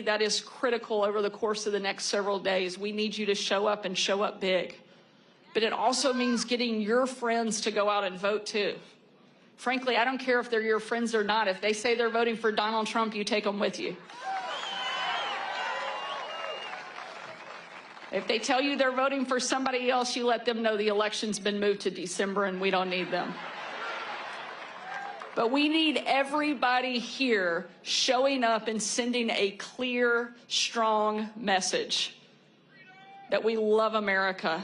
that is critical over the course of the next several days. We need you to show up and show up big. But it also means getting your friends to go out and vote too. Frankly, I don't care if they're your friends or not. If they say they're voting for Donald Trump, you take them with you. If they tell you they're voting for somebody else, you let them know the election's been moved to December and we don't need them. But we need everybody here showing up and sending a clear, strong message that we love America.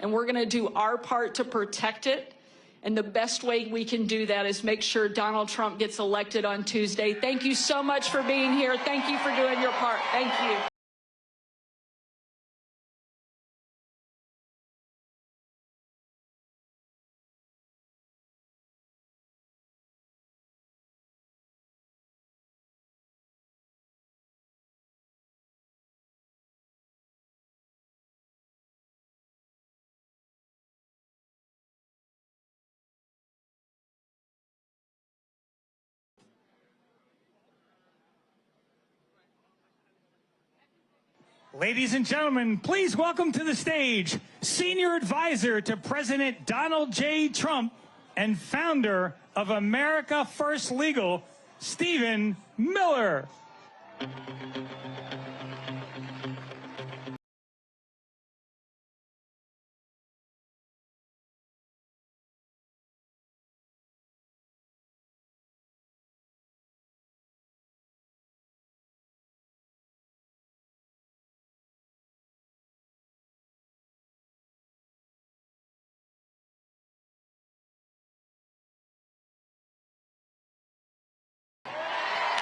And we're going to do our part to protect it. And the best way we can do that is make sure Donald Trump gets elected on Tuesday. Thank you so much for being here. Thank you for doing your part. Thank you. Ladies and gentlemen, please welcome to the stage Senior Advisor to President Donald J. Trump and founder of America First Legal, Stephen Miller.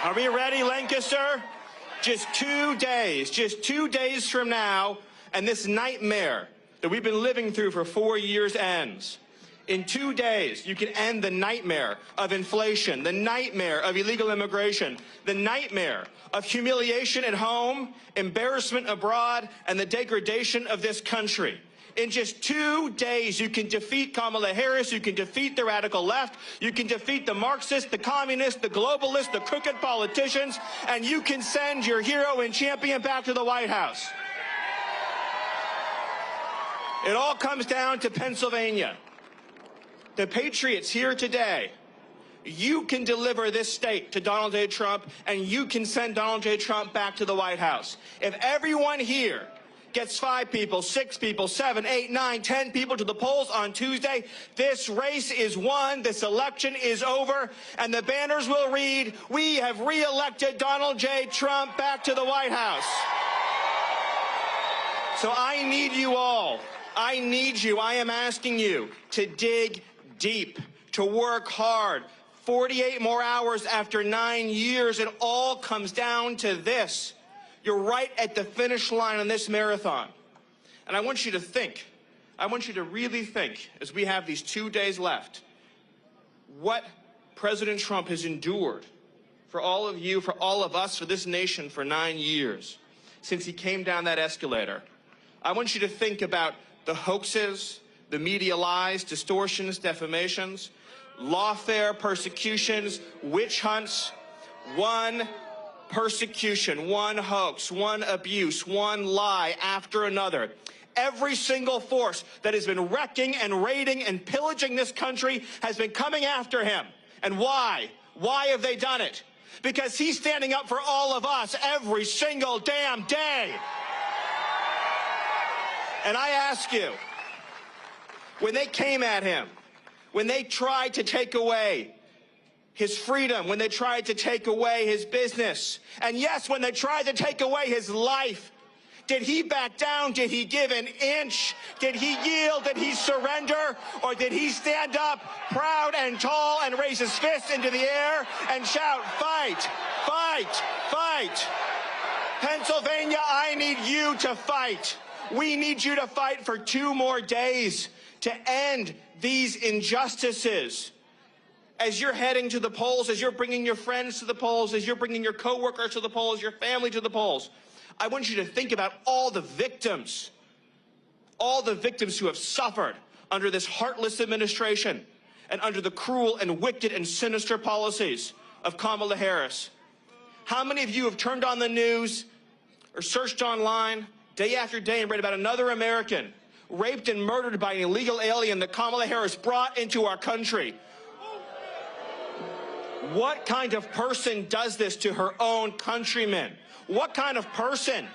Are we ready, Lancaster? Just 2 days from now, and this nightmare that we've been living through for 4 years ends. In 2 days, you can end the nightmare of inflation, the nightmare of illegal immigration, the nightmare of humiliation at home, embarrassment abroad, and the degradation of this country. In just 2 days, you can defeat Kamala Harris, you can defeat the radical left, you can defeat the Marxists, the communists, the globalists, the crooked politicians, and you can send your hero and champion back to the White House. It all comes down to Pennsylvania. The Patriots here today. You can deliver this state to Donald J. Trump, and you can send Donald J. Trump back to the White House. If everyone here gets 5 people, 6 people, 7, 8, 9, 10 people to the polls on Tuesday, this race is won, this election is over, and the banners will read, "We have re-elected Donald J. Trump back to the White House." So I need you all. I need you. I am asking you to dig deep, to work hard. 48 more hours after 9 years, it all comes down to this. You're right at the finish line on this marathon. And I want you to think, I want you to really think, as we have these 2 days left, what President Trump has endured for all of you, for all of us, for this nation for 9 years, since he came down that escalator. I want you to think about the hoaxes, the media lies, distortions, defamations, lawfare, persecutions, witch hunts, one persecution, one hoax, one abuse, one lie after another. Every single force that has been wrecking and raiding and pillaging this country has been coming after him. And why? Why have they done it? Because he's standing up for all of us every single damn day. And I ask you, when they came at him, when they tried to take away his freedom, when they tried to take away his business, and yes, when they tried to take away his life, did he back down? Did he give an inch? Did he yield? Did he surrender? Or did he stand up proud and tall and raise his fist into the air and shout, "Fight, fight, fight"? Pennsylvania, I need you to fight. We need you to fight for 2 more days to end these injustices. As you're heading to the polls, as you're bringing your friends to the polls, as you're bringing your coworkers to the polls, your family to the polls, I want you to think about all the victims who have suffered under this heartless administration and under the cruel and wicked and sinister policies of Kamala Harris. How many of you have turned on the news or searched online day after day and read about another American raped and murdered by an illegal alien that Kamala Harris brought into our country? What kind of person does this to her own countrymen? What kind of person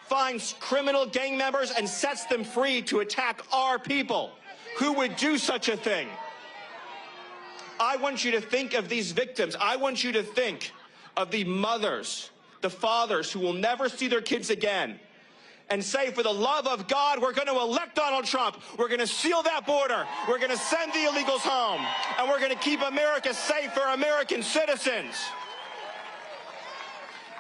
finds criminal gang members and sets them free to attack our people? Who would do such a thing? I want you to think of these victims. I want you to think of the mothers, the fathers who will never see their kids again, and say, for the love of God, we're going to elect Donald Trump. We're going to seal that border. We're going to send the illegals home. And we're going to keep America safe for American citizens.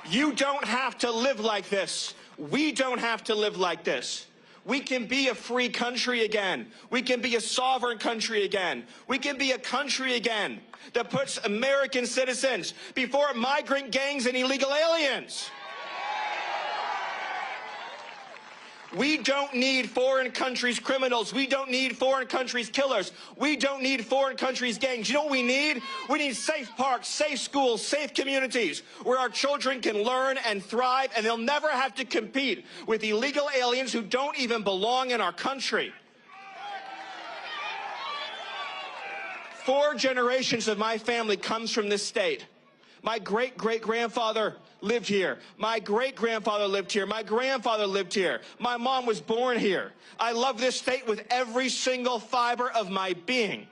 You don't have to live like this. We don't have to live like this. We can be a free country again. We can be a sovereign country again. We can be a country again that puts American citizens before migrant gangs and illegal aliens. We don't need foreign countries' criminals. We don't need foreign countries' killers. We don't need foreign countries' gangs. You know what we need? We need safe parks, safe schools, safe communities where our children can learn and thrive, and they'll never have to compete with illegal aliens who don't even belong in our country. 4 generations of my family comes from this state. My great-great-grandfather lived here. My great-grandfather lived here. My grandfather lived here. My mom was born here. I love this state with every single fiber of my being.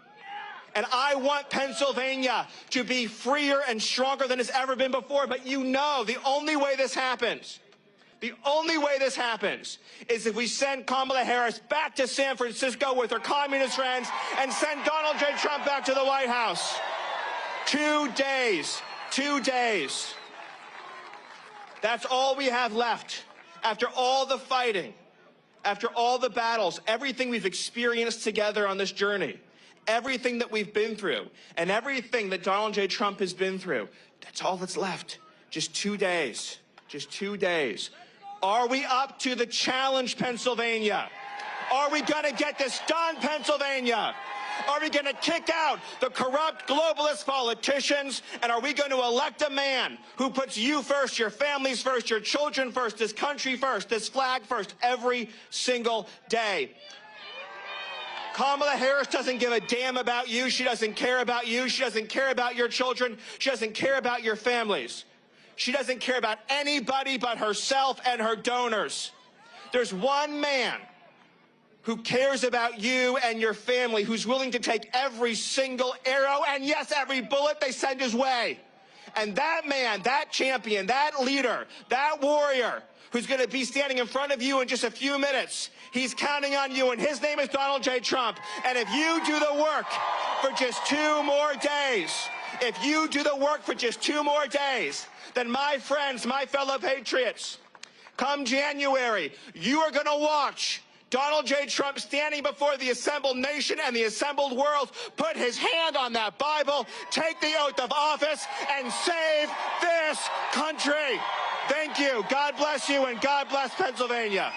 And I want Pennsylvania to be freer and stronger than it's ever been before. But you know, the only way this happens, is if we send Kamala Harris back to San Francisco with her communist friends and send Donald J. Trump back to the White House. 2 days. 2 days. That's all we have left. After all the fighting, after all the battles, everything we've experienced together on this journey, everything that we've been through, and everything that Donald J. Trump has been through, that's all that's left. Just 2 days. Just 2 days. Are we up to the challenge, Pennsylvania? Are we going to get this done, Pennsylvania? Are we going to kick out the corrupt globalist politicians? And are we going to elect a man who puts you first, your families first, your children first, this country first, this flag first, every single day? Kamala Harris doesn't give a damn about you. She doesn't care about you. She doesn't care about your children. She doesn't care about your families. She doesn't care about anybody but herself and her donors. There's one man who cares about you and your family, who's willing to take every single arrow and, yes, every bullet they send his way. And that man, that champion, that leader, that warrior, who's going to be standing in front of you in just a few minutes, he's counting on you, and his name is Donald J. Trump. And if you do the work for just 2 more days, then my friends, my fellow patriots, come January, you are going to watch Donald J. Trump standing before the assembled nation and the assembled world, put his hand on that Bible, take the oath of office, and save this country. Thank you. God bless you, and God bless Pennsylvania.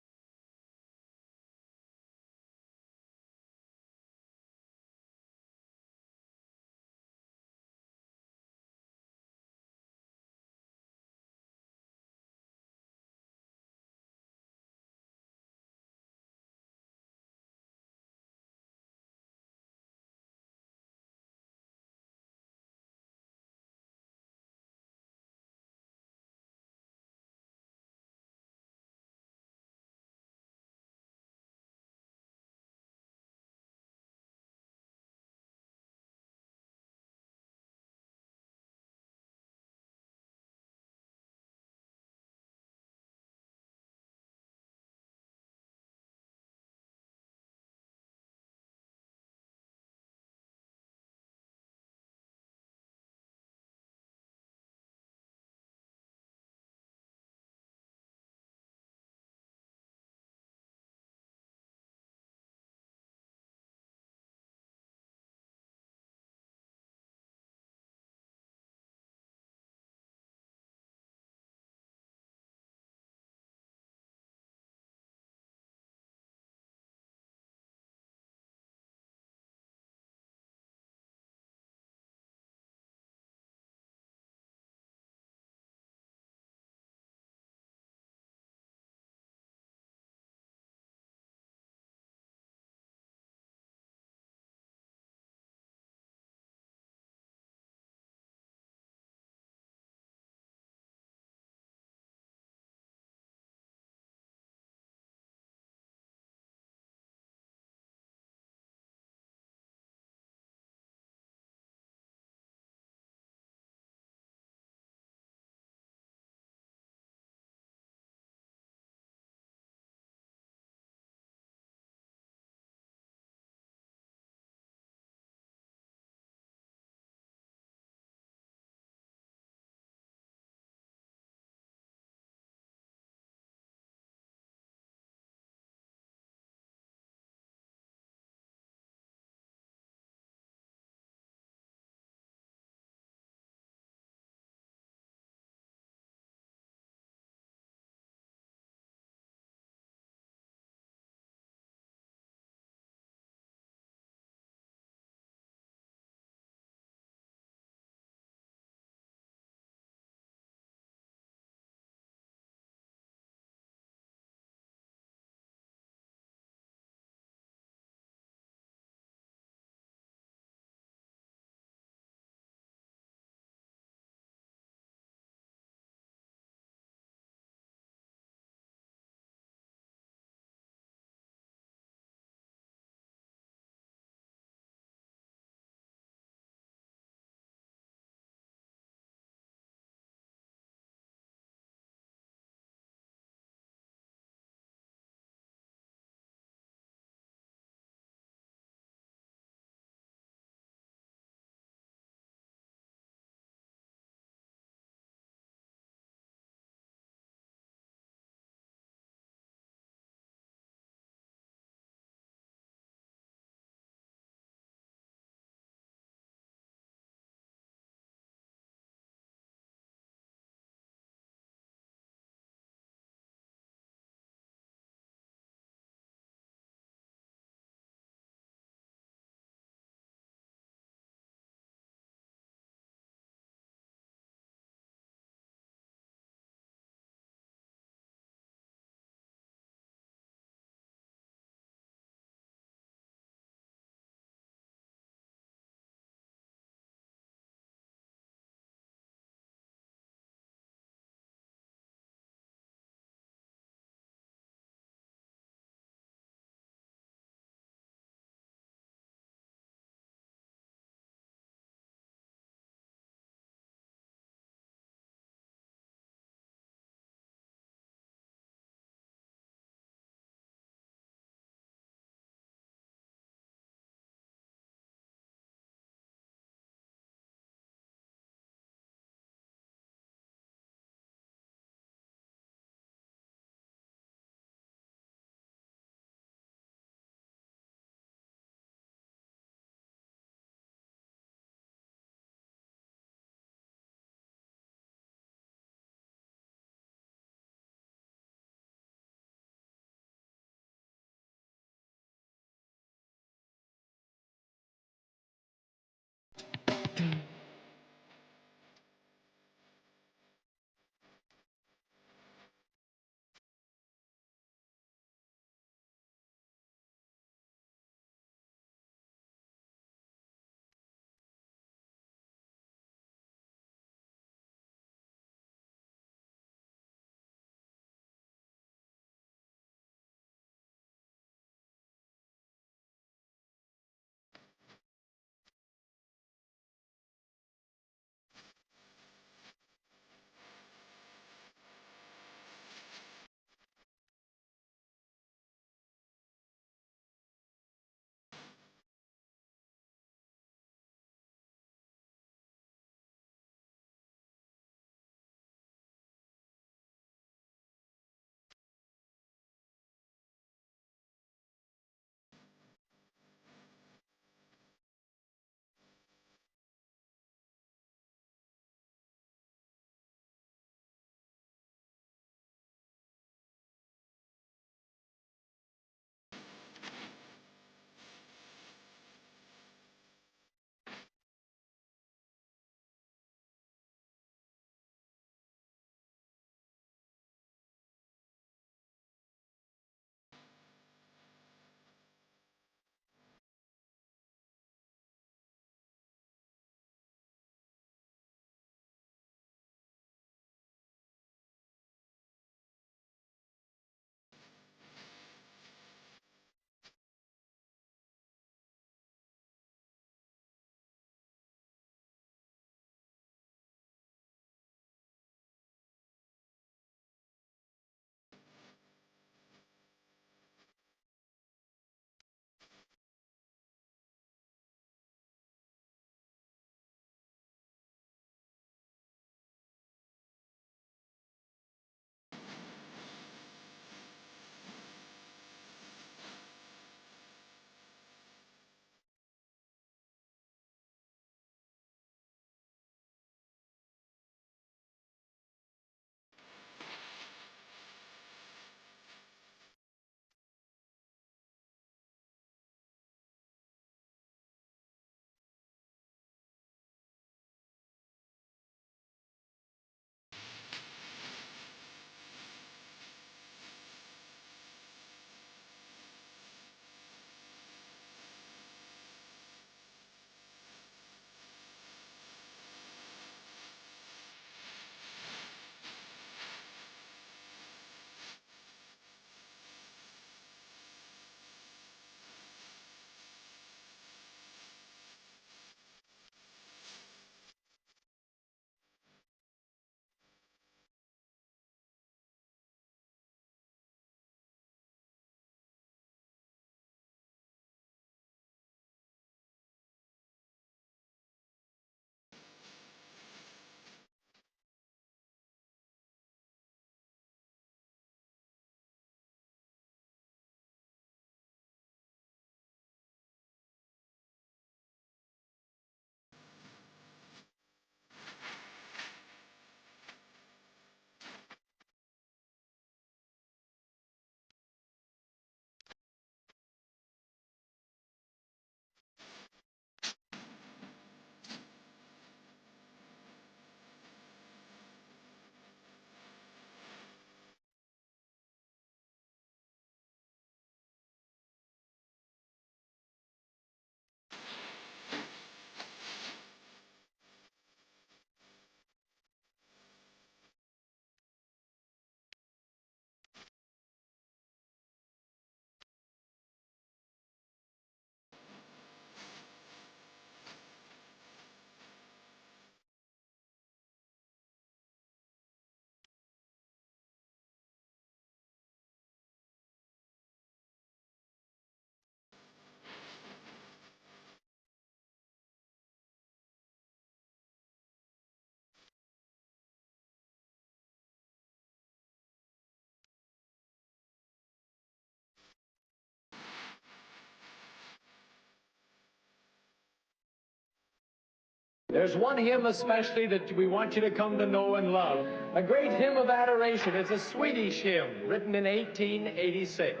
There's one hymn especially that we want you to come to know and love. A great hymn of adoration. It's a Swedish hymn written in 1886.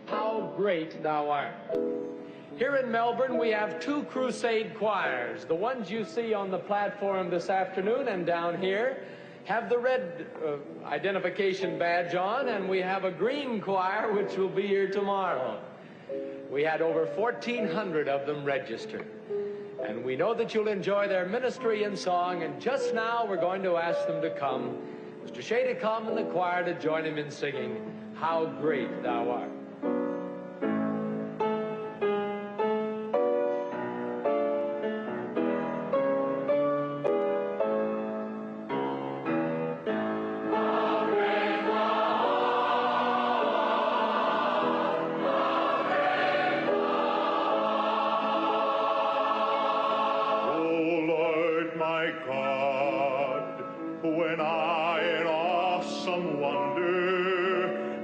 How Great Thou Art. Here in Melbourne, we have two crusade choirs. The ones you see on the platform this afternoon and down here have the red identification badge on, and we have a green choir which will be here tomorrow. We had over 1,400 of them registered. And we know that you'll enjoy their ministry and song, and just now we're going to ask them to come. Mr. Shea to come and the choir to join him in singing, How Great Thou Art.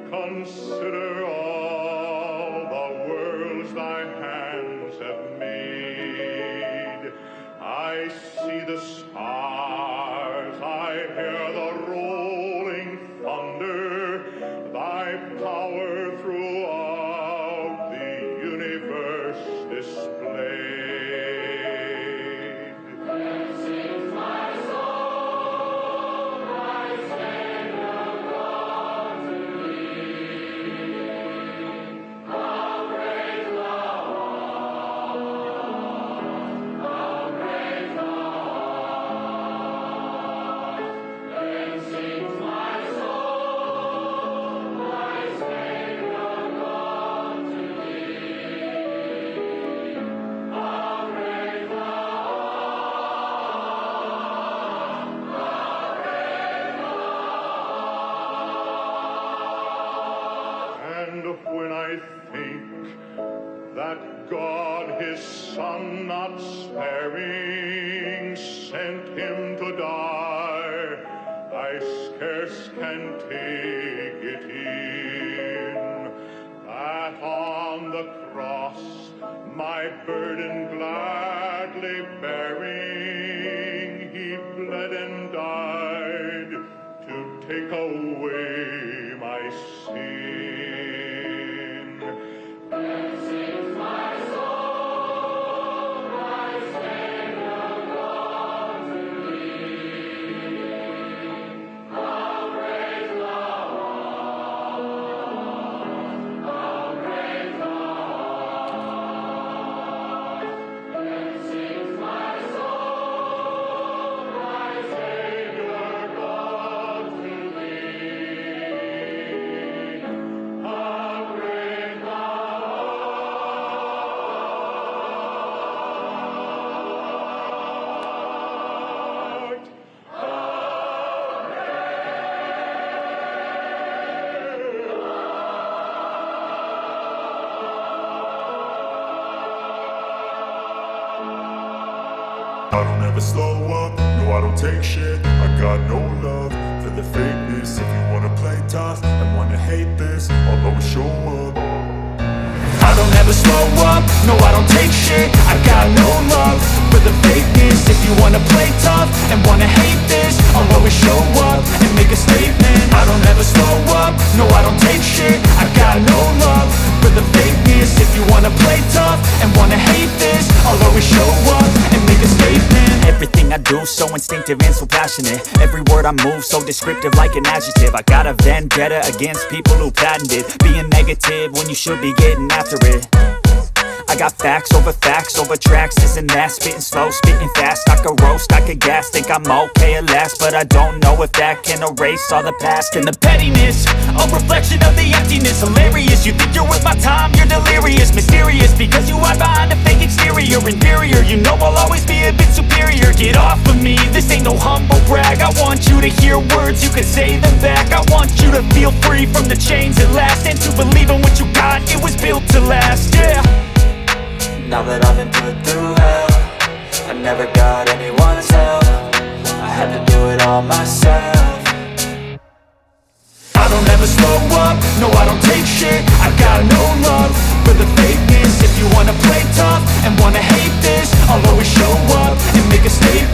Consider all the worlds thy hands have made. I see the stars, I hear the rolling thunder, thy power throughout the universe displayed. Then sings my soul, my Savior God to thee. How great thou art, how great thou art. Then sings my soul, my Savior God to thee. How great thou And when I think that God his Son not sparing sent him to die, I scarce can take it in, that on the cross my burden gladly bearing, he bled and died to take away my sin. Then sings my soul, my Savior God to thee. How great thou art, how great thou art. Then sings my soul, my Savior God to thee. How great thou art. I don't ever slow up, no I don't take shit. I got no love for the fakeness. If you wanna play tough and wanna hate this, I'll always show up. I don't ever slow up, no I don't take shit. I got no love for the fakeness. If you wanna play tough and wanna hate this, I'll always show up and make a statement. I don't ever slow up, no I don't take shit. I got no love for the fakeness. If you wanna play tough and wanna hate this, I'll always show up and make a statement. Everything I do so instinctive and so passionate. Every word I move so descriptive like an adjective. I got a vendetta against people who patented being negative when you should be getting after it. I got facts over tracks, this and that. Spitting slow, spitting fast. I could roast, I could gas. Think I'm okay at last, but I don't know if that can erase all the past. And the pettiness, a reflection of the emptiness. Hilarious, you think you're worth my time, you're delirious. Mysterious, because you hide behind a fake exterior. Inferior, you know I'll always be a bit superior. Get off of me, this ain't no humble brag. I want you to hear words, you can say them back. I want you to feel free from the chains at last, and to believe in what you got, it was built to last, yeah. Now that I've been put through hell, I never got anyone's help. I had to do it all myself. I don't ever slow up, no I don't take shit. I got no love for the fakeness. If you wanna play tough and wanna hate this, I'll always show up and make a statement.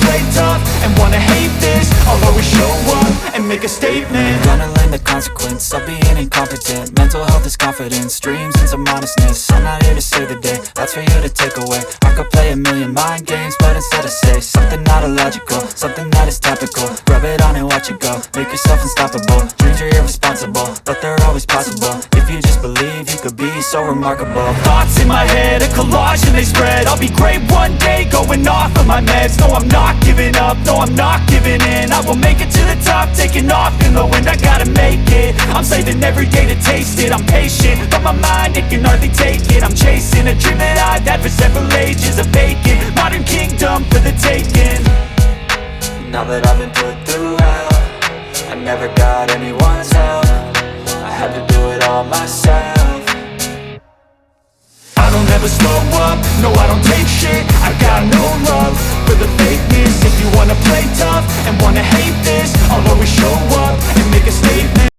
play tough and wanna hate this, I'll always show up and make a statement. Gonna learn the consequence of being incompetent. Mental health is confidence, dreams and some honestness. I'm not here to save the day, that's for you to take away. I could play a million mind games, but instead I say something not illogical, something that is topical. Rub it on and watch it go, make yourself unstoppable. Dreams are irresponsible, but they're always possible. If you just believe, you could be so remarkable. Thoughts in my head, a collage and they spread. I'll be great one day, going off of my meds. No, I'm not giving up, no, I'm not giving in. I will make it to the top, taking off in the wind. I gotta make it, I'm saving every day to taste it. I'm patient, but my mind, it can hardly take it. I'm chasing a dream that I've had for several ages. A vacant, modern kingdom for the taking. Now that I've been put through hell, I never got anyone's help. I had to do it all myself. I don't ever slow up, no I don't take shit. I got no love for the fakeness. If you wanna play tough and wanna hate this, I'll always show up and make a statement.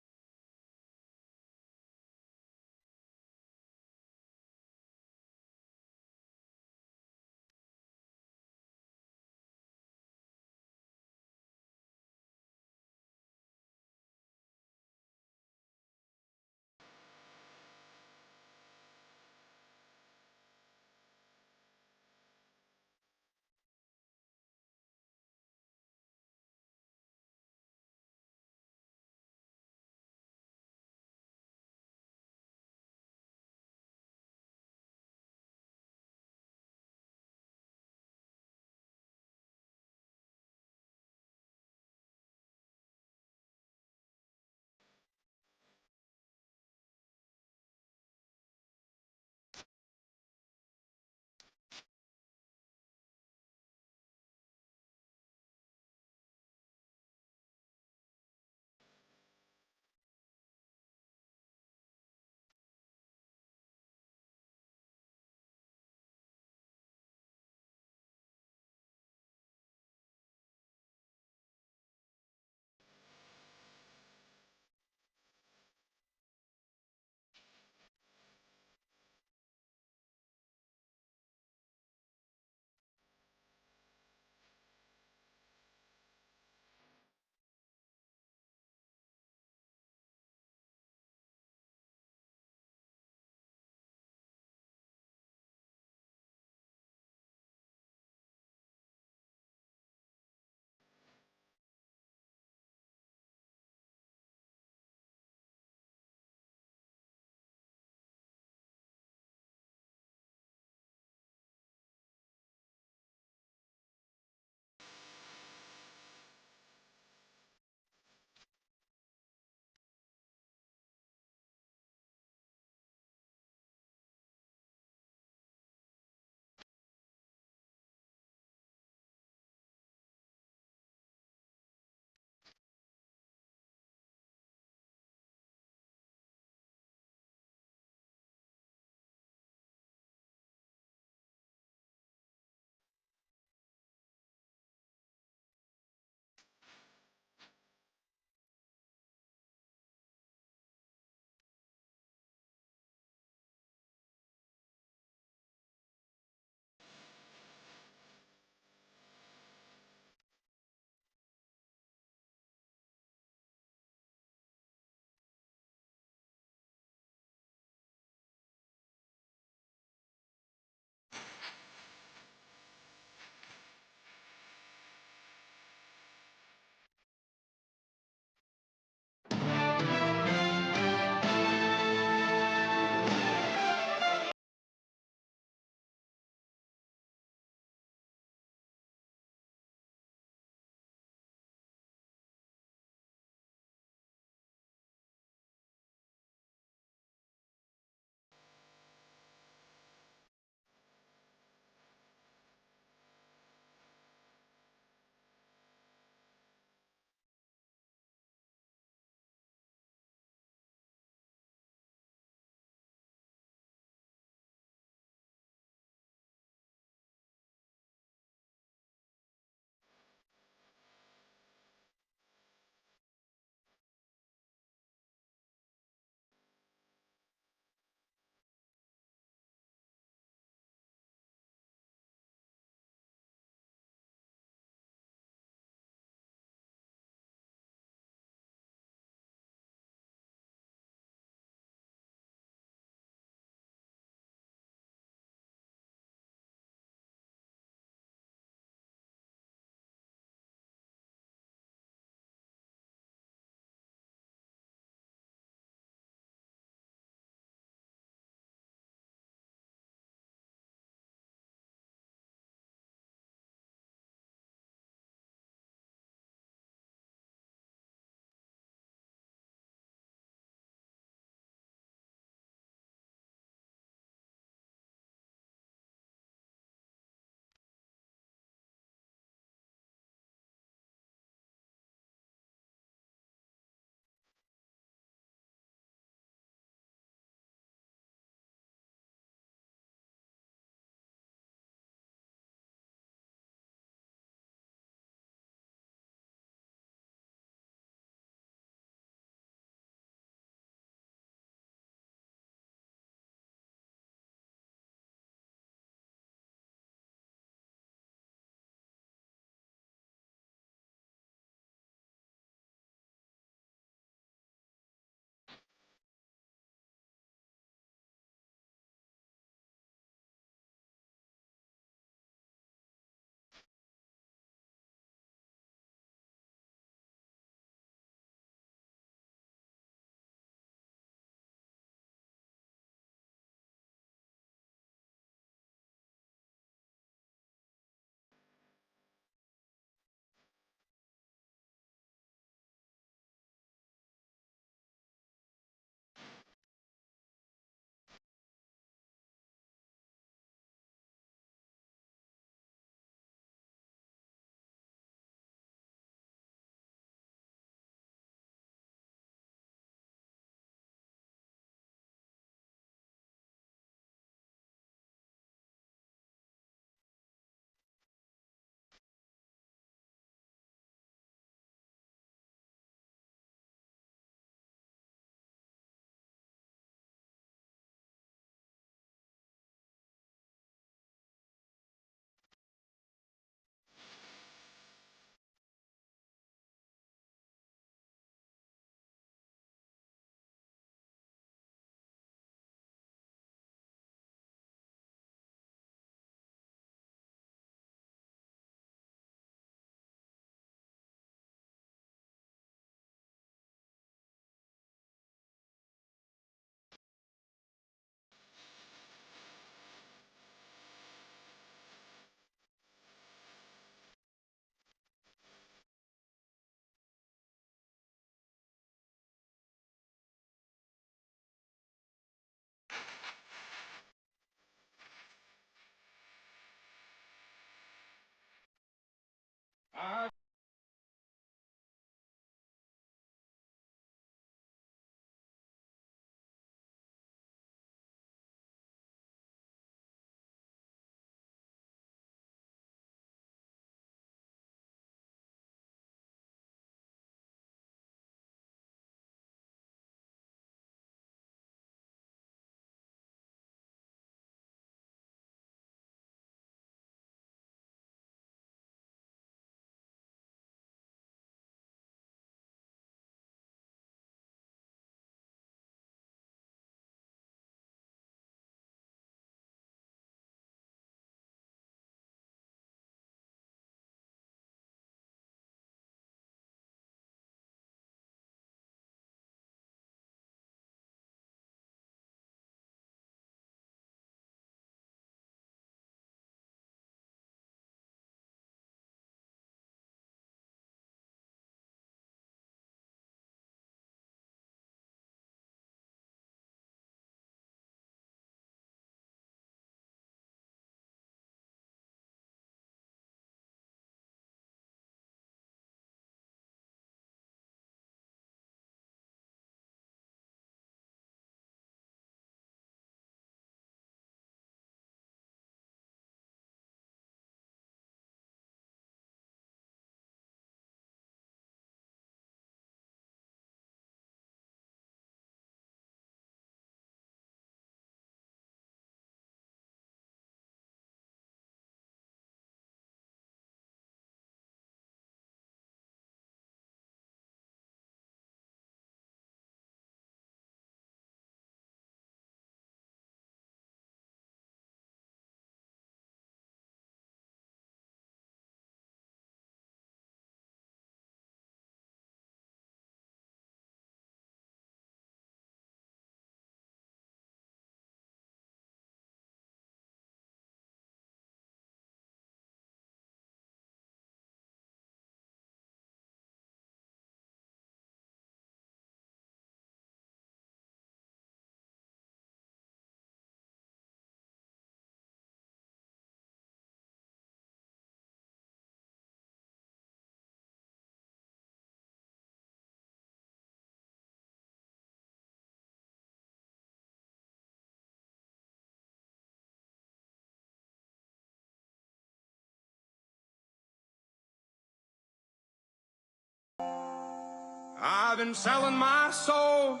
I've been selling my soul,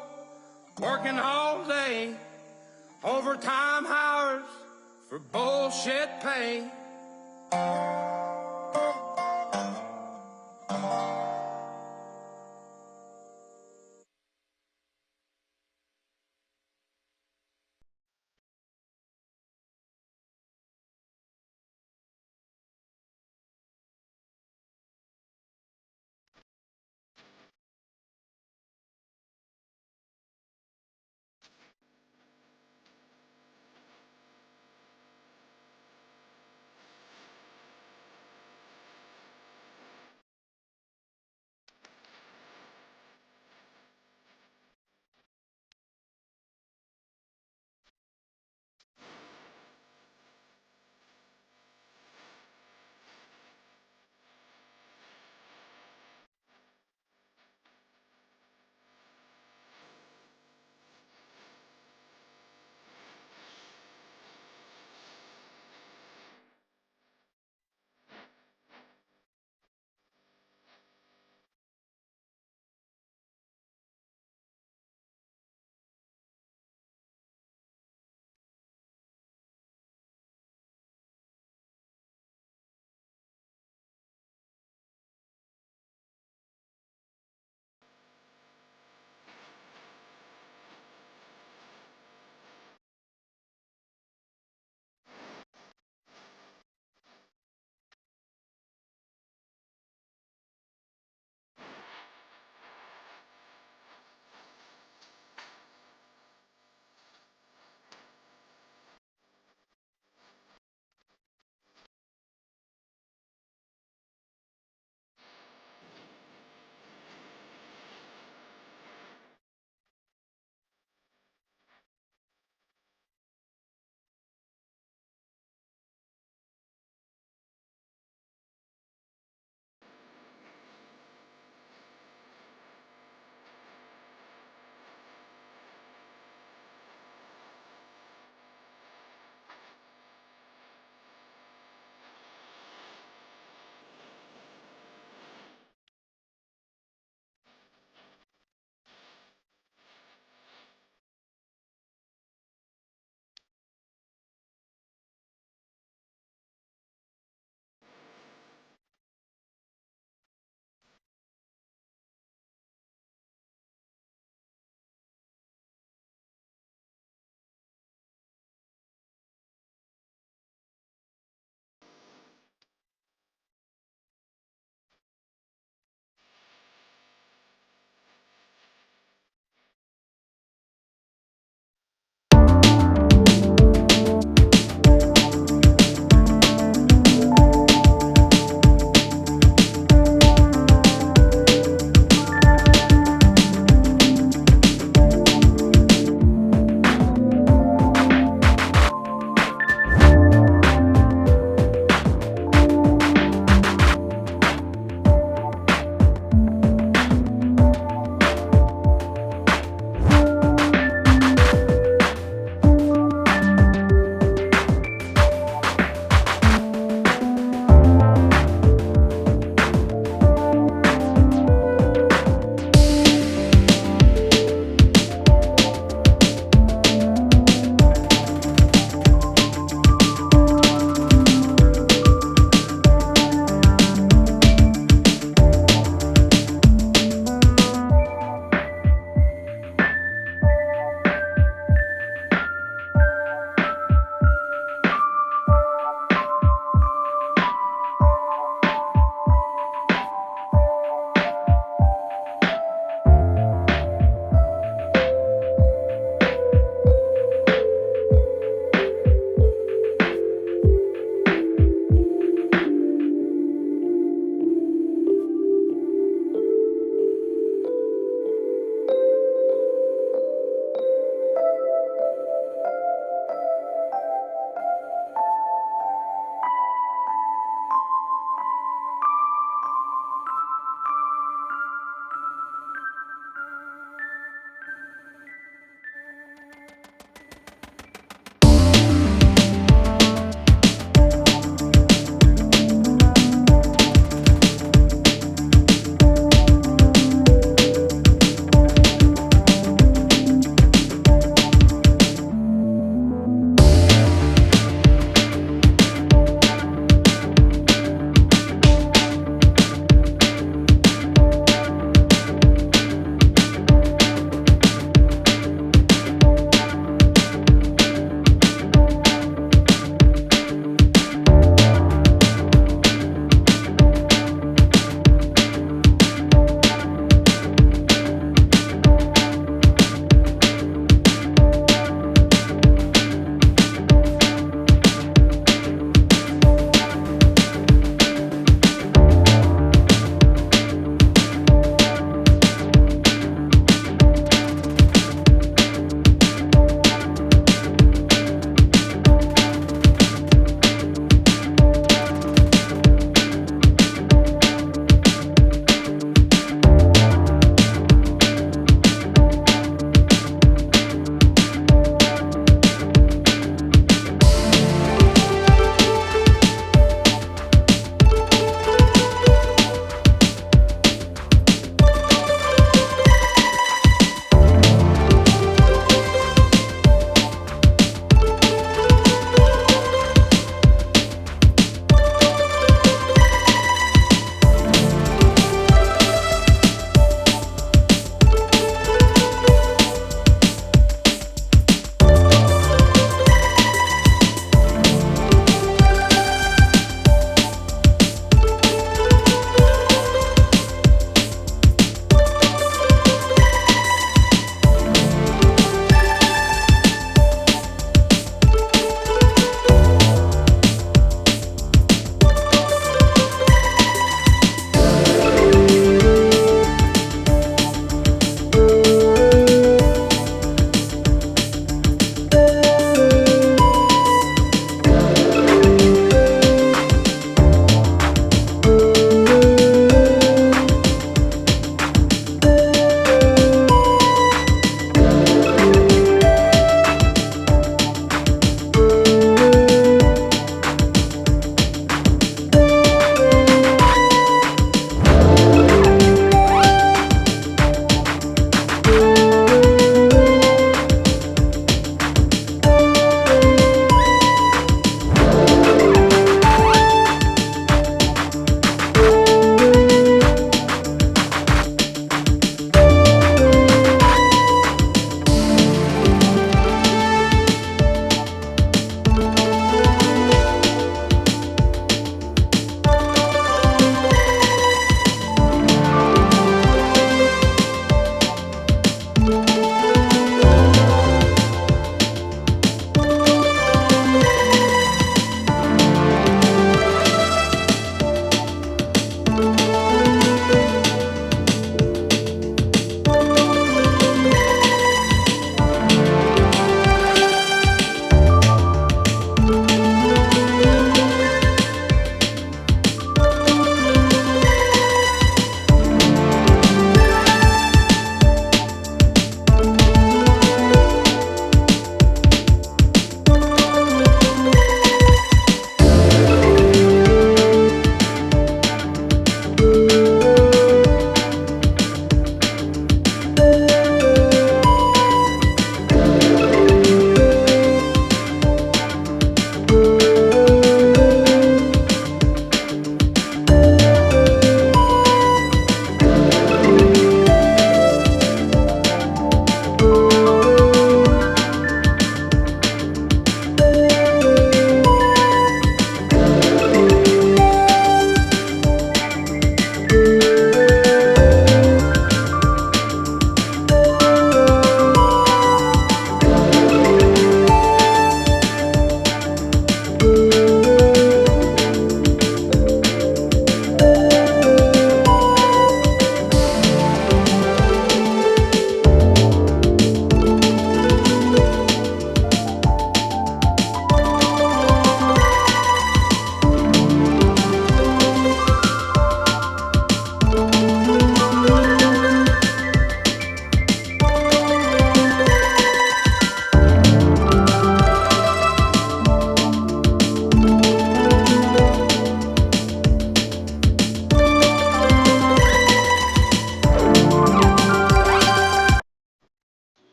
working all day, overtime hours for bullshit pay.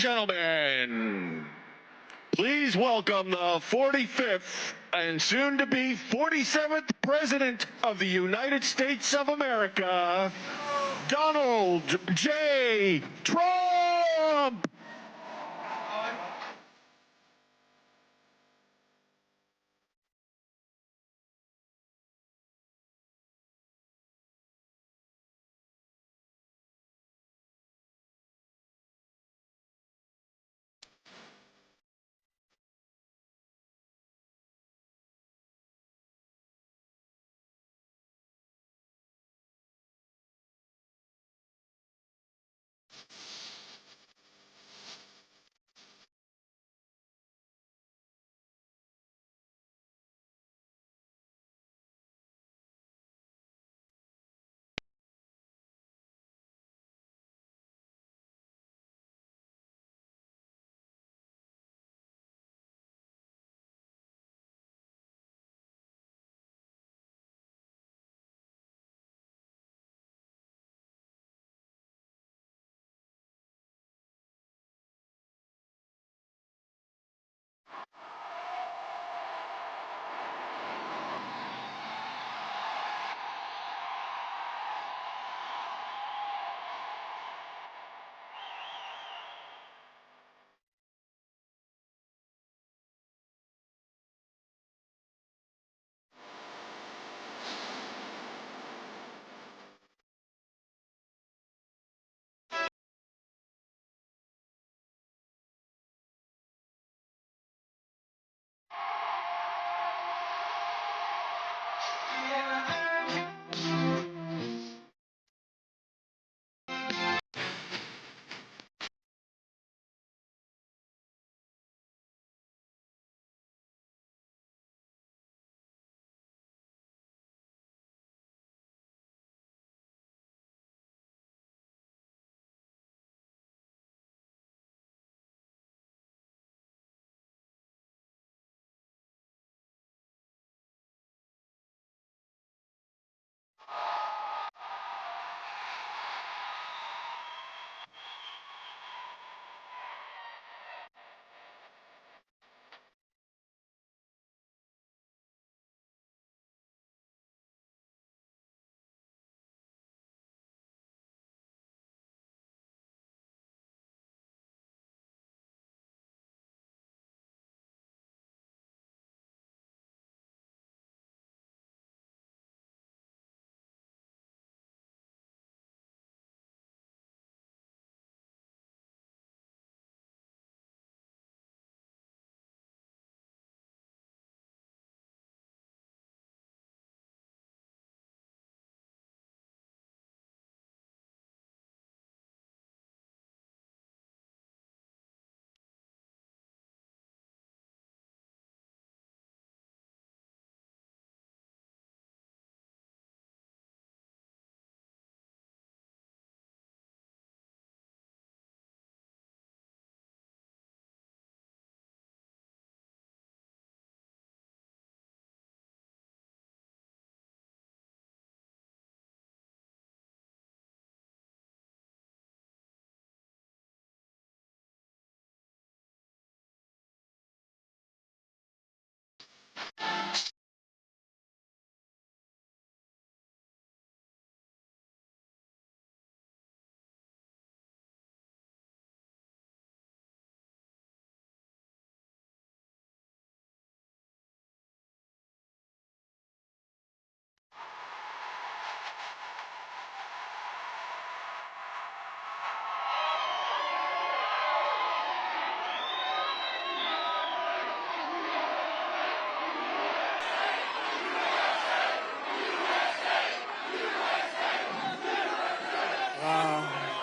gentlemen, please welcome the 45th and soon to be 47th President of the United States of America, Donald J. Trump.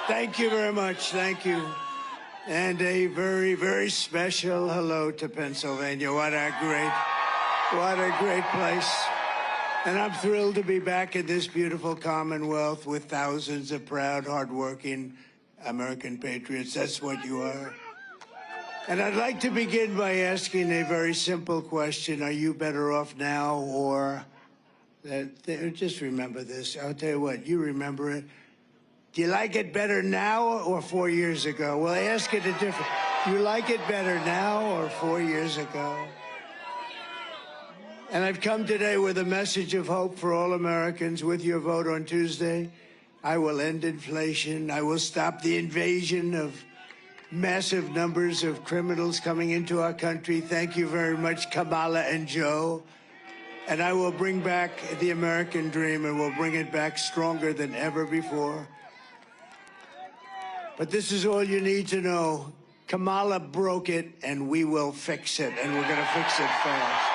Thank you very much. Thank you. And a very, very special hello to Pennsylvania. What a great place. And I'm thrilled to be back in this beautiful Commonwealth with thousands of proud, hardworking American patriots. That's what you are. And I'd like to begin by asking a very simple question. Are you better off now or... just remember this. I'll tell you what, you remember it. Do you like it better now or 4 years ago? Well, I ask it a different. Do you like it better now or 4 years ago? And I've come today with a message of hope for all Americans. With your vote on Tuesday, I will end inflation. I will stop the invasion of massive numbers of criminals coming into our country. Thank you very much, Kamala and Joe. And I will bring back the American dream, and we'll bring it back stronger than ever before. But this is all you need to know. Kamala broke it, and we will fix it, and we're going to fix it fast.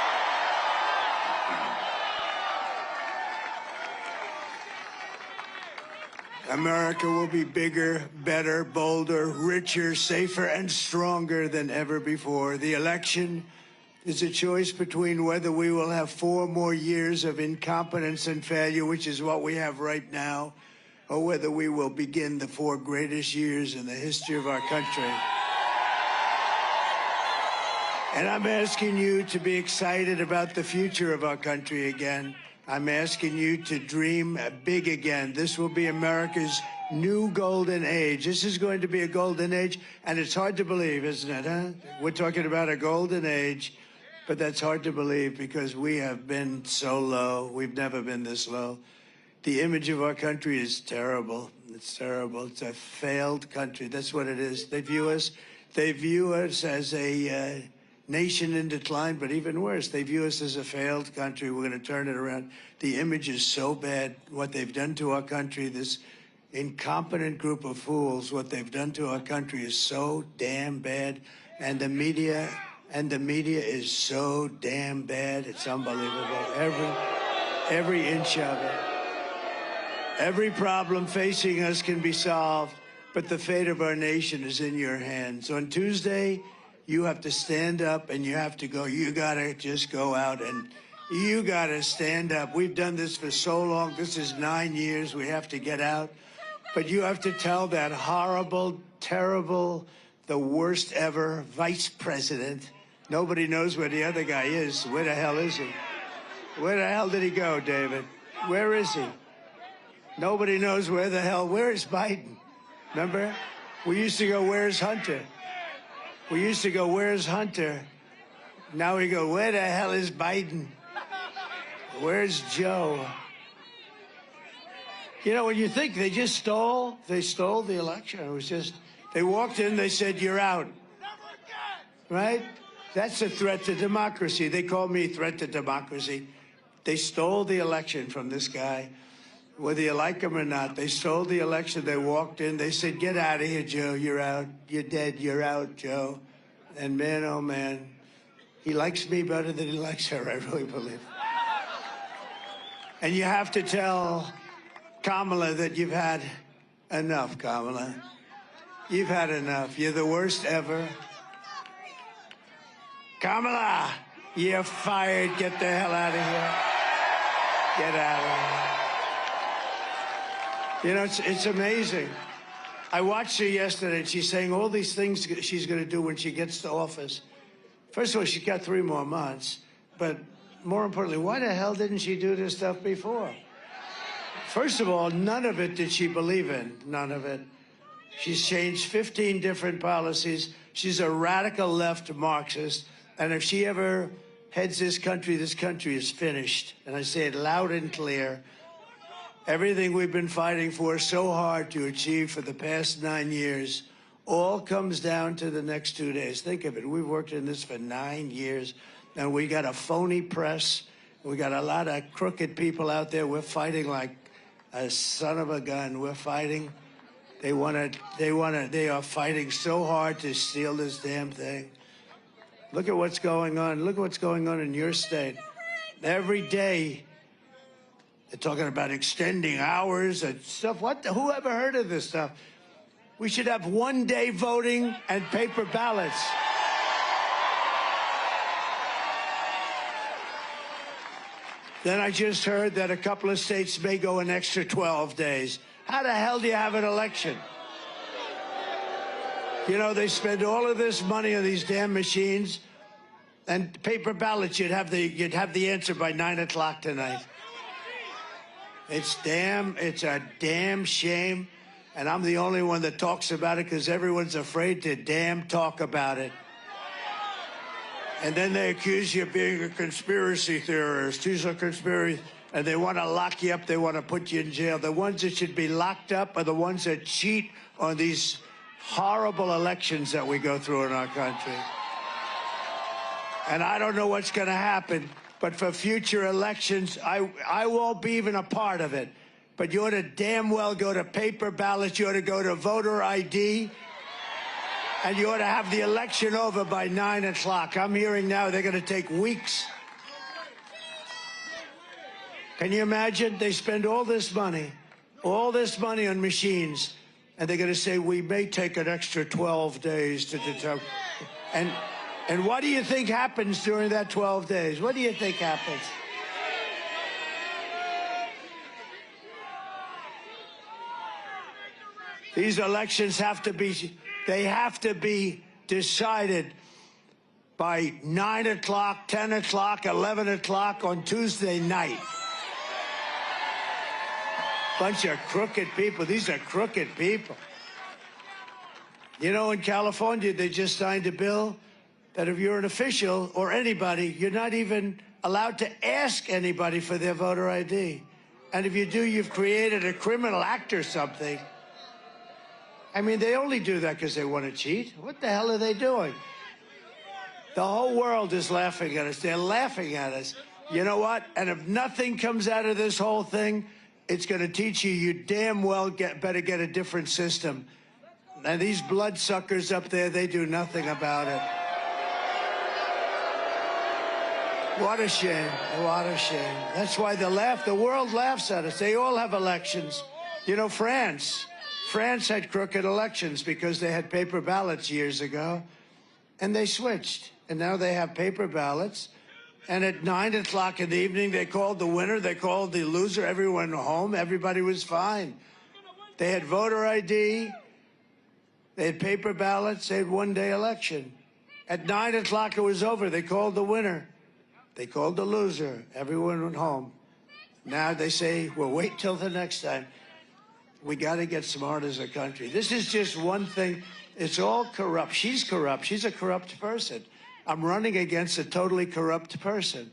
America will be bigger, better, bolder, richer, safer, and stronger than ever before. The election is a choice between whether we will have 4 more years of incompetence and failure, which is what we have right now, or whether we will begin the 4 greatest years in the history of our country. And I'm asking you to be excited about the future of our country again. I'm asking you to dream big again. This will be America's new golden age. This is going to be a golden age, and it's hard to believe, isn't it, huh? We're talking about a golden age, but that's hard to believe because we have been so low. We've never been this low. The image of our country is terrible. It's terrible. It's a failed country. That's what it is. They view us as a nation in decline, but even worse, they view us as a failed country. We're going to turn it around. The image is so bad. What they've done to our country, this incompetent group of fools, what they've done to our country is so damn bad. And the media is so damn bad. It's unbelievable. Every inch of it. Every problem facing us can be solved, but the fate of our nation is in your hands. On Tuesday, you have to stand up and you have to go. You got to just go out and you got to stand up. We've done this for so long. This is 9 years. We have to get out. But you have to tell that horrible, terrible, the worst ever vice president. Nobody knows where the other guy is. Where the hell is he? Where the hell did he go, David? Where is he? Nobody knows where the hell. Where is Biden? Remember? We used to go, where's Hunter? We used to go, where's Hunter? Now we go, where the hell is Biden? Where's Joe? You know, when you think they stole the election. It was just, they walked in, they said, you're out. Right? That's a threat to democracy. They call me threat to democracy. They stole the election from this guy. Whether you like him or not, they stole the election. They walked in. They said, get out of here, Joe. You're out. You're dead. You're out, Joe. And man, oh, man, he likes me better than he likes her, I really believe. And you have to tell Kamala that you've had enough, Kamala. You've had enough. You're the worst ever. Kamala, you're fired. Get the hell out of here. Get out of here. You know, it's amazing. I watched her yesterday, and she's saying all these things she's going to do when she gets to office. First of all, she's got 3 more months. But more importantly, why the hell didn't she do this stuff before? First of all, none of it did she believe in. None of it. She's changed 15 different policies. She's a radical left Marxist. And if she ever heads this country is finished. And I say it loud and clear. Everything we've been fighting for so hard to achieve for the past 9 years all comes down to the next 2 days. Think of it. We've worked in this for 9 years, and we got a phony press. We got a lot of crooked people out there. We're fighting like a son of a gun. We're fighting. They are fighting so hard to steal this damn thing. Look at what's going on. Look at what's going on in your state. Every day, they're talking about extending hours and stuff. Who ever heard of this stuff? We should have 1-day voting and paper ballots. Then I just heard that a couple of states may go an extra 12 days. How the hell do you have an election? You know, they spend all of this money on these damn machines, and paper ballots, you'd have the answer by 9 o'clock tonight. It's a damn shame. And I'm the only one that talks about it because everyone's afraid to damn talk about it. And then they accuse you of being a conspiracy theorist. He's a conspiracy. And they want to lock you up. They want to put you in jail. The ones that should be locked up are the ones that cheat on these horrible elections that we go through in our country. And I don't know what's going to happen, but for future elections, I won't be even a part of it. But you ought to damn well go to paper ballots. You ought to go to voter ID. And you ought to have the election over by 9 o'clock. I'm hearing now they're going to take weeks. Can you imagine? They spend all this money on machines, and they're going to say, we may take an extra 12 days to determine. And what do you think happens during that 12 days? What do you think happens? These elections have to be decided by 9 o'clock, 10 o'clock, 11 o'clock on Tuesday night. Bunch of crooked people. These are crooked people. You know, in California, they just signed a bill that if you're an official or anybody, you're not even allowed to ask anybody for their voter ID. And if you do, you've created a criminal act or something. I mean, they only do that because they want to cheat. What the hell are they doing? The whole world is laughing at us. They're laughing at us. You know what? And if nothing comes out of this whole thing, it's going to teach you damn well better get a different system. And these bloodsuckers up there, they do nothing about it. What a shame. What a shame. That's why the world laughs at us. They all have elections. You know, France had crooked elections because they had paper ballots years ago, and they switched. And now they have paper ballots. And at 9 o'clock in the evening, they called the winner, they called the loser, everyone home, everybody was fine. They had voter ID, they had paper ballots, they had one-day election. At 9 o'clock, it was over. They called the winner, they called the loser, everyone went home. Now they say, well, wait till the next time. We got to get smart as a country. This is just one thing. It's all corrupt. She's corrupt. She's a corrupt person. I'm running against a totally corrupt person.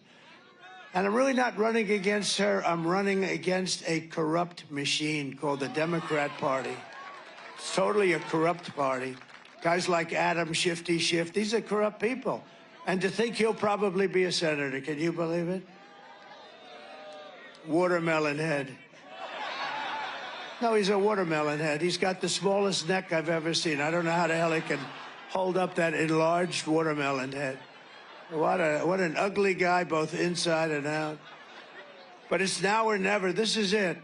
And I'm really not running against her. I'm running against a corrupt machine called the Democrat Party. It's totally a corrupt party. Guys like Adam Shifty Schiff, these are corrupt people. And to think he'll probably be a senator, can you believe it? Watermelon head. No, he's a watermelon head. He's got the smallest neck I've ever seen. I don't know how the hell he can hold up that enlarged watermelon head. What an ugly guy, both inside and out. But it's now or never. This is it.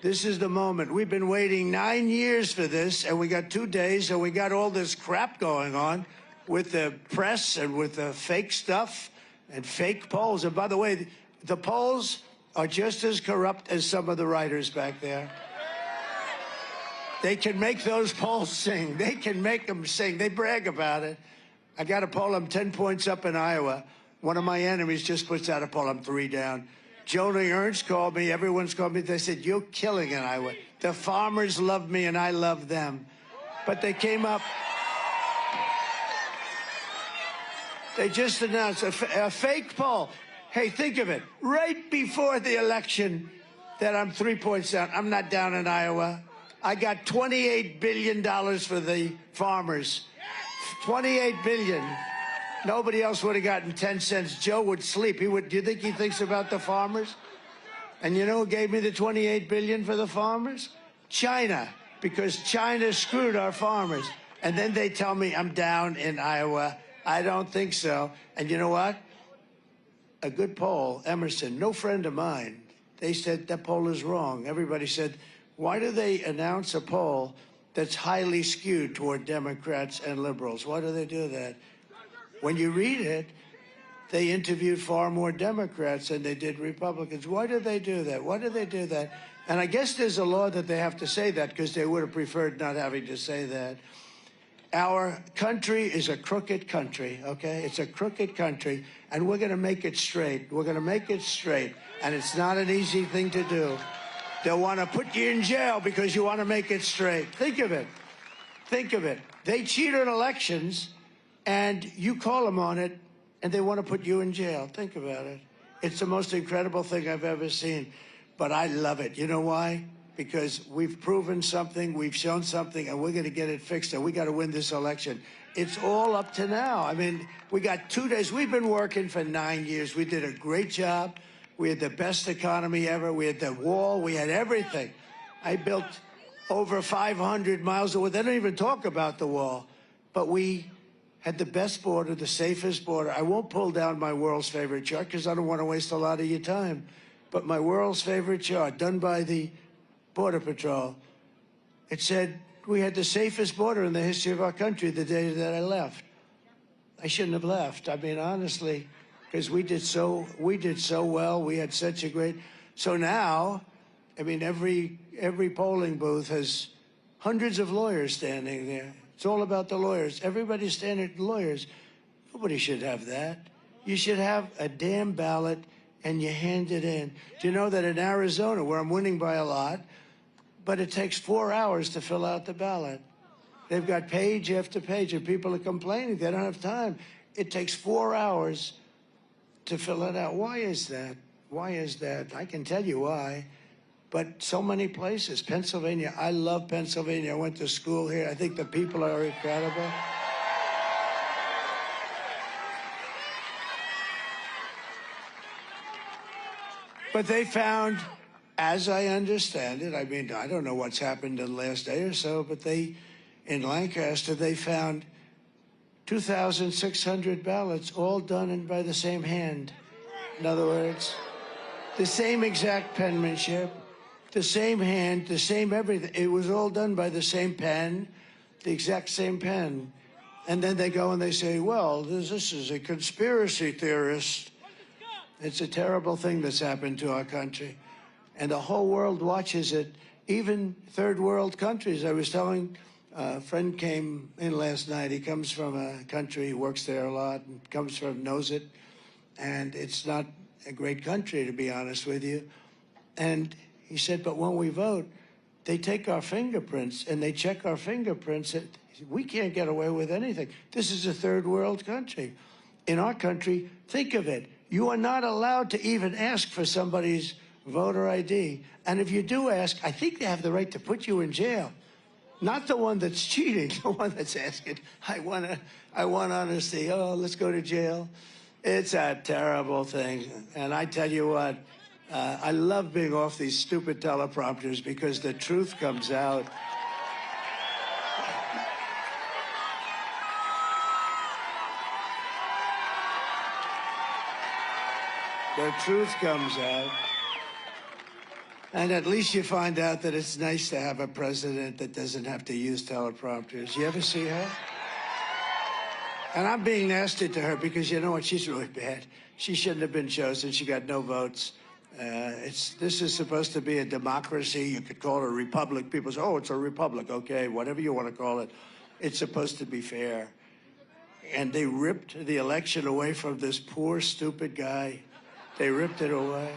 This is the moment. We've been waiting 9 years for this, and we got 2 days, and we got all this crap going on with the press and with the fake stuff and fake polls. And by the way, the polls are just as corrupt as some of the writers back there. They can make those polls sing. They can make them sing. They brag about it. I got a poll. I'm 10 points up in Iowa. One of my enemies just puts out a poll. I'm 3 down. Joni Ernst called me. Everyone's called me. They said, you're killing in Iowa. The farmers love me and I love them. But they came up. They just announced a fake poll. Hey, think of it. Right before the election that I'm 3 points down. I'm not down in Iowa. I got $28 billion for the farmers. $28 billion. Nobody else would have gotten 10 cents. Joe would sleep. Do you think he thinks about the farmers? And you know who gave me the $28 billion for the farmers? China, because China screwed our farmers. And then they tell me I'm down in Iowa. I don't think so. And you know what? A good poll, Emerson, no friend of mine, they said that poll is wrong. Everybody said, why do they announce a poll that's highly skewed toward Democrats and liberals? Why do they do that? When you read it, they interviewed far more Democrats than they did Republicans. Why do they do that? Why do they do that? And I guess there's a law that they have to say that because they would have preferred not having to say that. Our country is a crooked country, okay? It's a crooked country, and we're going to make it straight. We're going to make it straight, and it's not an easy thing to do. They'll want to put you in jail because you want to make it straight. Think of it. Think of it. They cheat on elections, and you call them on it, and they want to put you in jail. Think about it. It's the most incredible thing I've ever seen. But I love it. You know why? Because we've proven something, we've shown something, and we're going to get it fixed, and we got to win this election. It's all up to now. I mean, we got 2 days. We've been working for 9 years. We did a great job. We had the best economy ever. We had the wall. We had everything. I built over 500 miles of wall. They don't even talk about the wall. But we had the best border, the safest border. I won't pull down my world's favorite chart because I don't want to waste a lot of your time. But my world's favorite chart, done by the Border Patrol, it said we had the safest border in the history of our country the day that I left. I shouldn't have left. I mean, honestly, because we did so well. We had such a great. So now, I mean, every polling booth has hundreds of lawyers standing there. It's all about the lawyers. Everybody's standing at lawyers. Nobody should have that. You should have a damn ballot and you hand it in. Do you know that in Arizona, where I'm winning by a lot, but it takes 4 hours to fill out the ballot. They've got page after page, and people are complaining they don't have time. It takes 4 hours to fill it out. Why is that? Why is that? I can tell you why. But so many places. Pennsylvania, I love Pennsylvania. I went to school here. I think the people are incredible. But they found, as I understand it, I mean, I don't know what's happened in the last day or so, but in Lancaster, they found 2,600 ballots, all done by the same hand. In other words, the same exact penmanship, the same hand, the same everything. It was all done by the same pen, the exact same pen. And then they go and they say, well, this is a conspiracy theorist. It's a terrible thing that's happened to our country. And the whole world watches it, even third world countries. I was telling a friend came in last night. He comes from a country, he works there a lot, and knows it. And it's not a great country, to be honest with you. And he said, but when we vote, they take our fingerprints and they check our fingerprints. We can't get away with anything. This is a third world country. In our country, think of it. You are not allowed to even ask for somebody's voter ID. And if you do ask, I think they have the right to put you in jail. Not the one that's cheating, the one that's asking, I want honesty. Oh, let's go to jail. It's a terrible thing. And I tell you what, I love being off these stupid teleprompters because the truth comes out. The truth comes out. And at least you find out that it's nice to have a president that doesn't have to use teleprompters. You ever see her? And I'm being nasty to her because you know what? She's really bad. She shouldn't have been chosen. She got no votes. This is supposed to be a democracy. You could call it a republic. People say, oh, it's a republic. Okay, whatever you want to call it. It's supposed to be fair. And they ripped the election away from this poor, stupid guy. They ripped it away.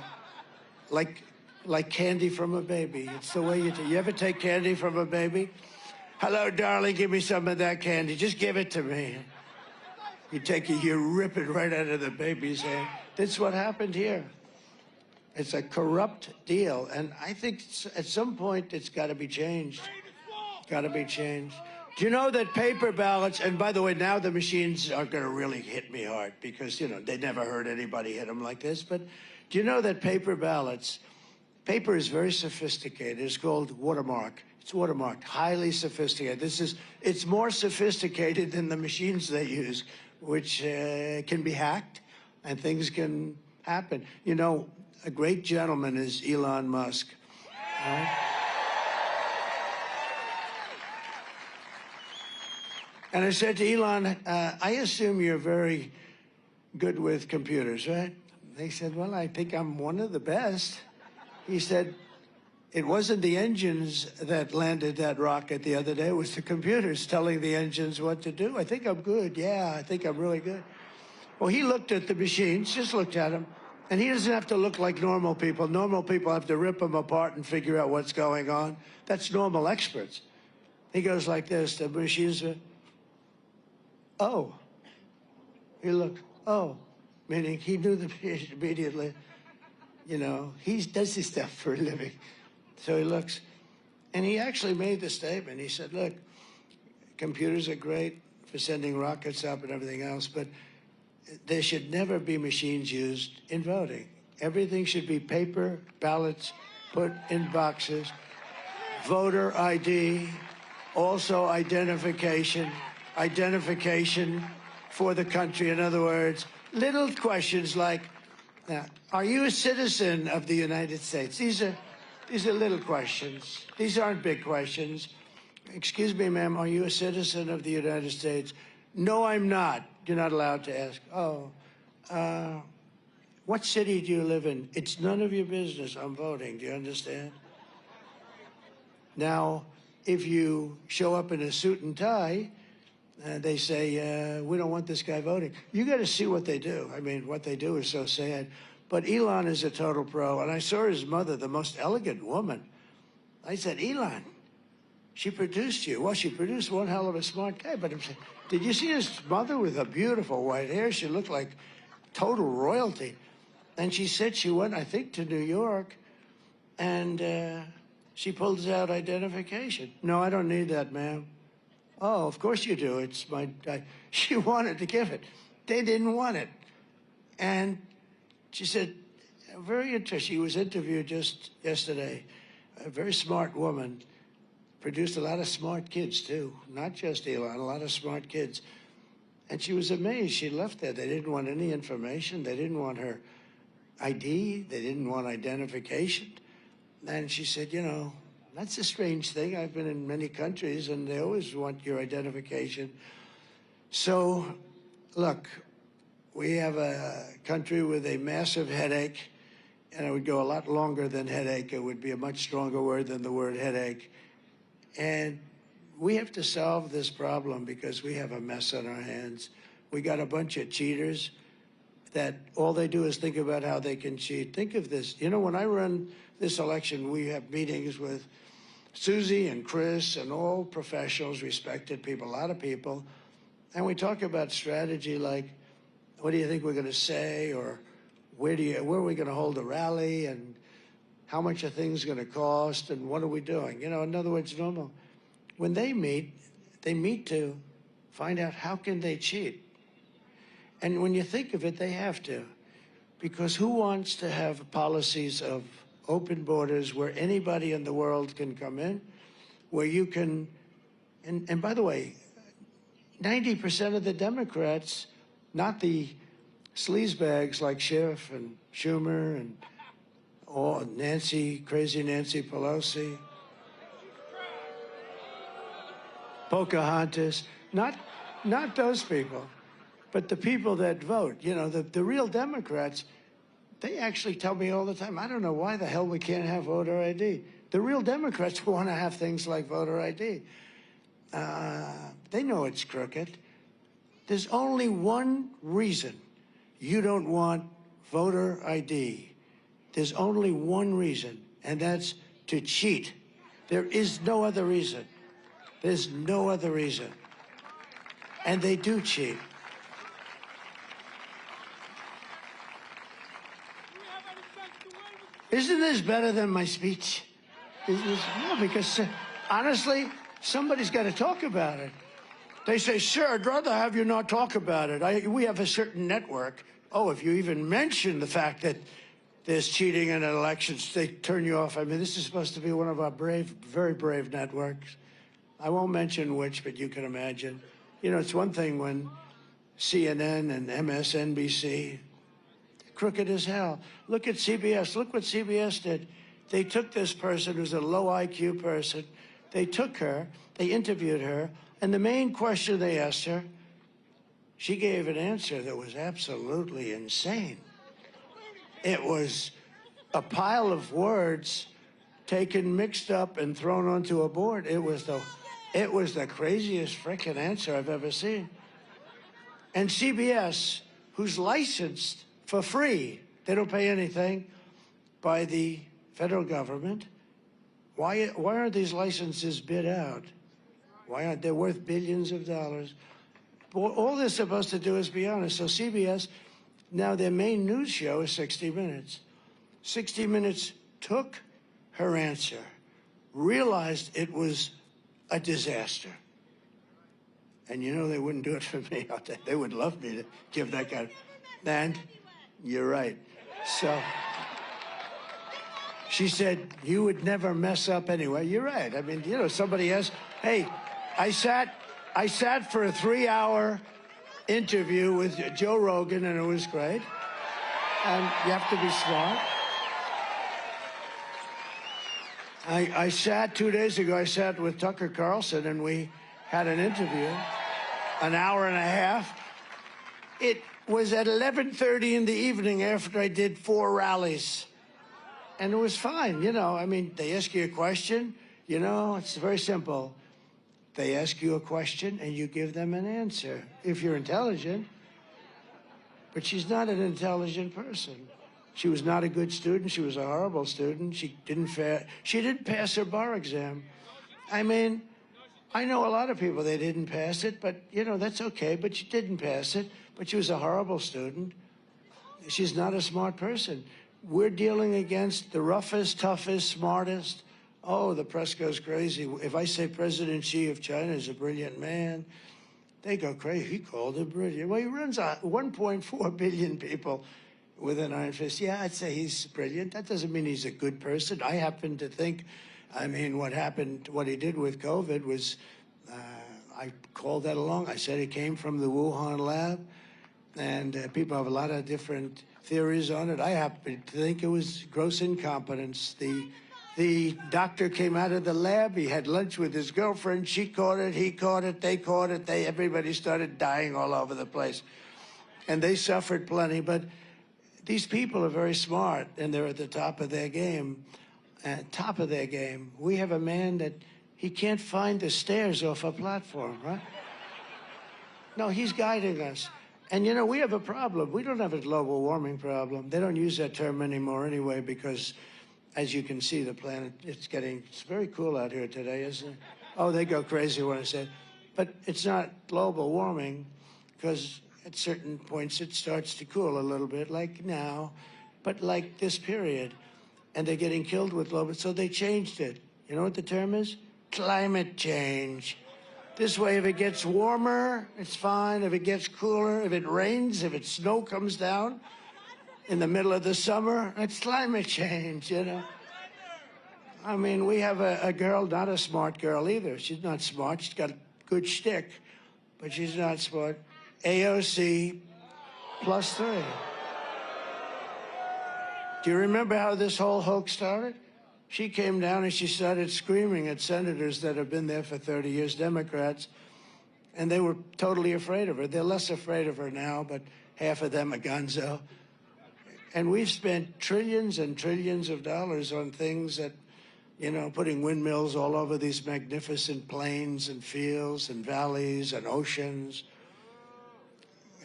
Like candy from a baby. It's the way you do. You ever take candy from a baby? Hello, darling, give me some of that candy. Just give it to me. You take it, you rip it right out of the baby's hand. That's what happened here. It's a corrupt deal. And I think at some point it's got to be changed. Got to be changed. Do you know that paper ballots, and by the way, now the machines are going to really hit me hard because, you know, they never heard anybody hit them like this. But do you know that paper ballots, paper is very sophisticated. It's called watermark. It's watermarked, highly sophisticated. It's more sophisticated than the machines they use, which can be hacked and things can happen. You know, a great gentleman is Elon Musk. Right? And I said to Elon, I assume you're very good with computers, right? They said, well, I think I'm one of the best. He said, it wasn't the engines that landed that rocket the other day. It was the computers telling the engines what to do. I think I'm good. Yeah, I think I'm really good. Well, he looked at the machines, just looked at them, And he doesn't have to look like normal people. Normal people have to rip them apart and figure out what's going on. That's normal experts. He goes like this, the machines, oh. He looked, oh, meaning he knew the patient immediately. You know, he does this stuff for a living. So he looks, and he actually made the statement. He said, look, computers are great for sending rockets up and everything else, but there should never be machines used in voting. Everything should be paper ballots put in boxes, voter ID, also identification for the country. In other words, little questions like, now, are you a citizen of the United States? These are little questions. These aren't big questions. Excuse me, ma'am, are you a citizen of the United States? No, I'm not. You're not allowed to ask. Oh, what city do you live in? It's none of your business. I'm voting. Do you understand? Now, if you show up in a suit and tie, they say, we don't want this guy voting. You got to see what they do. I mean, what they do is so sad. But Elon is a total pro. And I saw his mother, the most elegant woman. I said, Elon, she produced you. Well, she produced one hell of a smart guy. But I'm saying, did you see his mother with her beautiful white hair? She looked like total royalty. And she said she went, I think, to New York. And she pulls out identification. No, I don't need that, ma'am. Oh, of course you do. It's my, she wanted to give it. They didn't want it. And she said, very interesting. She was interviewed just yesterday. A very smart woman, produced a lot of smart kids too. Not just Elon, a lot of smart kids. And she was amazed. She left there. They didn't want any information. They didn't want her ID. They didn't want identification. And she said, you know, that's a strange thing. I've been in many countries, and they always want your identification. So, look, we have a country with a massive headache, and it would go a lot longer than headache. It would be a much stronger word than the word headache. And we have to solve this problem because we have a mess on our hands. We got a bunch of cheaters that all they do is think about how they can cheat. Think of this. You know, when I run this election, we have meetings with Susie and Chris and all professionals, respected people, a lot of people. And we talk about strategy like, what do you think we're going to say? Or where are we going to hold a rally? And how much are things going to cost? And what are we doing? You know, in other words, normal. When they meet to find out how can they cheat. And when you think of it, they have to. Because who wants to have policies of open borders where anybody in the world can come in, where you can, and by the way, 90% of the Democrats, not the sleazebags like Schiff and Schumer and crazy Nancy Pelosi, Pocahontas, not those people, but the people that vote, you know, the real Democrats. They actually tell me all the time, I don't know why the hell we can't have voter ID. The real Democrats want to have things like voter ID. They know it's crooked. There's only one reason you don't want voter ID. There's only one reason, and that's to cheat. There is no other reason. There's no other reason. And they do cheat. Isn't this better than my speech? No, because honestly, somebody's got to talk about it. They say, sir, I'd rather have you not talk about it. We have a certain network. Oh, if you even mention the fact that there's cheating in elections, they turn you off. I mean, this is supposed to be one of our brave, very brave networks. I won't mention which, but you can imagine. You know, it's one thing when CNN and MSNBC, crooked as hell. Look at CBS. Look what CBS did. They took this person who's a low IQ person. They took her, they interviewed her, and the main question they asked her, she gave an answer that was absolutely insane. It was a pile of words taken, mixed up, and thrown onto a board. It was the craziest frickin' answer I've ever seen. And CBS, who's licensed for free They don't pay anything by the federal government. Why aren't these licenses bid out? Why aren't they worth billions of dollars? But all they're supposed to do is be honest. So CBS, now their main news show is 60 Minutes. 60 Minutes took her answer, realized it was a disaster. And you know they wouldn't do it for me. They would love me to give that guy. And you're right. So she said, you would never mess up anyway. You're right. I mean, you know, somebody else. Hey, I sat for a 3-hour interview with Joe Rogan, and it was great. And you have to be smart. I sat 2 days ago, I sat with Tucker Carlson, and we had an interview, an hour and a half. It was at 11:30 in the evening after I did 4 rallies. And it was fine, you know. I mean, they ask you a question, you know, it's very simple. They ask you a question, and you give them an answer, if you're intelligent. But she's not an intelligent person. She was not a good student. She was a horrible student. She didn't pass her bar exam. I mean, I know a lot of people, they didn't pass it, but, you know, that's okay. But she didn't pass it. But she was a horrible student. She's not a smart person. We're dealing against the roughest, toughest, smartest. Oh, the press goes crazy. If I say President Xi of China is a brilliant man, they go crazy. He called him brilliant. Well, he runs 1.4 billion people with an iron fist. Yeah, I'd say he's brilliant. That doesn't mean he's a good person. I happen to think, I mean, what he did with COVID was, I called that along. I said it came from the Wuhan lab, and people have a lot of different theories on it. I happen to think it was gross incompetence. The doctor came out of the lab. He had lunch with his girlfriend. She caught it. He caught it. They caught it. Everybody started dying all over the place. And they suffered plenty. But these people are very smart, and they're at the top of their game. Top of their game. We have a man that he can't find the stairs off a platform, right? No, he's guiding us. And, you know, we have a problem. We don't have a global warming problem. They don't use that term anymore anyway because, as you can see, the planet, it's very cool out here today, isn't it? Oh, they go crazy when I say it. But it's not global warming because at certain points it starts to cool a little bit, like now, but like this period. And they're getting killed with global, so they changed it. You know what the term is? Climate change. This way, if it gets warmer, it's fine. If it gets cooler, if it rains, if snow comes down in the middle of the summer, it's climate change, you know? I mean, we have a girl, not a smart girl either. She's not smart. She's got a good shtick, but she's not smart. AOC +3. Do you remember how this whole hoax started? She came down and she started screaming at senators that have been there for 30 years, Democrats, and they were totally afraid of her. They're less afraid of her now, but half of them are gonzo. And we've spent trillions and trillions of dollars on things that, you know, putting windmills all over these magnificent plains and fields and valleys and oceans.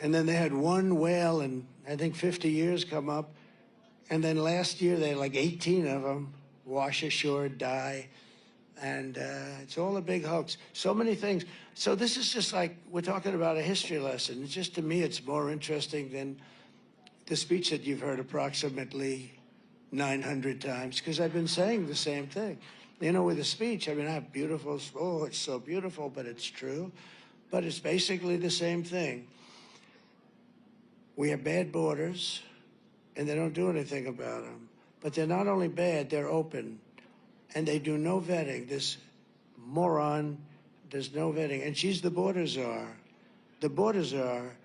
And then they had one whale in, I think, 50 years come up. And then last year, they had like 18 of them wash ashore, die. And it's all a big hoax. So many things. So this is just like, we're talking about a history lesson. It's just, to me, it's more interesting than the speech that you've heard approximately 900 times, because I've been saying the same thing. You know, with a speech, I mean, I have beautiful, oh, it's so beautiful, but it's true. But it's basically the same thing. We have bad borders, and they don't do anything about them. But they're not only bad, they're open. And they do no vetting. This moron does no vetting. And she's the border czar. The border czar.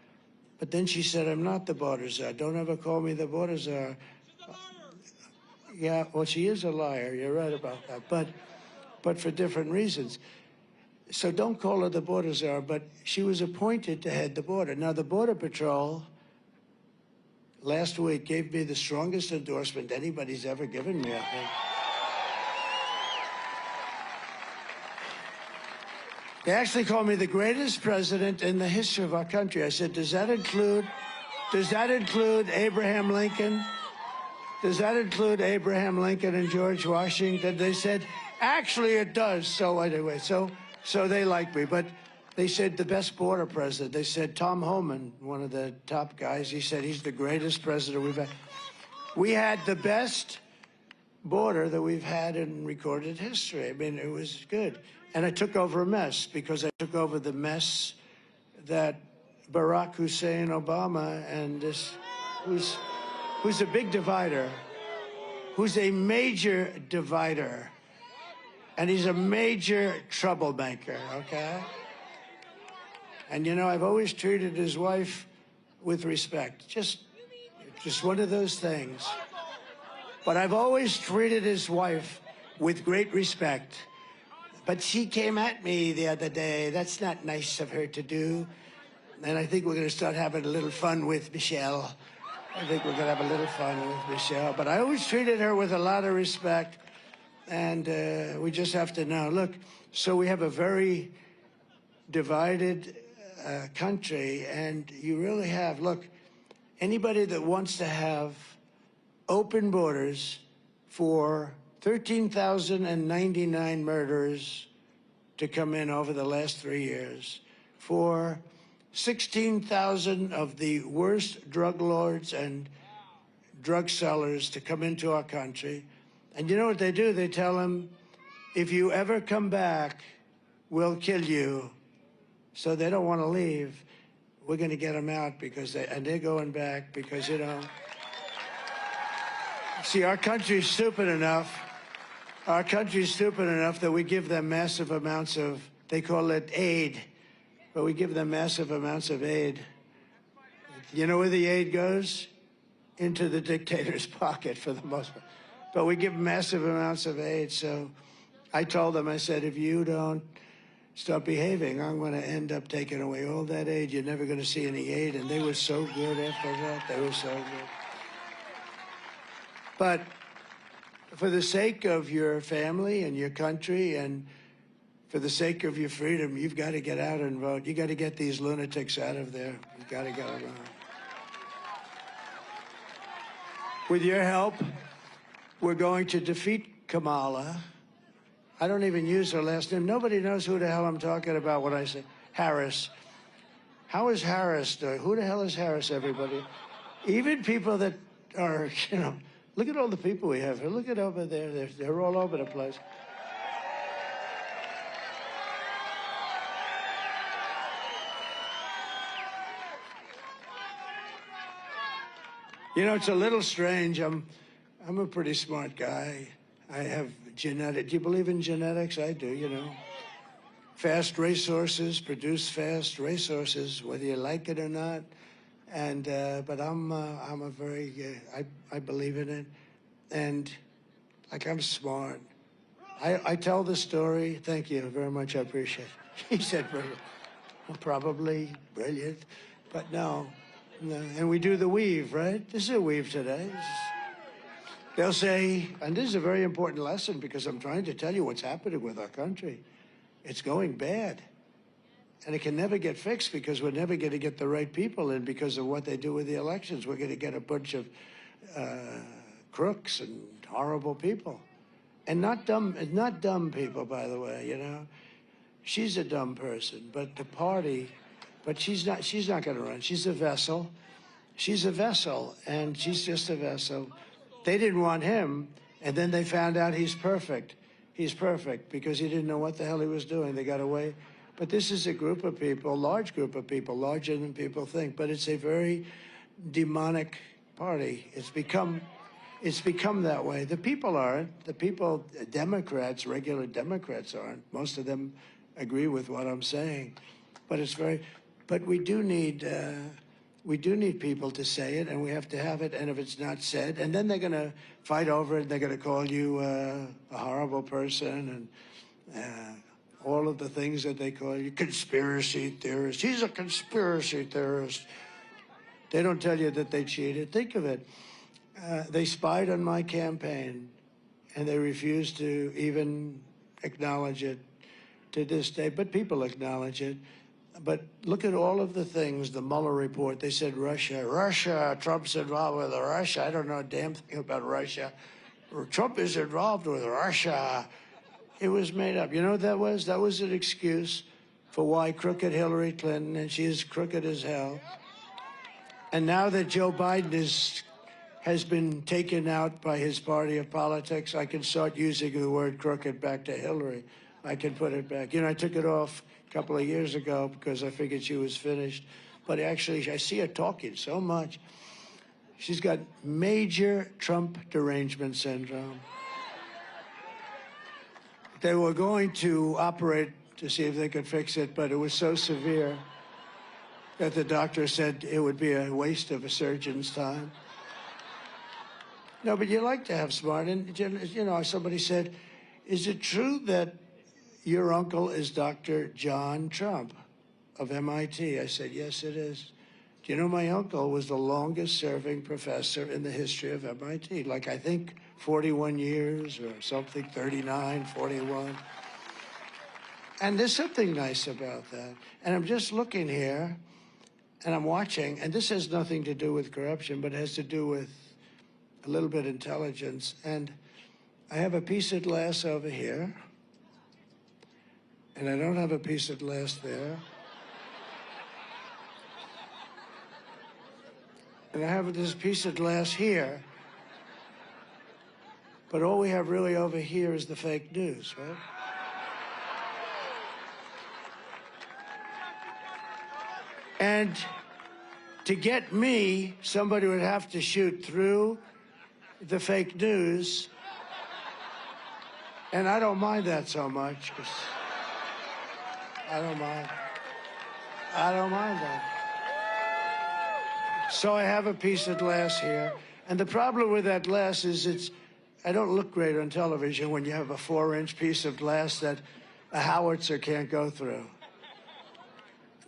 But then she said, I'm not the border czar. Don't ever call me the border czar. Yeah, well, she is a liar. You're right about that. But for different reasons. So don't call her the border czar. But she was appointed to head the border. Now, the Border Patrol last week gave me the strongest endorsement anybody's ever given me, I think. They actually called me the greatest president in the history of our country. I said, does that include Abraham Lincoln? Does that include Abraham Lincoln and George Washington? They said, actually, it does. So anyway, so they like me. But they said the best border president. They said Tom Homan, one of the top guys, he said he's the greatest president we've had. We had the best border that we've had in recorded history. I mean, it was good. And I took over a mess because I took over the mess that Barack Hussein Obama and this, who's a big divider, who's a major divider, and he's a major troublemaker, okay? And you know, I've always treated his wife with respect. Just one of those things. But I've always treated his wife with great respect. But she came at me the other day. That's not nice of her to do. And I think we're going to start having a little fun with Michelle. I think we're going to have a little fun with Michelle. But I always treated her with a lot of respect. And we just have to know. Look, so we have a very divided country. And you really have, look, anybody that wants to have open borders for 13,099 murders to come in over the last 3 years, for 16,000 of the worst drug lords and drug sellers to come into our country. And you know what they do? They tell them, if you ever come back, we'll kill you. So they don't want to leave. We're going to get them out because they're going back because, you know, see, our country's stupid enough. Our country's stupid enough that we give them massive amounts of, they call it aid, but we give them massive amounts of aid. You know where the aid goes? Into the dictator's pocket for the most part. But we give massive amounts of aid. So I told them, I said, if you don't stop behaving, I'm going to end up taking away all that aid. You're never going to see any aid. And they were so good after that. They were so good. But for the sake of your family and your country and for the sake of your freedom, you've got to get out and vote. You got to get these lunatics out of there. You've got to get them out. With your help, we're going to defeat Kamala. I don't even use her last name. Nobody knows who the hell I'm talking about when I say Harris. How is Harris doing? Who the hell is Harris, everybody? Even people that are, you know, look at all the people we have here. Look at over there. They're all over the place. You know, it's a little strange. I'm a pretty smart guy. I have genetic. Do you believe in genetics? I do, you know. Fast racehorses produce fast racehorses, whether you like it or not. And but I'm a very I believe in it, and like I'm smart. I tell the story. Thank you very much. I appreciate it. He said brilliant. Well, probably brilliant, but no. And we do the weave, right? This is a weave today. They'll say, and this is a very important lesson because I'm trying to tell you what's happening with our country. It's going bad. And it can never get fixed because we're never going to get the right people in because of what they do with the elections. We're going to get a bunch of crooks and horrible people. And not dumb people, by the way, you know. She's a dumb person, but the party, but she's not going to run. She's a vessel. She's a vessel, and she's just a vessel. They didn't want him, and then they found out he's perfect. He's perfect because he didn't know what the hell he was doing. They got away. But this is a group of people, large group of people, larger than people think. But it's a very demonic party. It's become that way. The people aren't. The people, Democrats, regular Democrats aren't. Most of them agree with what I'm saying. But it's very. But we do need people to say it, and we have to have it. And if it's not said, and then they're going to fight over it. They're going to call you a horrible person and all of the things that they call you, conspiracy theorist. He's a conspiracy theorist. They don't tell you that they cheated. Think of it. They spied on my campaign, and they refused to even acknowledge it to this day. But people acknowledge it. But look at all of the things, the Mueller report, they said Russia, Trump's involved with Russia. I don't know a damn thing about Russia. Trump is involved with Russia. It was made up. You know what that was? That was an excuse for why crooked Hillary Clinton, and she is crooked as hell. And now that Joe Biden has been taken out by his party of politics, I can start using the word crooked back to Hillary. I can put it back. You know, I took it off a couple of years ago because I figured she was finished. But actually, I see her talking so much. She's got major Trump derangement syndrome. They were going to operate to see if they could fix it, but it was so severe that the doctor said it would be a waste of a surgeon's time. No, but you like to have smart, and you know, somebody said, is it true that your uncle is Dr. John Trump of MIT? I said, yes, it is. Do you know my uncle was the longest serving professor in the history of MIT? Like, I think 41 years or something, 39, 41. And there's something nice about that. And I'm just looking here, and I'm watching, and this has nothing to do with corruption, but it has to do with a little bit of intelligence. And I have a piece of glass over here, and I don't have a piece of glass there. And I have this piece of glass here, but all we have really over here is the fake news, right? And to get me, somebody would have to shoot through the fake news. And I don't mind that so much, because I don't mind that. So I have a piece of glass here. And the problem with that glass is I don't look great on television when you have a 4-inch piece of glass that a howitzer can't go through.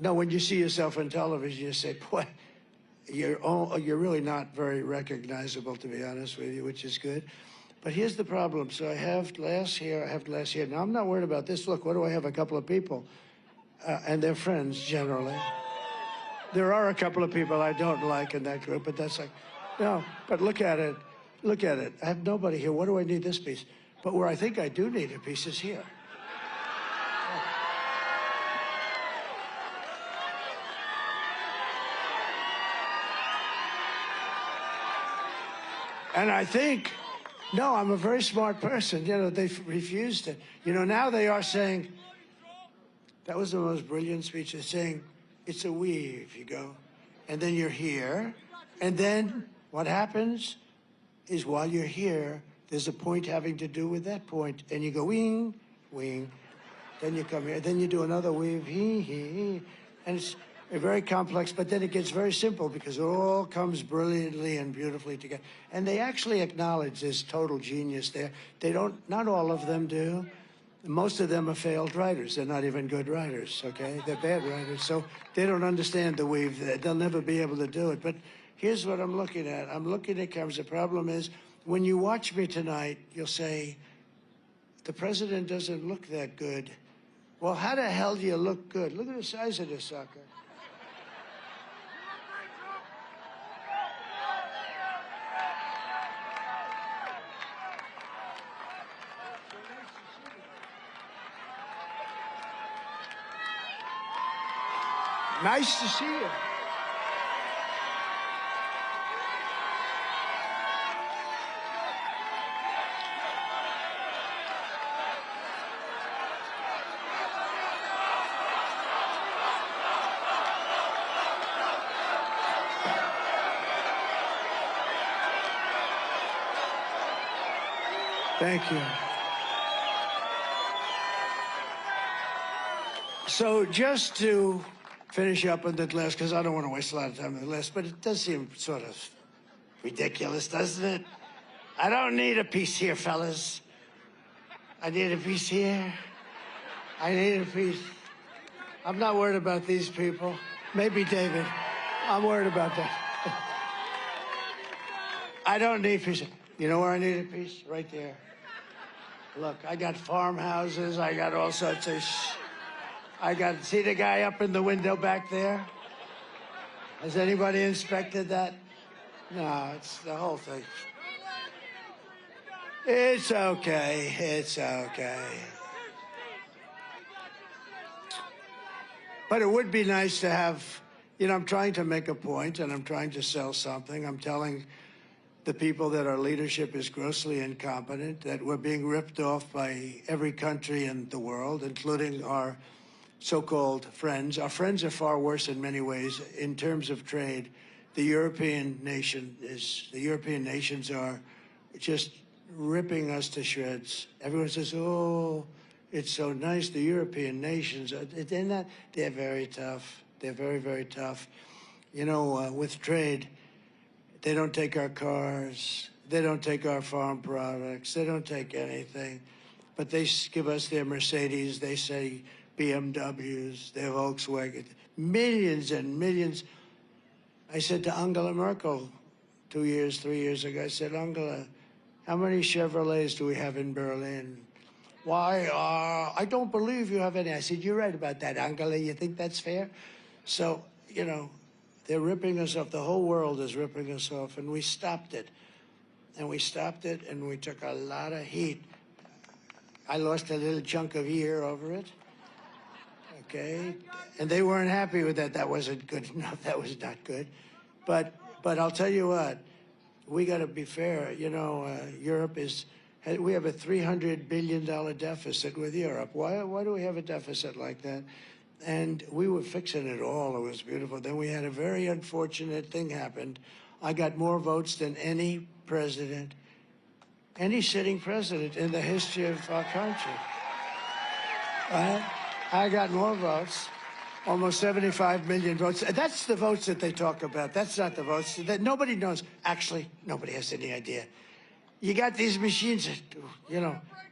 No, when you see yourself on television, you say, boy, you're really not very recognizable, to be honest with you, which is good. But here's the problem. So I have glass here, I have glass here. Now, I'm not worried about this. Look, what do I have? A couple of people, and they're friends, generally. There are a couple of people I don't like in that group, but that's like, no, but look at it. Look at it. I have nobody here. What do I need this piece? But where I think I do need a piece is here. And I think, no, I'm a very smart person. You know, they've refused it. You know, now they are saying, that was the most brilliant speech. They're saying, it's a weave, you go. And then you're here. And then what happens is while you're here, there's a point having to do with that point. And you go, wing, wing. Then you come here. Then you do another weave, hee, hee, hee. And it's very complex, but then it gets very simple because it all comes brilliantly and beautifully together. And they actually acknowledge this total genius there. They don't, not all of them do. Most of them are failed writers. They're not even good writers, okay? They're bad writers, so they don't understand the weave. They'll never be able to do it. But here's what I'm looking at. I'm looking at cameras. The problem is, when you watch me tonight, you'll say, the president doesn't look that good. Well, how the hell do you look good? Look at the size of this sucker. Nice to see you. Thank you. So just to finish up on the list, because I don't want to waste a lot of time on the list, but it does seem sort of ridiculous, doesn't it? I don't need a piece here, fellas. I need a piece here. I need a piece. I'm not worried about these people. Maybe David. I'm worried about that. I don't need a piece. You know where I need a piece? Right there. Look, I got farmhouses. I got all sorts of see the guy up in the window back there? Has anybody inspected that? No, it's the whole thing. It's okay. It's okay. But it would be nice to have, I'm trying to make a point and I'm trying to sell something. I'm telling the people that our leadership is grossly incompetent, that we're being ripped off by every country in the world, including our so-called friends. Our friends are far worse in many ways in terms of trade. The European nations are just ripping us to shreds. Everyone says, oh, it's so nice, the European nations. They're very tough. They're very, very tough. With trade, they don't take our cars. They don't take our farm products. They don't take anything. But they give us their Mercedes. They say BMWs, their Volkswagen, millions and millions. I said to Angela Merkel 3 years ago, I said, Angela, how many Chevrolets do we have in Berlin? Why, I don't believe you have any. I said, you're right about that, Angela. You think that's fair? So, they're ripping us off. The whole world is ripping us off, and we stopped it. And we stopped it, and we took a lot of heat. I lost a little chunk of ear over it. Okay? And they weren't happy with that. That wasn't good enough. That was not good. But I'll tell you what, we got to be fair. Europe we have a $300 billion deficit with Europe. Why do we have a deficit like that? And we were fixing it all. It was beautiful. Then we had a very unfortunate thing happened. I got more votes than any president, any sitting president in the history of our country. I got more votes, almost 75 million votes. That's the votes that they talk about. That's not the votes that nobody knows. Actually, nobody has any idea. You got these machines,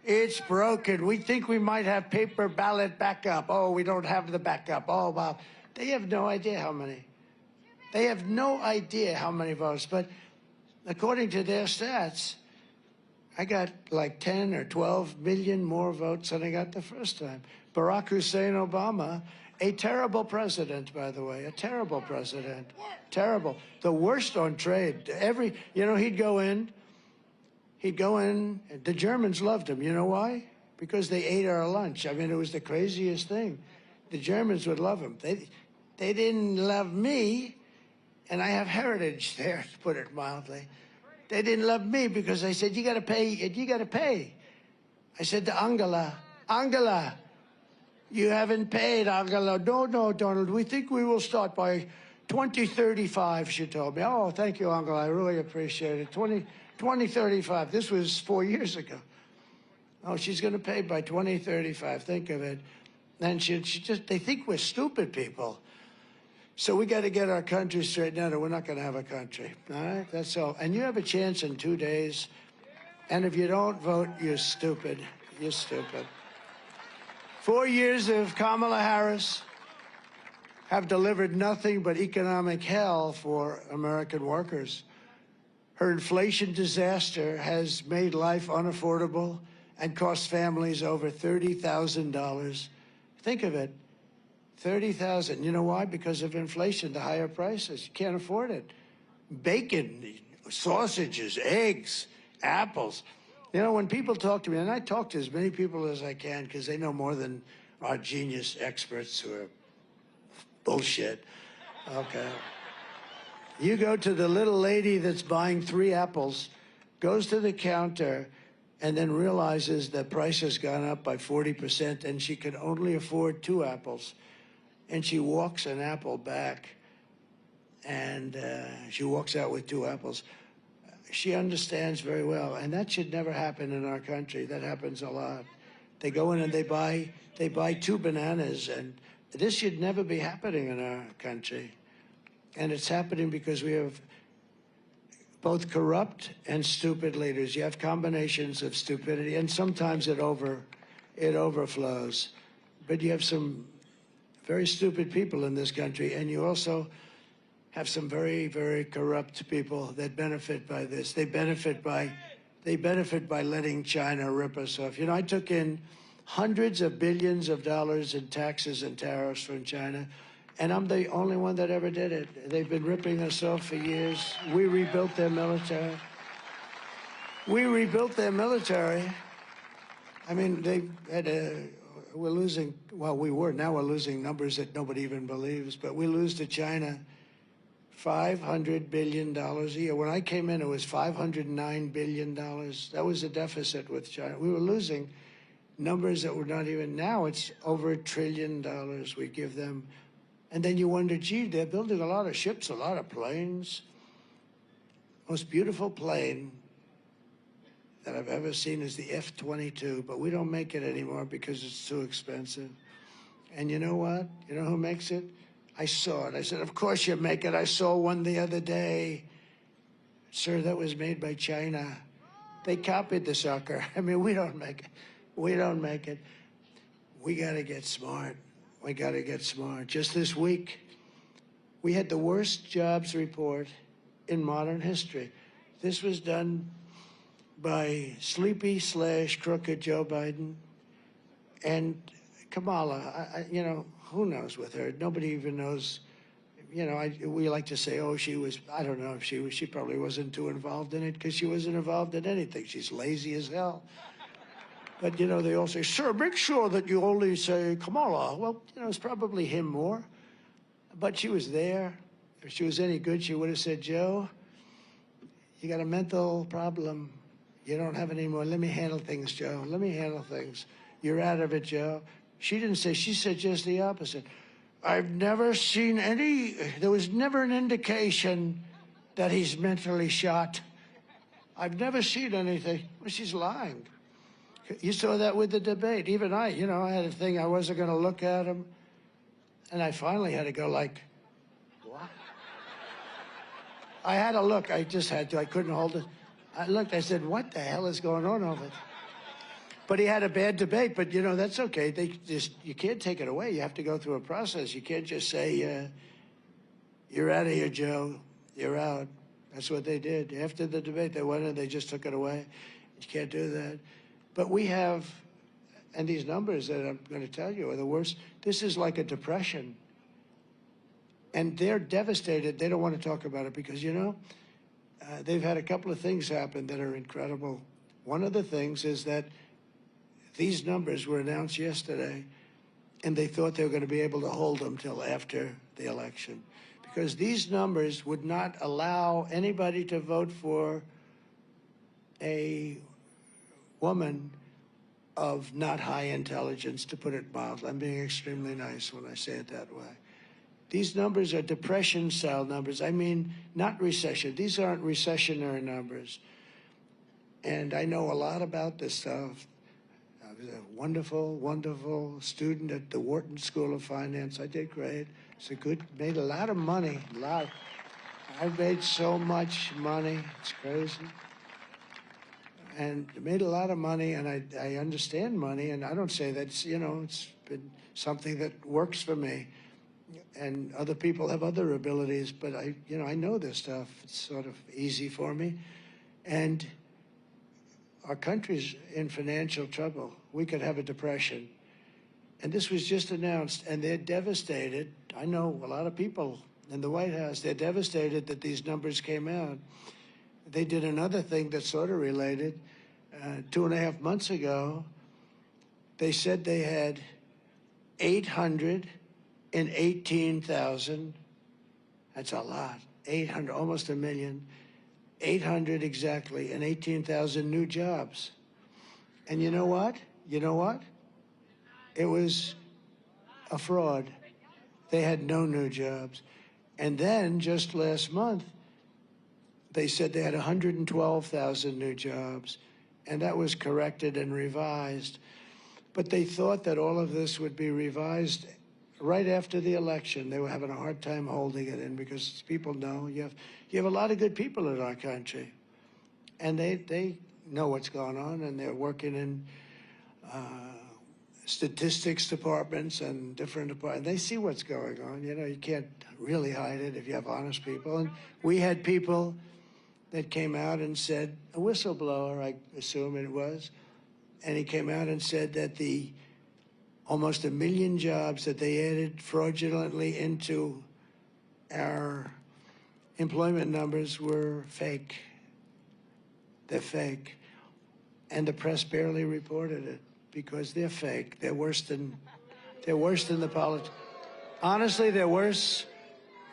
it's broken. We think we might have paper ballot backup. Oh, we don't have the backup. Oh, wow. They have no idea how many. They have no idea how many votes. But according to their stats, I got like 10 or 12 million more votes than I got the first time. Barack Hussein Obama, a terrible president, by the way, a terrible president. Terrible. The worst on trade. He'd go in, the Germans loved him. You know why? Because they ate our lunch. I mean, it was the craziest thing. The Germans would love him. They didn't love me, and I have heritage there, to put it mildly. They didn't love me because I said, you got to pay, you got to pay. I said to Angela, you haven't paid, Angela. No, Donald, we think we will start by 2035, she told me. Oh, thank you, Angela, I really appreciate it. 2035, this was 4 years ago. Oh, she's going to pay by 2035, think of it. And they think we're stupid people. So we got to get our country straightened out or we're not going to have a country, all right? That's all. And you have a chance in 2 days. And if you don't vote, you're stupid. You're stupid. 4 years of Kamala Harris have delivered nothing but economic hell for American workers. Her inflation disaster has made life unaffordable and cost families over $30,000. Think of it, $30,000. You know why? Because of inflation, the higher prices. You can't afford it. Bacon, sausages, eggs, apples. When people talk to me, and I talk to as many people as I can because they know more than our genius experts who are bullshit. Okay. You go to the little lady that's buying 3 apples, goes to the counter, and then realizes the price has gone up by 40% and she can only afford 2 apples. And she walks an apple back and she walks out with 2 apples. She understands very well, and that should never happen in our country. That happens a lot. They go in and they buy 2 bananas, and this should never be happening in our country. And it's happening because we have both corrupt and stupid leaders. You have combinations of stupidity, and sometimes it overflows. But you have some very stupid people in this country, and you also have some very, very corrupt people that benefit by this. They benefit by letting China rip us off. I took in hundreds of billions of dollars in taxes and tariffs from China. And I'm the only one that ever did it. They've been ripping us off for years. We rebuilt their military. We rebuilt their military. I mean, we're losing, well, now we're losing numbers that nobody even believes, but we lose to China $500 billion a year. When I came in, it was $509 billion. That was the deficit with China. We were losing numbers that were not even, now it's over $1 trillion we give them. And then you wonder, gee, they're building a lot of ships, a lot of planes. Most beautiful plane that I've ever seen is the F-22, but we don't make it anymore because it's too expensive. And you know what? You know who makes it? I saw it. I said, of course you make it. I saw one the other day. Sir, that was made by China. They copied the sucker. I mean, we don't make it. We don't make it. We got to get smart. We got to get smart. Just this week, we had the worst jobs report in modern history. This was done by sleepy/crooked Joe Biden and Kamala. You know, who knows with her? Nobody even knows. You know, we like to say, oh, she was, I don't know if she was, she probably wasn't too involved in it because she wasn't involved in anything. She's lazy as hell. But, you know, they all say, sir, make sure that you only say Kamala. Well, you know, it's probably him more. But she was there. If she was any good, she would have said, Joe, you got a mental problem. You don't have any more. Let me handle things, Joe. Let me handle things. You're out of it, Joe. She didn't say, she said just the opposite. I've never seen there was never an indication that he's mentally shot. I've never seen anything. Well, she's lying. You saw that with the debate. Even I, you know, I had a thing, I wasn't going to look at him. And I finally had to go like, what? I had to look. I just had to. I couldn't hold it. I looked. I said, what the hell is going on over there? But he had a bad debate. But, you know, that's okay. You can't take it away. You have to go through a process. You can't just say, you're out of here, Joe. You're out. That's what they did. After the debate, they went and they just took it away. You can't do that. But we have, and these numbers that I'm going to tell you are the worst. This is like a depression. And they're devastated. They don't want to talk about it because, you know, they've had a couple of things happen that are incredible. One of the things is that these numbers were announced yesterday, and they thought they were going to be able to hold them till after the election. Because these numbers would not allow anybody to vote for a woman of not high intelligence, to put it mildly. I'm being extremely nice when I say it that way. These numbers are depression-style numbers. I mean, not recession. These aren't recessionary numbers. And I know a lot about this stuff. I was a wonderful, wonderful student at the Wharton School of Finance. I did great. Made a lot of money, I've made so much money, it's crazy. And made a lot of money, and I understand money, and I don't say that, you know, it's been something that works for me. And other people have other abilities, but I know this stuff. It's sort of easy for me. And our country's in financial trouble. We could have a depression. And this was just announced, and they're devastated. I know a lot of people in the White House, they're devastated that these numbers came out. They did another thing that's sort of related. 2.5 months ago, they said they had 818,000, that's a lot, 800, almost 1 million, 800 exactly, and 18,000 new jobs. And you know what? You know what? It was a fraud. They had no new jobs. And then just last month, they said they had 112,000 new jobs, and that was corrected and revised. But they thought that all of this would be revised right after the election. They were having a hard time holding it in because people know you have a lot of good people in our country, and they know what's going on, and they're working in statistics departments and different departments. They see what's going on. You know, you can't really hide it if you have honest people. And we had people that came out and said, a whistleblower, I assume it was, and he came out and said that the almost 1 million jobs that they added fraudulently into our employment numbers were fake. They're fake. And the press barely reported it because they're fake. They're worse than the politicians. Honestly, they're worse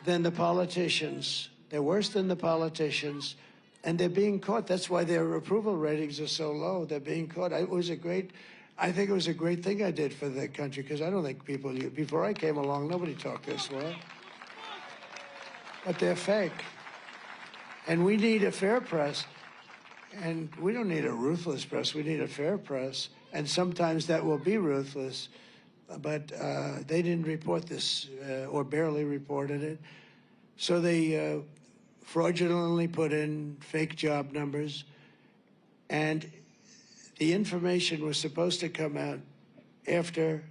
than the politicians. They're worse than the politicians, and they're being caught. That's why their approval ratings are so low. They're being caught. I think it was a great thing I did for the country, because I don't think people, before I came along, nobody talked this way. But they're fake. And we need a fair press. And we don't need a ruthless press. We need a fair press. And sometimes that will be ruthless. But they didn't report this, or barely reported it. So they fraudulently put in fake job numbers. And the information was supposed to come out after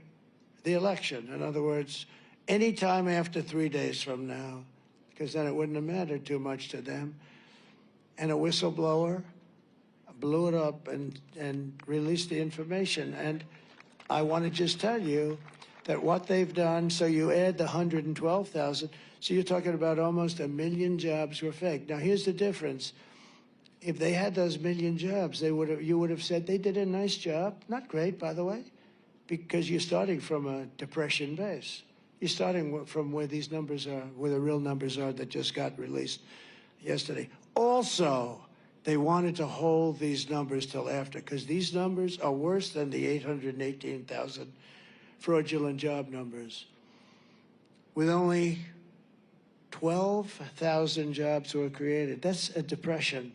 the election. In other words, any time after 3 days from now, because then it wouldn't have mattered too much to them. And a whistleblower blew it up and released the information. And I want to just tell you that what they've done, so you add the 112,000, so you're talking about almost 1 million jobs were fake. Now, here's the difference. If they had those 1 million jobs, you would have said they did a nice job. Not great, by the way, because you're starting from a depression base. You're starting from where these numbers are, where the real numbers are that just got released yesterday. Also, they wanted to hold these numbers till after, because these numbers are worse than the 818,000 fraudulent job numbers. With only 12,000 jobs were created. That's a depression.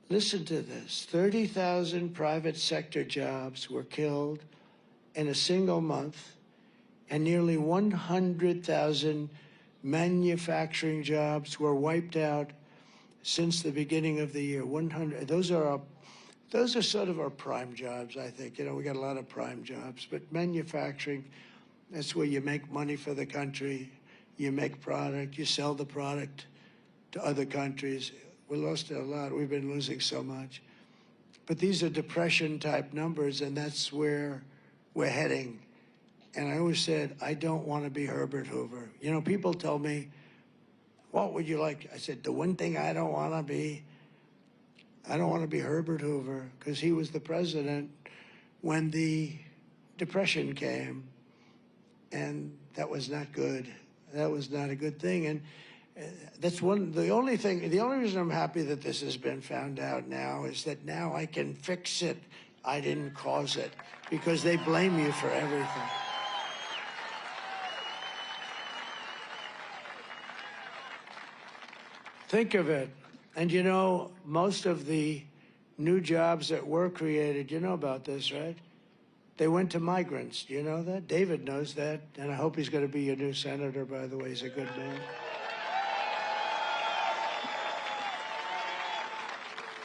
Listen to this. 30,000 private sector jobs were killed in a single month, and nearly 100,000 manufacturing jobs were wiped out since the beginning of the year. 100. Those are sort of our prime jobs, I think. You know, we got a lot of prime jobs, but manufacturing, that's where you make money for the country. You make product, you sell the product to other countries. We lost a lot. We've been losing so much. But these are depression-type numbers, and that's where we're heading. And I always said, I don't want to be Herbert Hoover. You know, people tell me, what would you like? I said, the one thing I don't want to be Herbert Hoover, because he was the president when the Depression came, and that was not good. That was not a good thing. And that's the only reason I'm happy that this has been found out now is that now I can fix it. I didn't cause it, because they blame you for everything. Think of it. And you know, most of the new jobs that were created, you know about this, right? They went to migrants. Do you know that? David knows that. And I hope he's going to be your new senator, by the way. He's a good man.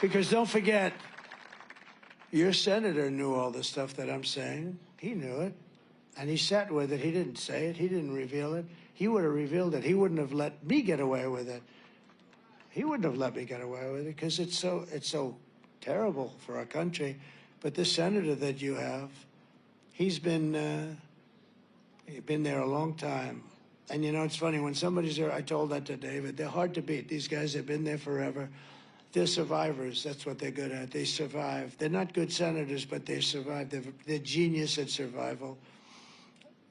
Because don't forget, your senator knew all the stuff that I'm saying. He knew it. And he sat with it. He didn't say it. He didn't reveal it. He would have revealed it. He wouldn't have let me get away with it. He wouldn't have let me get away with it, because it's so terrible for our country. But this senator that you have, he's been there a long time. And you know, it's funny, when somebody's there, I told that to David, they're hard to beat. These guys have been there forever. They're survivors. That's what they're good at. They survive. They're not good senators, but they survive. They're genius at survival.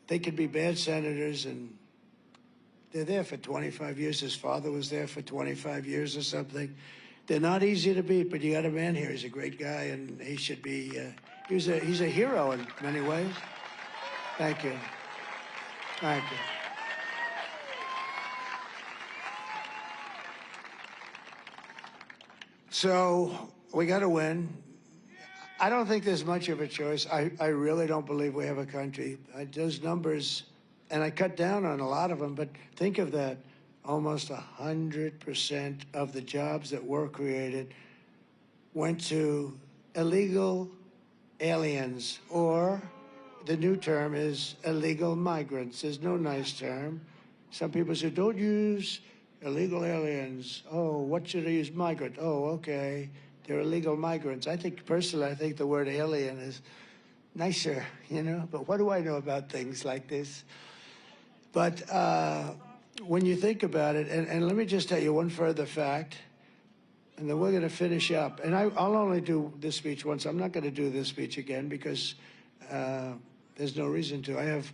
They could be bad senators, and they're there for 25 years. His father was there for 25 years or something. They're not easy to beat, but you got a man here. He's a great guy, and he should be, he's a hero in many ways. Thank you. Thank you. So we got to win. I don't think there's much of a choice. I really don't believe we have a country. Those numbers, and I cut down on a lot of them, but think of that. Almost 100% of the jobs that were created went to illegal aliens, or the new term is illegal migrants. There's no nice term. Some people say, don't use illegal aliens. Oh, what should I use? Migrant. Oh, okay. They're illegal migrants. Personally, I think the word alien is nicer, you know, but what do I know about things like this? But when you think about it, and let me just tell you one further fact, and then we're going to finish up. And I'll only do this speech once. I'm not going to do this speech again because there's no reason to. I have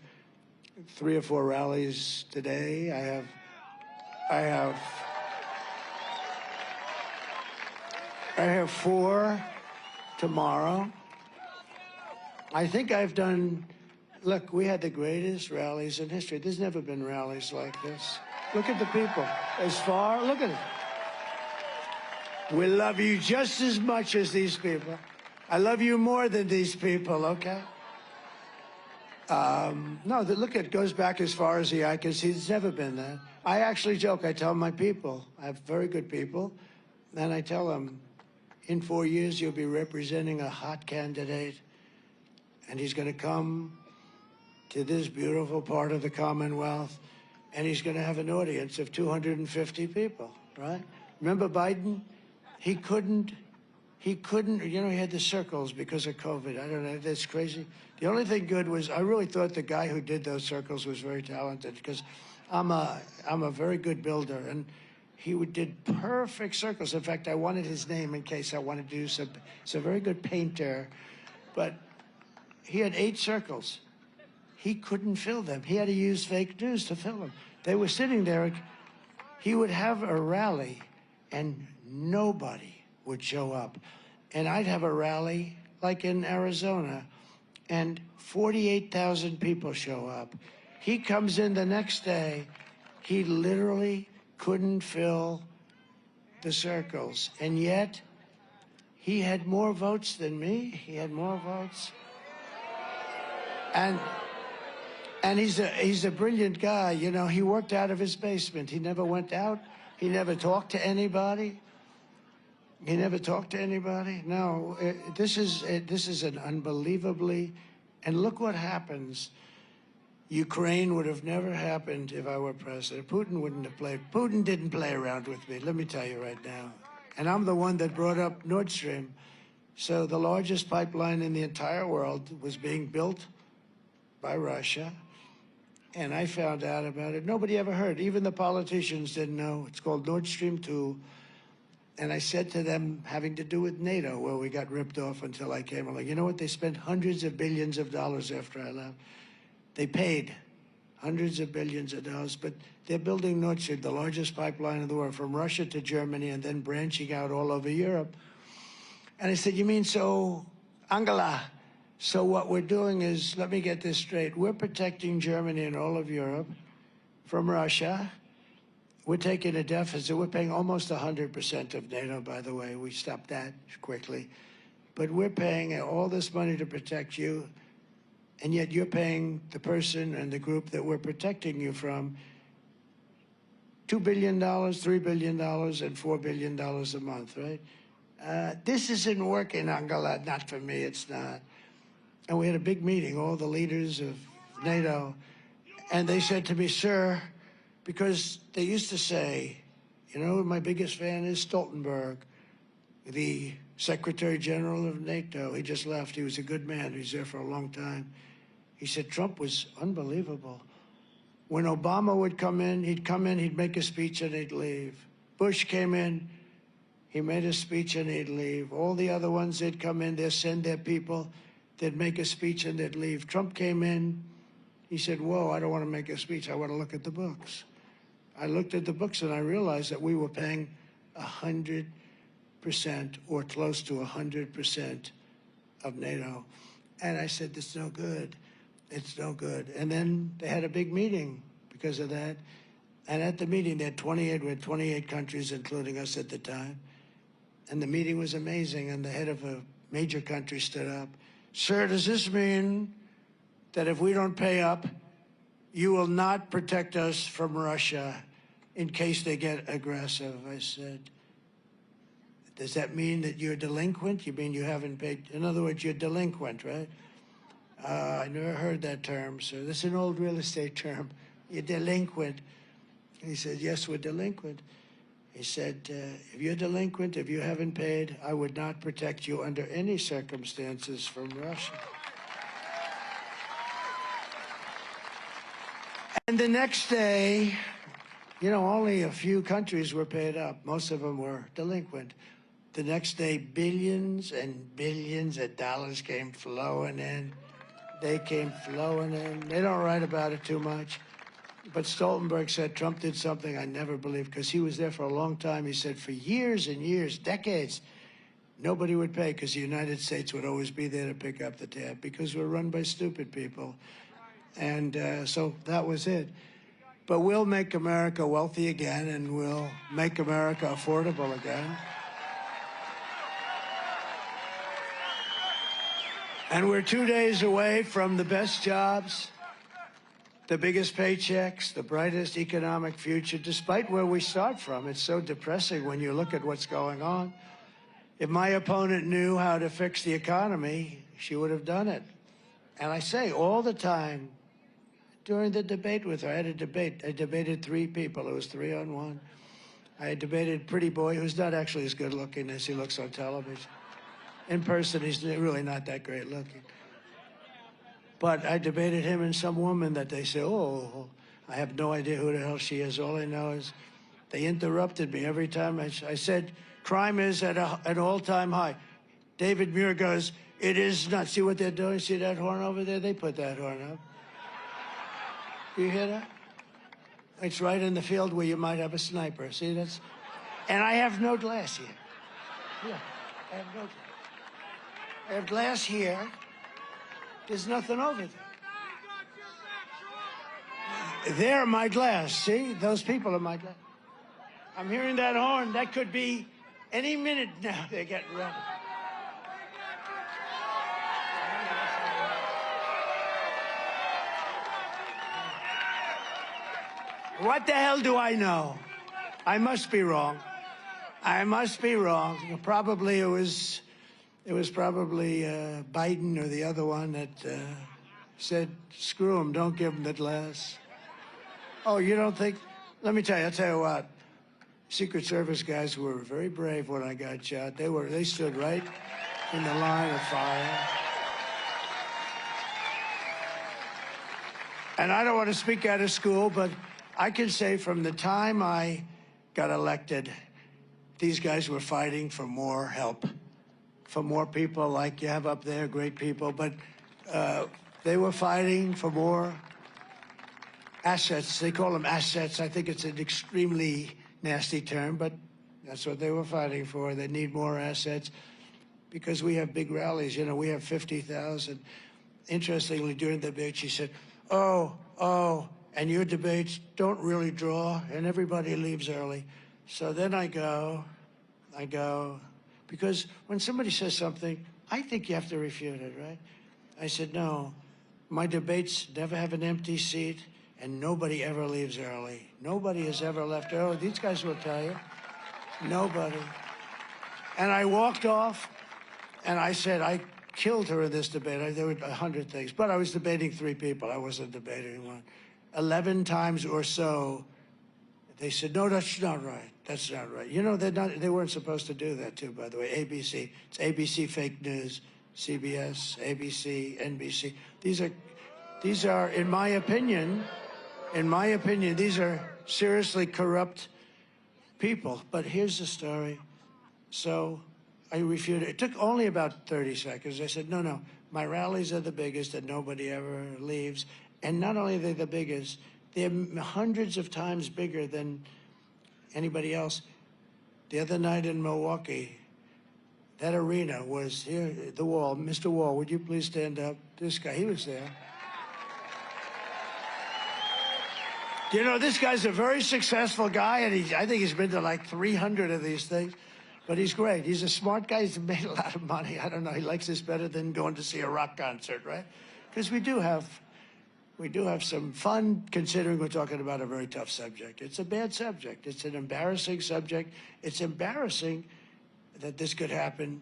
3 or 4 rallies today. I have 4 tomorrow. I think I've done, look, we had the greatest rallies in history. There's never been rallies like this. Look at the people. Look at it. We love you just as much as these people. I love you more than these people, okay? No, look, it goes back as far as the eye can see. It's never been that. I actually joke. I tell my people, I have very good people, and I tell them, in 4 years, you'll be representing a hot candidate, and he's going to come to this beautiful part of the Commonwealth, and he's going to have an audience of 250 people, right? Remember Biden? He couldn't, you know, he had the circles because of COVID. I don't know, that's crazy. The only thing good was, I really thought the guy who did those circles was very talented because I'm a very good builder, and he did perfect circles. In fact, I wanted his name in case I wanted to do some, he's a very good painter, but he had 8 circles. He couldn't fill them. He had to use fake news to fill them. They were sitting there. He would have a rally, and nobody would show up. And I'd have a rally like in Arizona, and 48,000 people show up. He comes in the next day, he literally couldn't fill the circles. And yet, he had more votes than me. He had more votes. And he's a brilliant guy. You know, he worked out of his basement. He never went out. He never talked to anybody. He never talked to anybody. No, this is an unbelievably, and look what happens. Ukraine would have never happened if I were president. Putin wouldn't have played. Putin didn't play around with me, let me tell you right now. And I'm the one that brought up Nord Stream. So the largest pipeline in the entire world was being built by Russia. And I found out about it. Nobody ever heard. Even the politicians didn't know. It's called Nord Stream 2. And I said to them, having to do with NATO, where we got ripped off until I came. I'm like, you know what? They spent hundreds of billions of dollars after I left. They paid hundreds of billions of dollars, but they're building Nord Stream, the largest pipeline in the world, from Russia to Germany and then branching out all over Europe. And I said, you mean so, Angela, so what we're doing is, let me get this straight, we're protecting Germany and all of Europe from Russia. We're taking a deficit. We're paying almost 100% of NATO, by the way. We stopped that quickly. But we're paying all this money to protect you, and yet you're paying the person and the group that we're protecting you from $2 billion, $3 billion, and $4 billion a month, right? This isn't working, Angela. Not for me, it's not. And we had a big meeting, all the leaders of NATO, and they said to me, sir, because they used to say, you know, my biggest fan is Stoltenberg, the Secretary General of NATO. He just left. He was a good man. He was there for a long time. He said Trump was unbelievable. When Obama would come in, he'd make a speech, and he'd leave. Bush came in, he made a speech, and he'd leave. All the other ones, they'd come in, they'd send their people, they'd make a speech, and they'd leave. Trump came in, he said, whoa, I don't want to make a speech. I want to look at the books. I looked at the books, and I realized that we were paying 100% or close to 100% of NATO. And I said, it's no good. It's no good. And then they had a big meeting because of that. And at the meeting, they had 28 countries, including us at the time. And the meeting was amazing. And the head of a major country stood up. Sir, does this mean that if we don't pay up, you will not protect us from Russia in case they get aggressive? I said, does that mean that you're delinquent? You mean you haven't paid? In other words, you're delinquent, right? I never heard that term, sir. That's an old real estate term. You're delinquent. He said, yes, we're delinquent. He said, if you're delinquent, if you haven't paid, I would not protect you under any circumstances from Russia. And the next day, you know, only a few countries were paid up. Most of them were delinquent. The next day, billions and billions of dollars came flowing in. They came flowing in. They don't write about it too much. But Stoltenberg said Trump did something I never believed, because he was there for a long time. He said for years and years, decades, nobody would pay because the United States would always be there to pick up the tab because we're run by stupid people. And so that was it. But we'll make America wealthy again, and we'll make America affordable again. And we're 2 days away from the best jobs, the biggest paychecks, the brightest economic future, despite where we start from. It's so depressing when you look at what's going on. If my opponent knew how to fix the economy, she would have done it. And I say all the time, during the debate with her, I had a debate. I debated 3 people. It was 3-on-1. I debated Pretty Boy, who's not actually as good looking as he looks on television. In person, he's really not that great looking. But I debated him and some woman that they say, oh, I have no idea who the hell she is. All I know is they interrupted me every time I said, crime is at an all-time high. David Muir goes, it is not. See what they're doing? See that horn over there? They put that horn up. You hear that? It's right in the field where you might have a sniper. See, that's... And I have no glass here. Yeah, I have no glass. I have glass here. There's nothing over there. They're my glass. See? Those people are my glass. I'm hearing that horn. That could be any minute now. They're getting ready. What the hell do I know? I must be wrong. I must be wrong. Probably it was probably Biden or the other one that said, screw him, don't give him the glass. Oh, you don't think? Let me tell you, I'll tell you what. Secret Service guys were very brave when I got shot. They stood right in the line of fire. And I don't want to speak out of school, but I can say from the time I got elected, these guys were fighting for more help, for more people like you have up there, great people, but they were fighting for more assets. They call them assets. I think it's an extremely nasty term, but that's what they were fighting for. They need more assets because we have big rallies. You know, we have 50,000. Interestingly, during the debate, she said, oh, and your debates don't really draw, and everybody leaves early. So then I go, because when somebody says something, I think you have to refute it, right? I said, no, my debates never have an empty seat, and nobody ever leaves early. Nobody has ever left early. These guys will tell you. Nobody. And I walked off, and I said, I killed her in this debate. There were 100 things, but I was debating 3 people. I wasn't debating one. 11 times or so, they said, no, that's not right. That's not right. You know, they weren't supposed to do that, too, by the way. ABC. It's ABC fake news, CBS, ABC, NBC. These are, in my opinion, these are seriously corrupt people. But here's the story. So I refuted. It took only about 30 seconds. I said, no, my rallies are the biggest and nobody ever leaves. And not only are they the biggest, they're hundreds of times bigger than anybody else. The other night in Milwaukee, that arena was here, the Wall. Mr. Wall, would you please stand up? This guy, he was there. You know, this guy's a very successful guy, and I think he's been to like 300 of these things. But he's great. He's a smart guy. He's made a lot of money. I don't know. He likes this better than going to see a rock concert, right? Because we do have some fun, considering we're talking about a very tough subject. It's a bad subject. It's an embarrassing subject. It's embarrassing that this could happen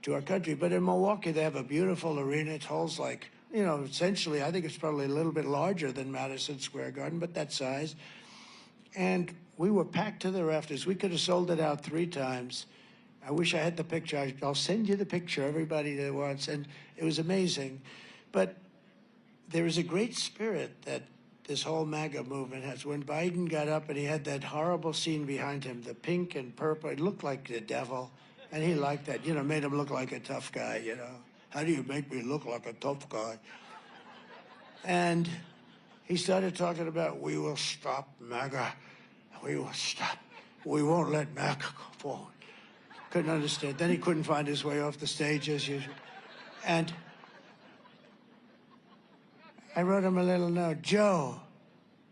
to our country. But in Milwaukee, they have a beautiful arena. It holds like, you know, essentially, I think it's probably a little bit larger than Madison Square Garden, but that size. And we were packed to the rafters. We could have sold it out 3 times. I wish I had the picture. I'll send you the picture, everybody that wants. And it was amazing. But there is a great spirit that this whole MAGA movement has. When Biden got up and he had that horrible scene behind him, the pink and purple, it looked like the devil. And he liked that, you know, made him look like a tough guy, you know. How do you make me look like a tough guy? And he started talking about, we will stop MAGA. We will stop. We won't let MAGA go forward. Couldn't understand. Then he couldn't find his way off the stage as usual. And I wrote him a little note. Joe,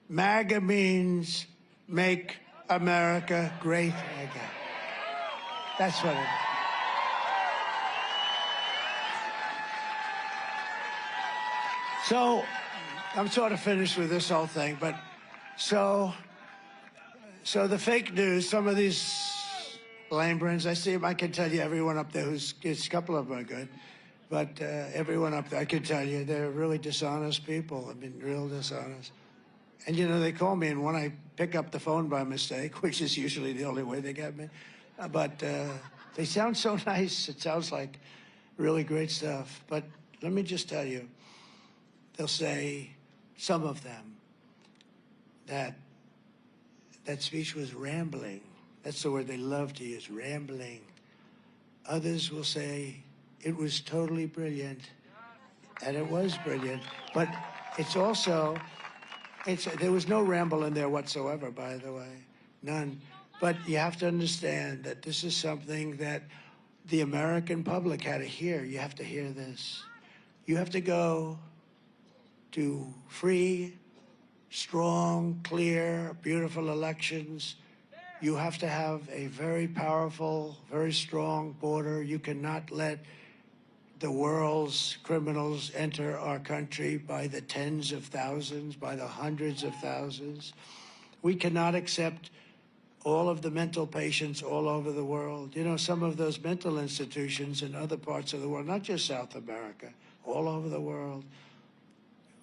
MAGA means make America great again. That's what it is. So, I'm sort of finished with this whole thing, but so the fake news, some of these lame brains, I see them, I can tell you everyone up there a couple of them are good, but everyone up there, I can tell you, they're really dishonest people. I mean, real dishonest. And you know, they call me, and when I pick up the phone by mistake, which is usually the only way they get me, but they sound so nice. It sounds like really great stuff. But let me just tell you, they'll say, some of them, that speech was rambling. That's the word they love to use, rambling. Others will say it was totally brilliant, and it was brilliant. But it's also, there was no ramble in there whatsoever, by the way, none. But you have to understand that this is something that the American public had to hear. You have to hear this. You have to go to free, strong, clear, beautiful elections. You have to have a very powerful, very strong border. You cannot let the world's criminals enter our country by the tens of thousands, by the hundreds of thousands. We cannot accept all of the mental patients all over the world. You know, some of those mental institutions in other parts of the world, not just South America, all over the world.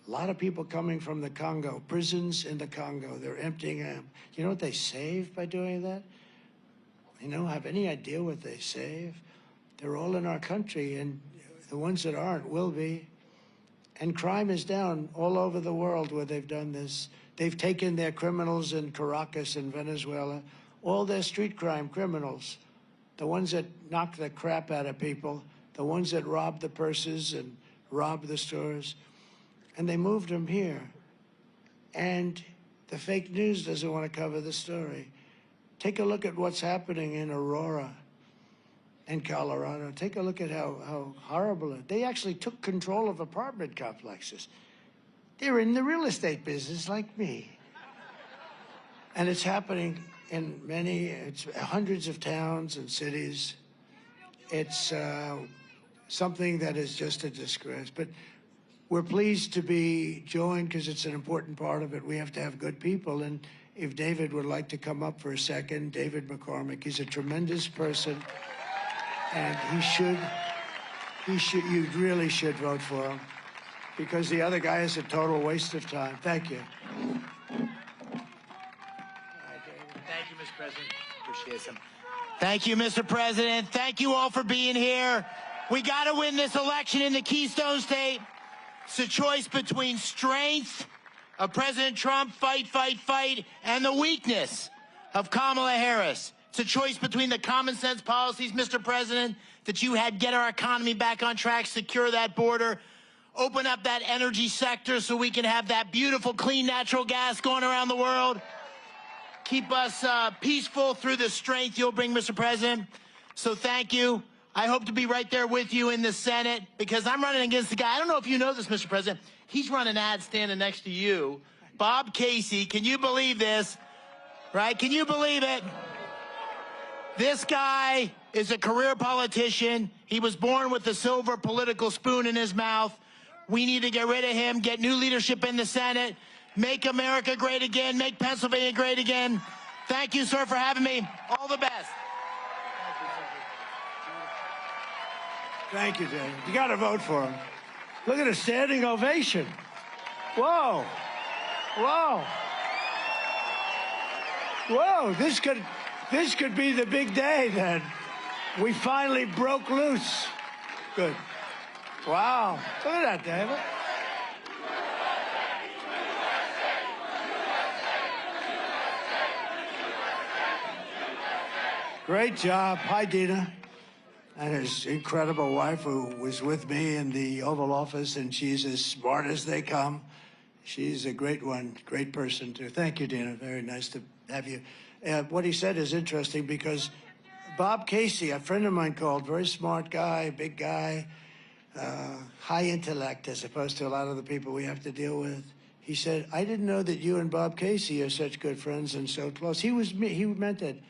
A lot of people coming from the Congo, prisons in the Congo, they're emptying them. You know what they save by doing that? You know, have any idea what they save? They're all in our country, and the ones that aren't will be. And crime is down all over the world where they've done this. They've taken their criminals in Caracas in Venezuela, all their street crime criminals, the ones that knock the crap out of people, the ones that rob the purses and rob the stores, and they moved them here. And the fake news doesn't want to cover the story. Take a look at what's happening in Aurora in Colorado. Take a look at how horrible it is. They actually took control of apartment complexes. They're in the real estate business like me. And it's happening in it's hundreds of towns and cities. It's something that is just a disgrace. But we're pleased to be joined because it's an important part of it. We have to have good people. And if David would like to come up for a second, David McCormick, he's a tremendous person. And you really should vote for him, because the other guy is a total waste of time. Thank you. Thank you, Mr. President. Appreciate it. Thank you, Mr. President. Thank you all for being here. We got to win this election in the Keystone State. It's a choice between strength of President Trump, fight, fight, fight, and the weakness of Kamala Harris. It's a choice between the common sense policies, Mr. President, that you had, get our economy back on track, secure that border, open up that energy sector so we can have that beautiful, clean natural gas going around the world, keep us peaceful through the strength you'll bring, Mr. President. So thank you. I hope to be right there with you in the Senate, because I'm running against the guy. I don't know if you know this, Mr. President. He's running ads standing next to you. Bob Casey, can you believe this? Right? Can you believe it? This guy is a career politician. He was born with a silver political spoon in his mouth. We need to get rid of him, get new leadership in the Senate, make America great again, make Pennsylvania great again. Thank you, sir, for having me. All the best. Thank you, David. You got to vote for him. Look at a standing ovation. Whoa. Whoa. Whoa, this could be the big day then. We finally broke loose. Good. Wow. Look at that, David. Great job. Hi, Dina. And his incredible wife, who was with me in the Oval Office, and she's as smart as they come. She's a great one, great person, too. Thank you, Dina. Very nice to have you. What he said is interesting because Bob Casey, a friend of mine called, very smart guy, big guy, high intellect as opposed to a lot of the people we have to deal with. He said, I didn't know that you and Bob Casey are such good friends and so close. He meant it.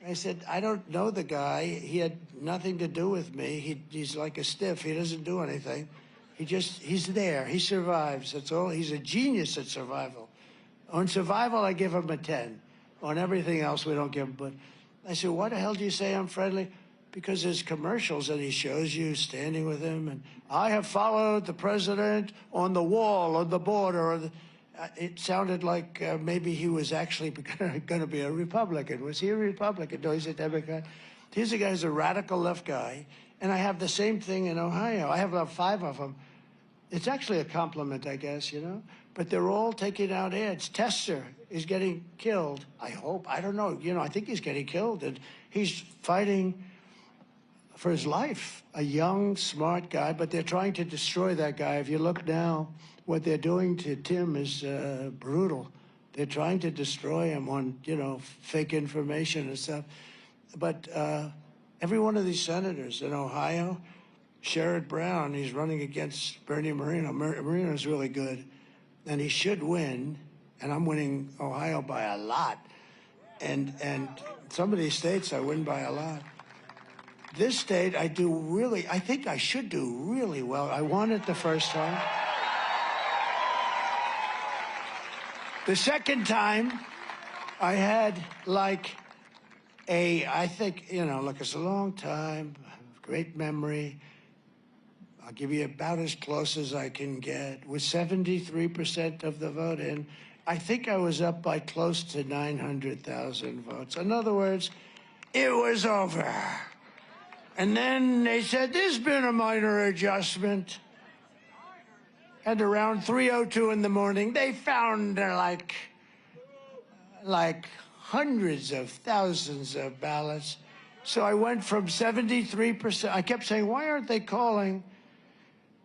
I said, I don't know the guy. He had nothing to do with me. He's like a stiff. He doesn't do anything. He's there. He survives. That's all. He's a genius at survival. On survival, I give him a 10. On everything else, we don't give him. But I said, why the hell do you say I'm friendly? Because there's commercials that he shows you standing with him. And I have followed the president on the wall, on the border. Or it sounded like maybe he was actually going to be a Republican. Was he a Republican? No, he's a Democrat. Here's a guy who's a radical left guy. And I have the same thing in Ohio. I have about 5 of them. It's actually a compliment, I guess, you know? But they're all taking out ads. Tester is getting killed, I hope. I don't know. You know, I think he's getting killed. And he's fighting for his life. A young, smart guy, but they're trying to destroy that guy. If you look now, what they're doing to Tim is brutal. They're trying to destroy him on, you know, fake information and stuff. But every one of these senators in Ohio, Sherrod Brown, he's running against Bernie Moreno. Moreno's really good, and he should win, and I'm winning Ohio by a lot. And some of these states I win by a lot. This state I think I should do really well. I won it the first time. The second time, I had like I think, you know, look, it's a long time, great memory. I'll give you about as close as I can get. With 73% of the vote in, I think I was up by close to 900,000 votes. In other words, it was over. And then they said, there's been a minor adjustment. And around 3:02 in the morning, they found like hundreds of thousands of ballots. So I went from 73%. I kept saying, why aren't they calling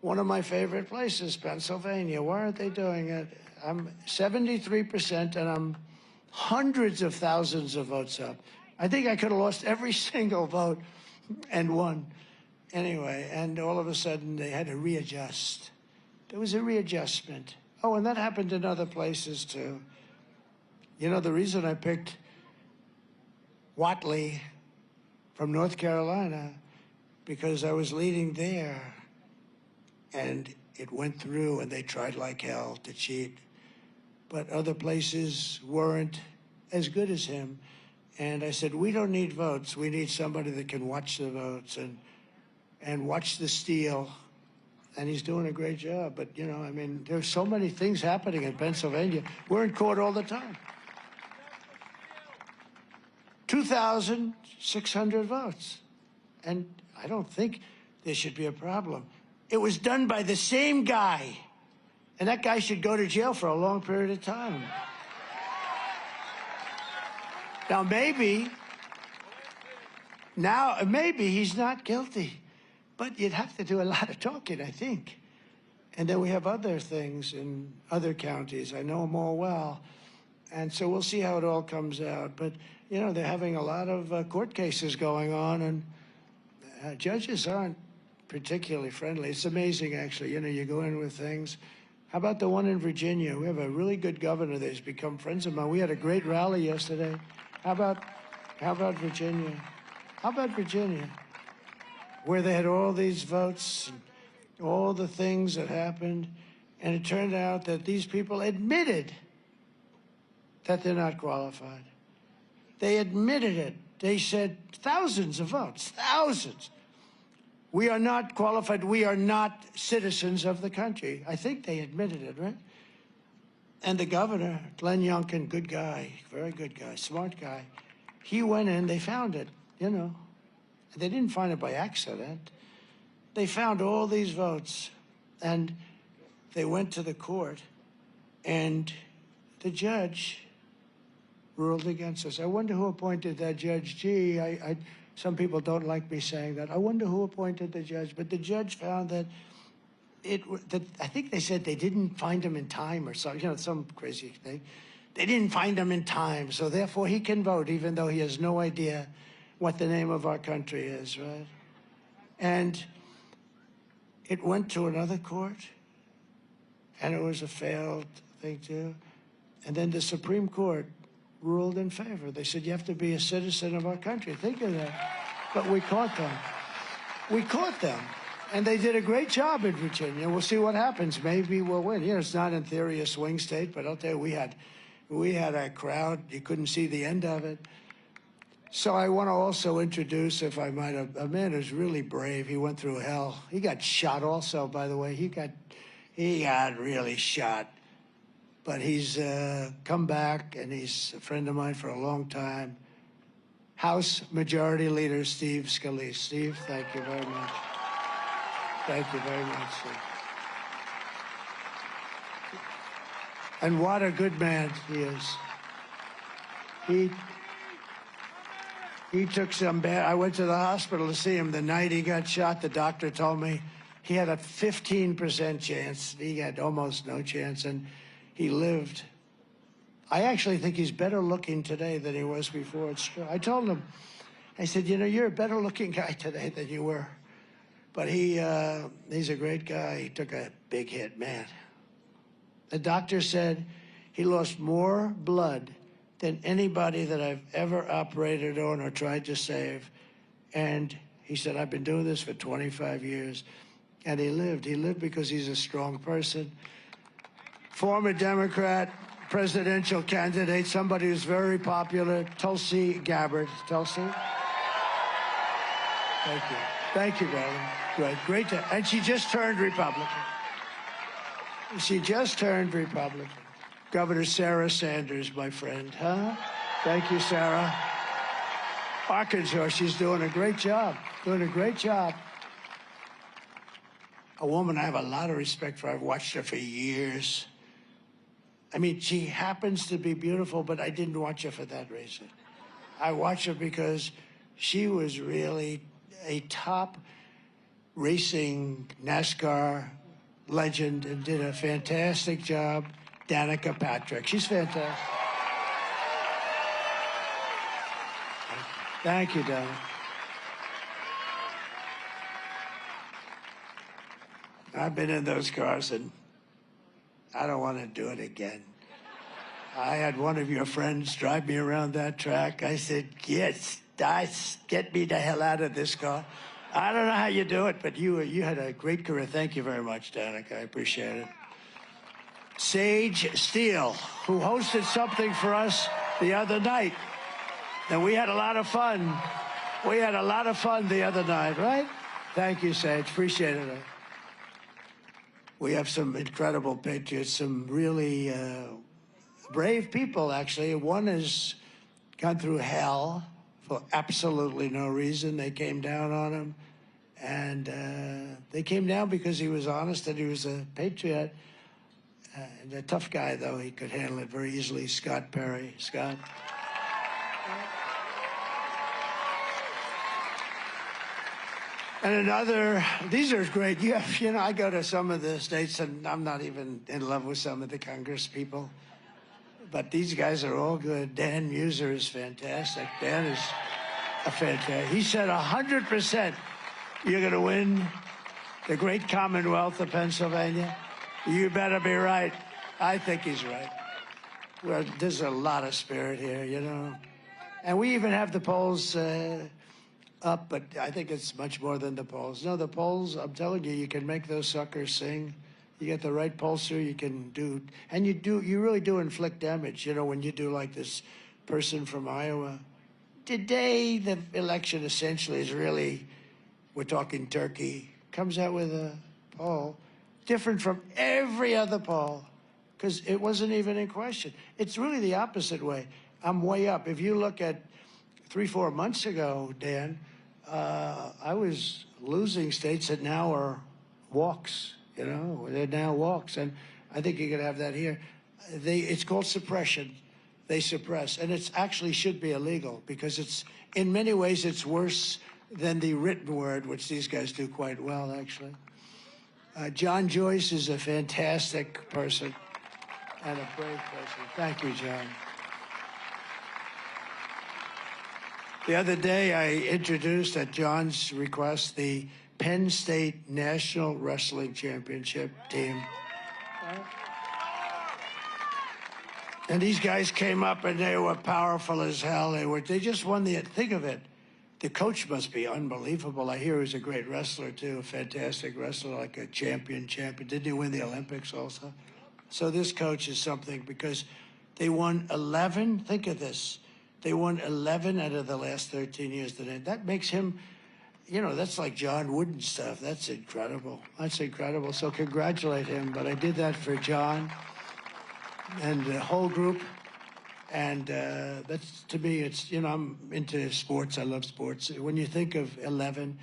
one of my favorite places, Pennsylvania? Why aren't they doing it? I'm 73%, and I'm hundreds of thousands of votes up. I think I could have lost every single vote and won. Anyway, and all of a sudden, they had to readjust. There was a readjustment. Oh, and that happened in other places, too. You know, the reason I picked Whatley from North Carolina, because I was leading there, and it went through, and they tried like hell to cheat. But other places weren't as good as him. And I said, we don't need votes. We need somebody that can watch the votes and watch the steal. And he's doing a great job. But, you know, I mean, there's so many things happening in Pennsylvania. We're in court all the time. 2,600 votes. And I don't think there should be a problem. It was done by the same guy. And that guy should go to jail for a long period of time. Now, maybe he's not guilty. But you'd have to do a lot of talking, I think. And then we have other things in other counties. I know them all well. And so we'll see how it all comes out. But, you know, they're having a lot of court cases going on, and judges aren't particularly friendly. It's amazing, actually. You know, you go in with things. How about the one in Virginia? We have a really good governor that's become friends of mine. We had a great rally yesterday. How about Virginia? How about Virginia? Where they had all these votes, and all the things that happened, and it turned out that these people admitted that they're not qualified. They admitted it. They said thousands of votes, thousands. We are not qualified. We are not citizens of the country. I think they admitted it, right? And the governor, Glenn Youngkin, good guy, very good guy, smart guy, he went in, they found it, you know. They didn't find it by accident. They found all these votes, and they went to the court, and the judge ruled against us. I wonder who appointed that judge. Gee, some people don't like me saying that. I wonder who appointed the judge, but the judge found that I think they said they didn't find him in time or something, you know, some crazy thing. They didn't find him in time, so therefore he can vote even though he has no idea what the name of our country is, right? And it went to another court, and it was a failed thing too. And then the Supreme Court ruled in favor. They said, you have to be a citizen of our country. Think of that. But we caught them. We caught them. And they did a great job in Virginia. We'll see what happens. Maybe we'll win. You know, it's not in theory a swing state, but I'll tell you, we had a crowd. You couldn't see the end of it. So I want to also introduce, if I might, a man who's really brave. He went through hell. He got shot also, by the way. He got really shot. But he's come back, and he's a friend of mine for a long time. House Majority Leader Steve Scalise. Steve, thank you very much. Thank you very much, Steve. And what a good man he is. He took some bad. I went to the hospital to see him the night he got shot. The doctor told me he had a 15% chance. He had almost no chance, and he lived. I actually think he's better looking today than he was before. It's true. I told him, I said, you know, you're a better looking guy today than you were. But he's a great guy. He took a big hit, man. The doctor said he lost more blood than anybody that I've ever operated on or tried to save. And he said, I've been doing this for 25 years. And he lived. He lived because he's a strong person. Former Democrat, presidential candidate, somebody who's very popular, Tulsi Gabbard. Tulsi? Thank you. Thank you, darling. Great. And she just turned Republican. She just turned Republican. Governor Sarah Sanders, my friend, huh? Thank you, Sarah. Arkansas, she's doing a great job. Doing a great job. A woman I have a lot of respect for. I've watched her for years. I mean, she happens to be beautiful, but I didn't watch her for that reason. I watched her because she was really a top racing NASCAR legend and did a fantastic job. Danica Patrick. She's fantastic. Thank you, Danica. I've been in those cars, and I don't want to do it again. I had one of your friends drive me around that track. I said, yes, get me the hell out of this car. I don't know how you do it, but you had a great career. Thank you very much, Danica. I appreciate it. Sage Steele, who hosted something for us the other night. And we had a lot of fun. We had a lot of fun the other night, right? Thank you, Sage. Appreciate it. We have some incredible patriots, some really brave people, actually. One has gone through hell for absolutely no reason. They came down on him. And they came down because he was honest and he was a patriot. And a tough guy, though. He could handle it very easily. Scott Perry. Scott. And another, these are great. You know, I go to some of the states, and I'm not even in love with some of the Congress people. But these guys are all good. Dan Muser is fantastic. Dan is a fantastic. He said 100% you're going to win the great Commonwealth of Pennsylvania. You better be right. I think he's right. Well, there's a lot of spirit here, you know. And we even have the polls up, but I think it's much more than the polls. No, the polls, I'm telling you, you can make those suckers sing. You get the right pollster, you can do, and you really do inflict damage, you know, when you do like this person from Iowa. Today, the election essentially is really, we're talking Turkey, comes out with a poll different from every other poll. because it wasn't even in question. It's really the opposite way. I'm way up. If you look at 3-4 months ago, Dan, I was losing states that now are walks, you know, they're now walks. And I think you could have that here. It's called suppression. They suppress, and it actually should be illegal because it's, in many ways, it's worse than the written word, which these guys do quite well, actually. John Joyce is a fantastic person and a brave person. Thank you, John. The other day, I introduced, at John's request, the Penn State National Wrestling Championship team. And these guys came up and they were powerful as hell. They just won the, think of it. The coach must be unbelievable. I hear he's a great wrestler too, a fantastic wrestler, like a champion. Didn't he win the Olympics also? So this coach is something because they won 11, think of this. They won 11 out of the last 13 years. That makes him, you know, that's like John Wooden stuff. That's incredible. That's incredible. So congratulate him. But I did that for John and the whole group. And that's, to me, it's, you know, I'm into sports. I love sports. When you think of 11,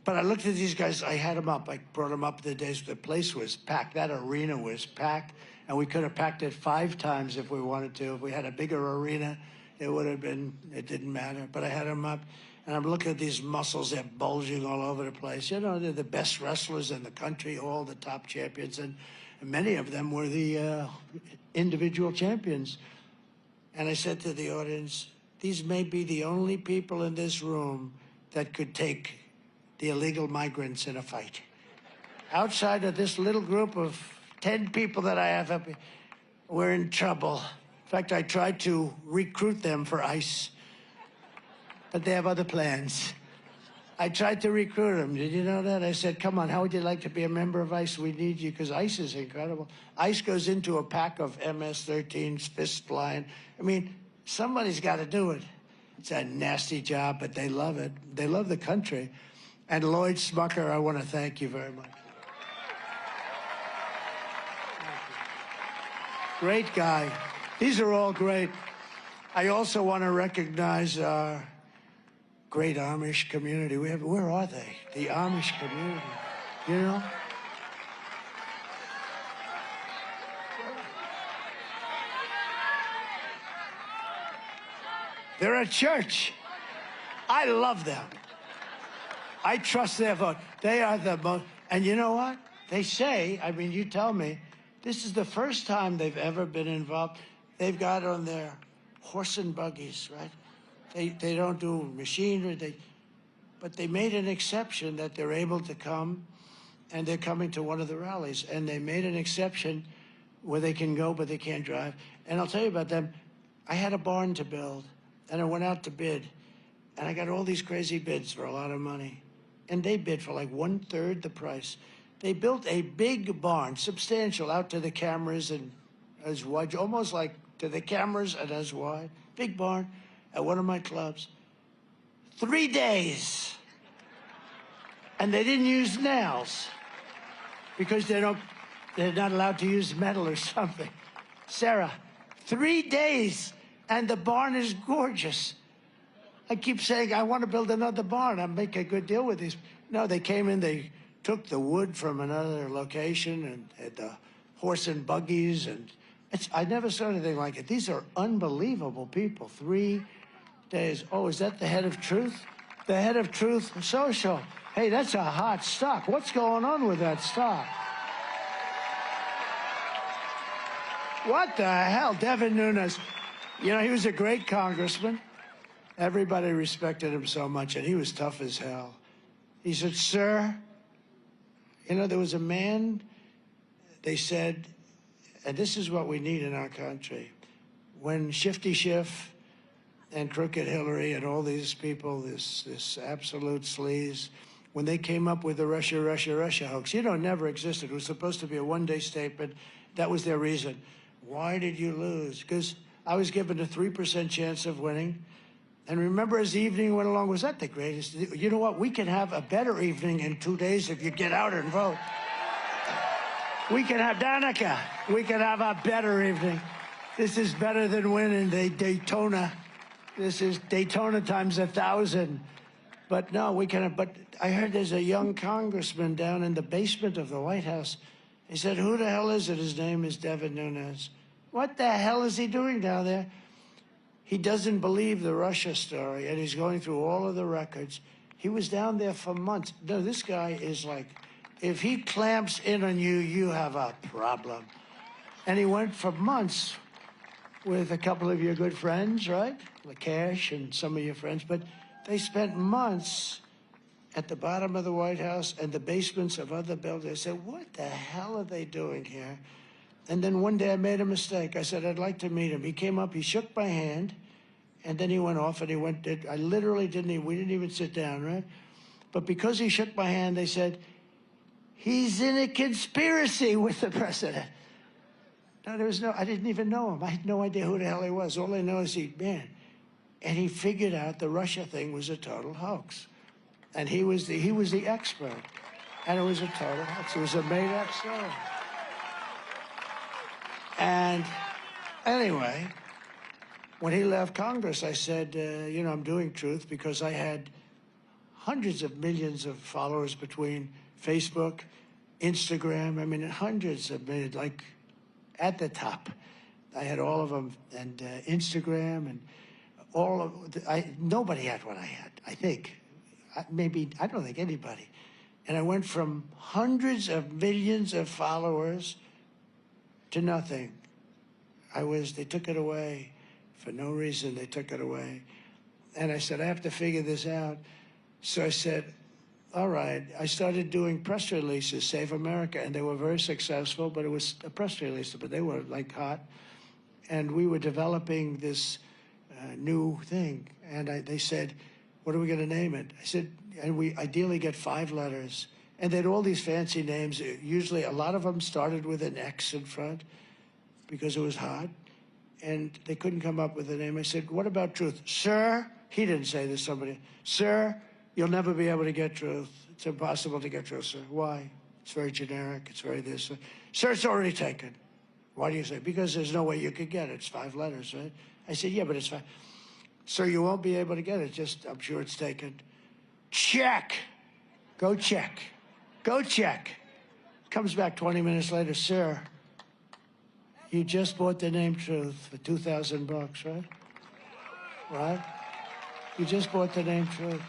but I looked at these guys, I had them up. I brought them up the days the place was packed. That arena was packed. And we could have packed it 5 times if we wanted to. If we had a bigger arena, it would have been, it didn't matter. But I had them up. And I'm looking at these muscles, they're bulging all over the place. You know, they're the best wrestlers in the country, all the top champions. And many of them were the individual champions. And I said to the audience, these may be the only people in this room that could take the illegal migrants in a fight. Outside of this little group of 10 people that I have up here, we're in trouble. In fact, I tried to recruit them for ICE, but they have other plans. I tried to recruit them. Did you know that? I said, come on, how would you like to be a member of ICE? We need you, because ICE is incredible. ICE goes into a pack of MS-13s, fists flying. I mean, somebody's got to do it. It's a nasty job, but they love it. They love the country. And Lloyd Smucker, I want to thank you very much. Great guy. These are all great. I also want to recognize our great Amish community. We have, where are they? The Amish community, you know? They're a church. I love them. I trust their vote. They are the most, and you know what? They say, I mean, you tell me, this is the first time they've ever been involved. They've got on their horse and buggies, right? They don't do machinery, but they made an exception that they're able to come, and they're coming to one of the rallies. And they made an exception where they can go, but they can't drive. And I'll tell you about them. I had a barn to build, and I went out to bid, and I got all these crazy bids for a lot of money. And they bid for like 1/3 the price. They built a big barn, substantial, out to the cameras and as wide, almost like to the cameras and as wide. Big barn at one of my clubs. 3 days. And they didn't use nails because they're not allowed to use metal or something. Sarah, 3 days and the barn is gorgeous. I keep saying, I want to build another barn. I'll make a good deal with these. No, they came in, they took the wood from another location and had the horse and buggies. And I never saw anything like it. These are unbelievable people. 3 days. Oh, is that the head of Truth? The head of Truth Social. Hey, that's a hot stock. What's going on with that stock? What the hell? Devin Nunes. You know, he was a great congressman. Everybody respected him so much, and he was tough as hell. He said, sir, you know, there was a man, they said, and this is what we need in our country. When Shifty Schiff and Crooked Hillary and all these people, this absolute sleaze, when they came up with the Russia, Russia, Russia hoax, you know, it never existed. It was supposed to be a one-day statement. That was their reason. Why did you lose? Because I was given a 3% chance of winning. And remember, as the evening went along, was that the greatest? You know what? We can have a better evening in 2 days if you get out and vote. We can have, Danica, we can have a better evening. This is better than winning the Daytona. This is Daytona times 1,000. But no, we can have, but I heard there's a young congressman down in the basement of the White House. He said, who the hell is it? His name is Devin Nunes. What the hell is he doing down there? He doesn't believe the Russia story, and he's going through all of the records. He was down there for months. No, this guy is like, if he clamps in on you, you have a problem. And he went for months with a couple of your good friends, right? Lakesh and some of your friends, but they spent months at the bottom of the White House and the basements of other buildings. I said, what the hell are they doing here? And then one day I made a mistake. I said, I'd like to meet him. He came up, he shook my hand, and then he went off and he went, I literally we didn't even sit down, right? But because he shook my hand, they said, he's in a conspiracy with the president. No, I didn't even know him. I had no idea who the hell he was. All I know is and he figured out the Russia thing was a total hoax. And he was the expert. And it was a total hoax. It was a made-up story. And anyway, when he left Congress, I said, you know, I'm doing Truth because I had hundreds of millions of followers between Facebook, Instagram. I mean, hundreds of millions, like at the top. I had all of them, and Instagram, and all of, nobody had what I had, I think. Maybe, I don't think anybody. And I went from hundreds of millions of followers to nothing. They took it away. For no reason, they took it away. And I said, I have to figure this out. So I said, all right. I started doing press releases, Save America, and they were very successful, but it was a press release, but they were like hot. And we were developing this new thing. And they said, what are we going to name it? I said, and we ideally get 5 letters. And they had all these fancy names. Usually, a lot of them started with an X in front because it was hot. And they couldn't come up with a name. I said, what about Truth? Sir, he didn't say this, somebody. Sir, you'll never be able to get Truth. It's impossible to get Truth, sir. Why? It's very generic. It's very this. Sir, it's already taken. Why do you say? Because there's no way you could get it. It's 5 letters, right? I said, yeah, but it's 5. Sir, you won't be able to get it. Just, I'm sure it's taken. Check. Go check. Go check. Comes back 20 minutes later, sir, you just bought the name Truth for $2,000, right? Right? You just bought the name Truth.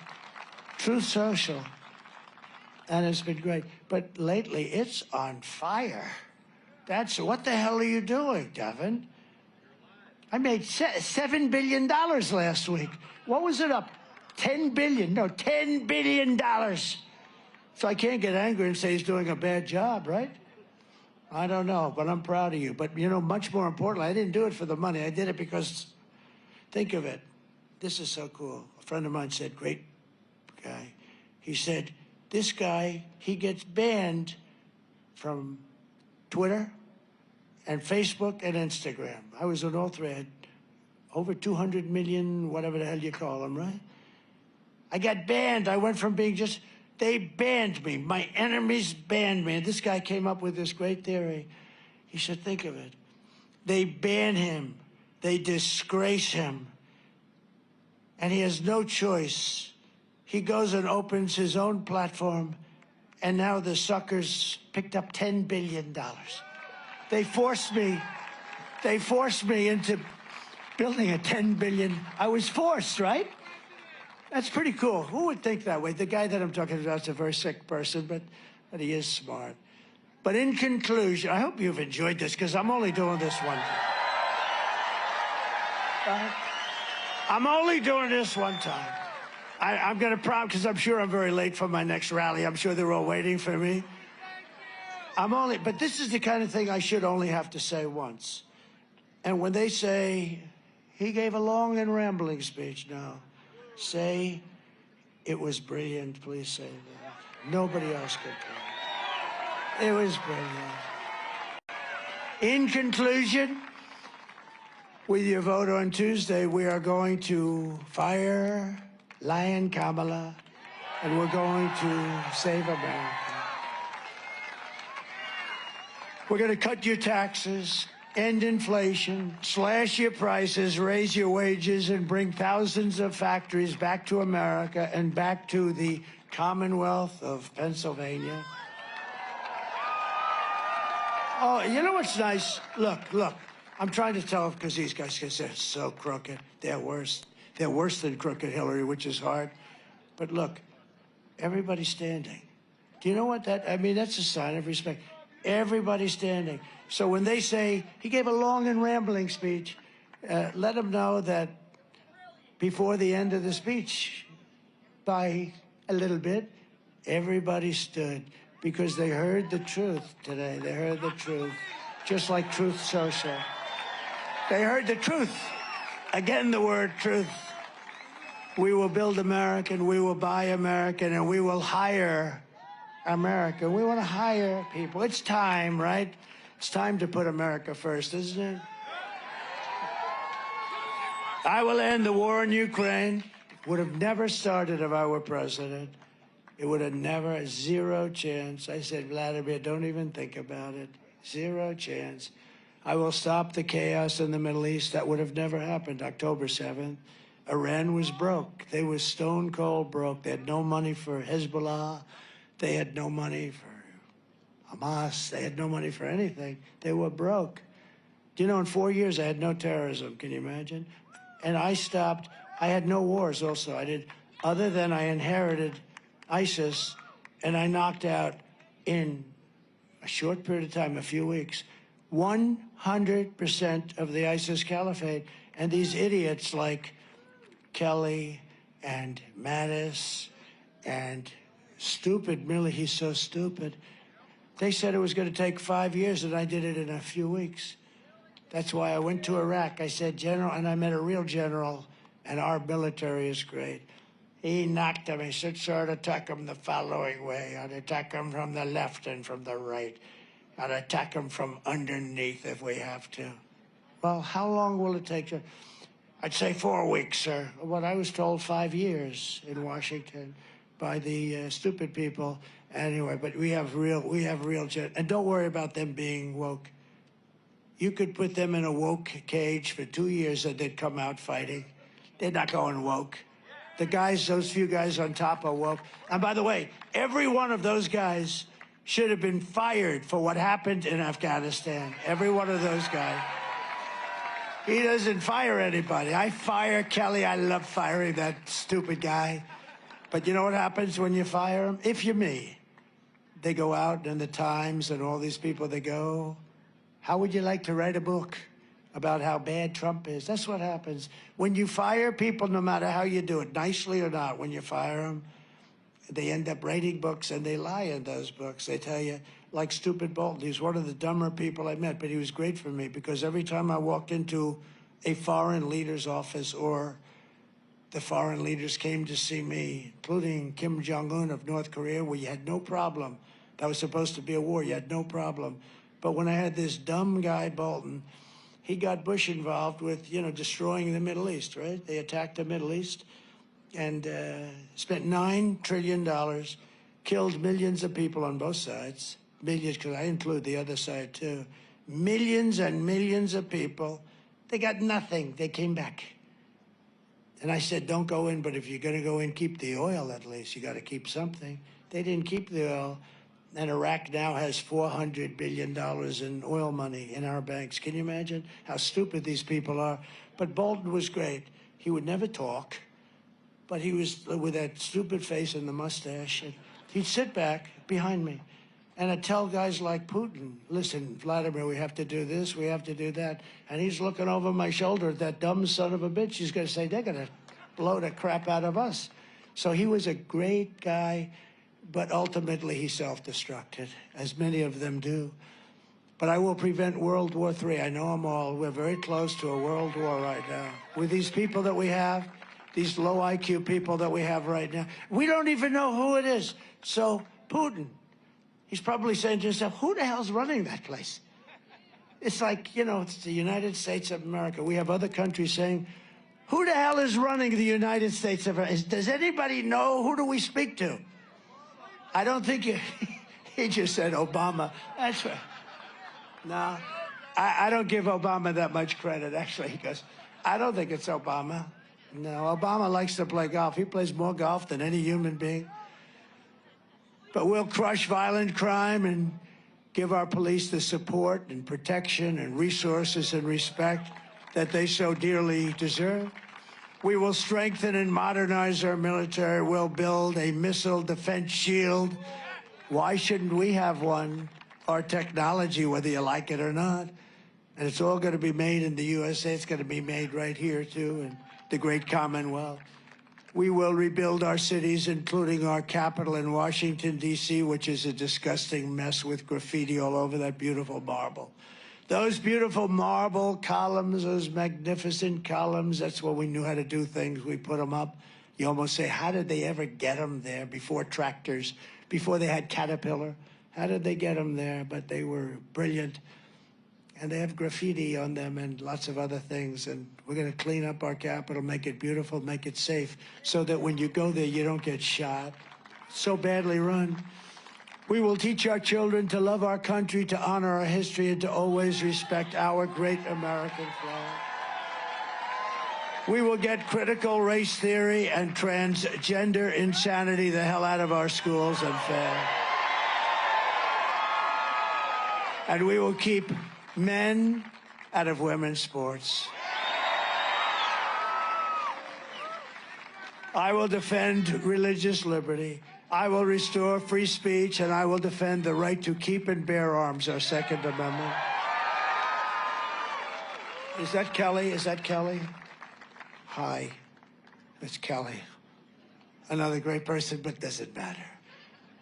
Truth Social. And it's been great. But lately, it's on fire. What the hell are you doing, Devin? I made $7 billion last week. What was it up? 10 billion. No, $10 billion. So I can't get angry and say he's doing a bad job, right? I don't know, but I'm proud of you. But, you know, much more importantly, I didn't do it for the money. I did it because, think of it. This is so cool. A friend of mine said, great guy. He said, this guy, he gets banned from Twitter and Facebook and Instagram. I was on all 3. I had over 200 million, whatever the hell you call them, right? I got banned. I went from being they banned me. My enemies banned me. And this guy came up with this great theory. He said, think of it. They ban him. They disgrace him. And he has no choice. He goes and opens his own platform, and now the suckers picked up $10 billion. They forced me into building a $10 billion. I was forced, right? That's pretty cool. Who would think that way? The guy that I'm talking about is a very sick person, but he is smart. But in conclusion, I hope you've enjoyed this, because I'm only doing this one time. I'm only doing this one time. I'm going to promise, because I'm sure I'm very late for my next rally. I'm sure they're all waiting for me. But this is the kind of thing I should only have to say once. And when they say, he gave a long and rambling speech, no. Say, it was brilliant, please say that. Nobody else could do it. It was brilliant. In conclusion, with your vote on Tuesday, we are going to fire Lion Kamala, and we're going to save America. We're going to cut your taxes, end inflation, slash your prices, raise your wages, and bring thousands of factories back to America and back to the Commonwealth of Pennsylvania. Oh, you know what's nice? Look. I'm trying to tell them because these guys are so crooked. They're worse. They're worse than crooked Hillary, which is hard. But look, everybody's standing. Do you know what I mean, that's a sign of respect. Everybody's standing. So when they say, he gave a long and rambling speech, let them know that before the end of the speech, by a little bit, everybody stood because they heard the truth today. They heard the truth, just like Truth Social. They heard the truth. Again, the word truth. We will build American, we will buy American, and we will hire America. We want to hire people. It's time, right? It's time to put America first, isn't it? I will end the war in Ukraine. Would have never started if I were president. It would have never, zero chance. I said, Vladimir, don't even think about it. Zero chance. I will stop the chaos in the Middle East. That would have never happened. October 7th. Iran was broke. They were stone cold broke. They had no money for Hezbollah. They had no money for Hamas. They had no money for anything. They were broke. Do you know, in 4 years, I had no terrorism. Can you imagine? And I stopped. I had no wars also. I did, other than I inherited ISIS, and I knocked out in a short period of time, a few weeks, 100% of the ISIS caliphate. And these idiots like Kelly and Mattis and stupid Milley, he's so stupid. They said it was going to take 5 years, and I did it in a few weeks. That's why I went to Iraq. I said, General, and I met a real general, and our military is great. He knocked him. He said, sir, I'd attack him the following way. I'd attack him from the left and from the right. I'd attack him from underneath if we have to. Well, how long will it take? I'd say 4 weeks, sir. What I was told 5 years in Washington by the stupid people. Anyway, but we have real, and don't worry about them being woke. You could put them in a woke cage for 2 years and they'd come out fighting. They're not going woke. The guys, those few guys on top are woke. And by the way, every one of those guys should have been fired for what happened in Afghanistan. Every one of those guys. He doesn't fire anybody. I fire Kelly. I love firing that stupid guy. But you know what happens when you fire him? If you're me, they go out in the Times and all these people, they go, how would you like to write a book about how bad Trump is? That's what happens. When you fire people, no matter how you do it, nicely or not, when you fire them, they end up writing books and they lie in those books. They tell you, like stupid Bolton, he's one of the dumber people I met, but he was great for me because every time I walked into a foreign leader's office or the foreign leaders came to see me, including Kim Jong-un of North Korea, where you had no problem. That was supposed to be a war. You had no problem. But when I had this dumb guy, Bolton, he got Bush involved with, destroying the Middle East, right? They attacked the Middle East and spent $9 trillion, killed millions of people on both sides. Millions, because I include the other side, too. Millions and millions of people. They got nothing. They came back. And I said, don't go in, but if you're going to go in, keep the oil at least. You got to keep something. They didn't keep the oil. And Iraq now has $400 billion in oil money in our banks. Can you imagine how stupid these people are? But Bolton was great. He would never talk, but he was with that stupid face and the mustache. And he'd sit back behind me. And I'd tell guys like Putin, listen, Vladimir, we have to do this, we have to do that. And he's looking over my shoulder at that dumb son of a bitch. He's going to say, they're going to blow the crap out of us. So he was a great guy, but ultimately he self-destructed, as many of them do. But I will prevent World War III. I know them all. We're very close to a world war right now. With these people that we have, these low IQ people that we have right now, we don't even know who it is. So Putin, he's probably saying to himself, who the hell's running that place? It's like, it's the United States of America. We have other countries saying, who the hell is running the United States of America? Does anybody know? Who do we speak to? I don't think he just said Obama. That's right. No, I don't give Obama that much credit, actually, because I don't think it's Obama. No, Obama likes to play golf. He plays more golf than any human being. But we'll crush violent crime and give our police the support and protection and resources and respect that they so dearly deserve. We will strengthen and modernize our military. We'll build a missile defense shield. Why shouldn't we have one? Our technology, whether you like it or not. And it's all going to be made in the USA. It's going to be made right here, too, in the great Commonwealth. We will rebuild our cities, including our capital in Washington, D.C., which is a disgusting mess with graffiti all over that beautiful marble. Those beautiful marble columns, those magnificent columns, that's when we knew how to do things. We put them up. You almost say, how did they ever get them there before tractors, before they had Caterpillar? How did they get them there? But they were brilliant. And they have graffiti on them and lots of other things. And we're going to clean up our capital, make it beautiful, make it safe, so that when you go there, you don't get shot. So badly run. We will teach our children to love our country, to honor our history, and to always respect our great American flag. We will get critical race theory and transgender insanity the hell out of our schools and fair. And we will keep men out of women's sports. I will defend religious liberty. I will restore free speech, and I will defend the right to keep and bear arms, our Second Amendment. Is that Kelly? Is that Kelly? Hi, it's Kelly. Another great person, but doesn't matter.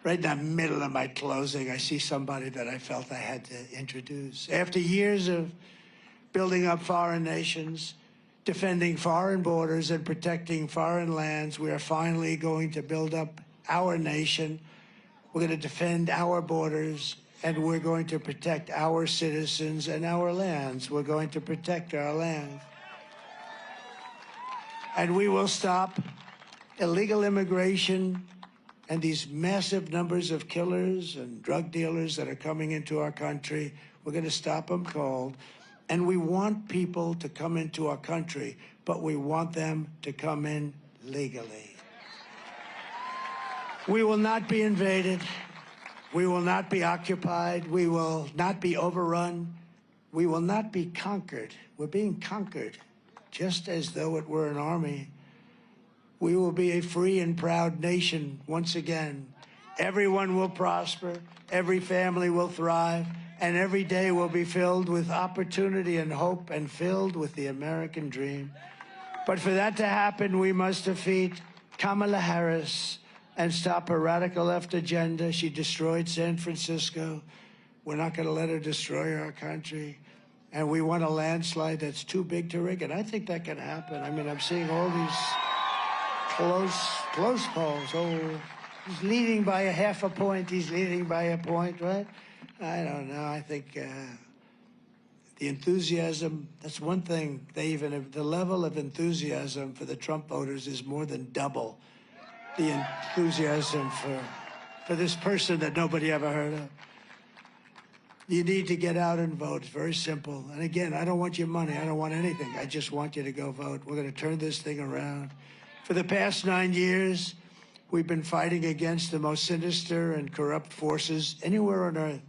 Right in the middle of my closing, I see somebody that I felt I had to introduce. After years of building up foreign nations, defending foreign borders, and protecting foreign lands, we are finally going to build up our nation. We're going to defend our borders, and we're going to protect our citizens and our lands. We're going to protect our land. And we will stop illegal immigration and these massive numbers of killers and drug dealers that are coming into our country. We're going to stop them cold. And we want people to come into our country, but we want them to come in legally. We will not be invaded. We will not be occupied. We will not be overrun. We will not be conquered. We're being conquered, just as though it were an army. We will be a free and proud nation once again. Everyone will prosper, every family will thrive, and every day will be filled with opportunity and hope and filled with the American dream. But for that to happen, we must defeat Kamala Harris and stop her radical left agenda. She destroyed San Francisco. We're not going to let her destroy our country. And we want a landslide that's too big to rig. And I think that can happen. I mean, I'm seeing all these close polls. Oh, he's leading by a half a point. He's leading by a point, right? I don't know. I think the enthusiasm, that's one thing. The level of enthusiasm for the Trump voters is more than double the enthusiasm for this person that nobody ever heard of. You need to get out and vote. It's very simple. And again, I don't want your money. I don't want anything. I just want you to go vote. We're going to turn this thing around. For the past 9 years, we've been fighting against the most sinister and corrupt forces anywhere on earth.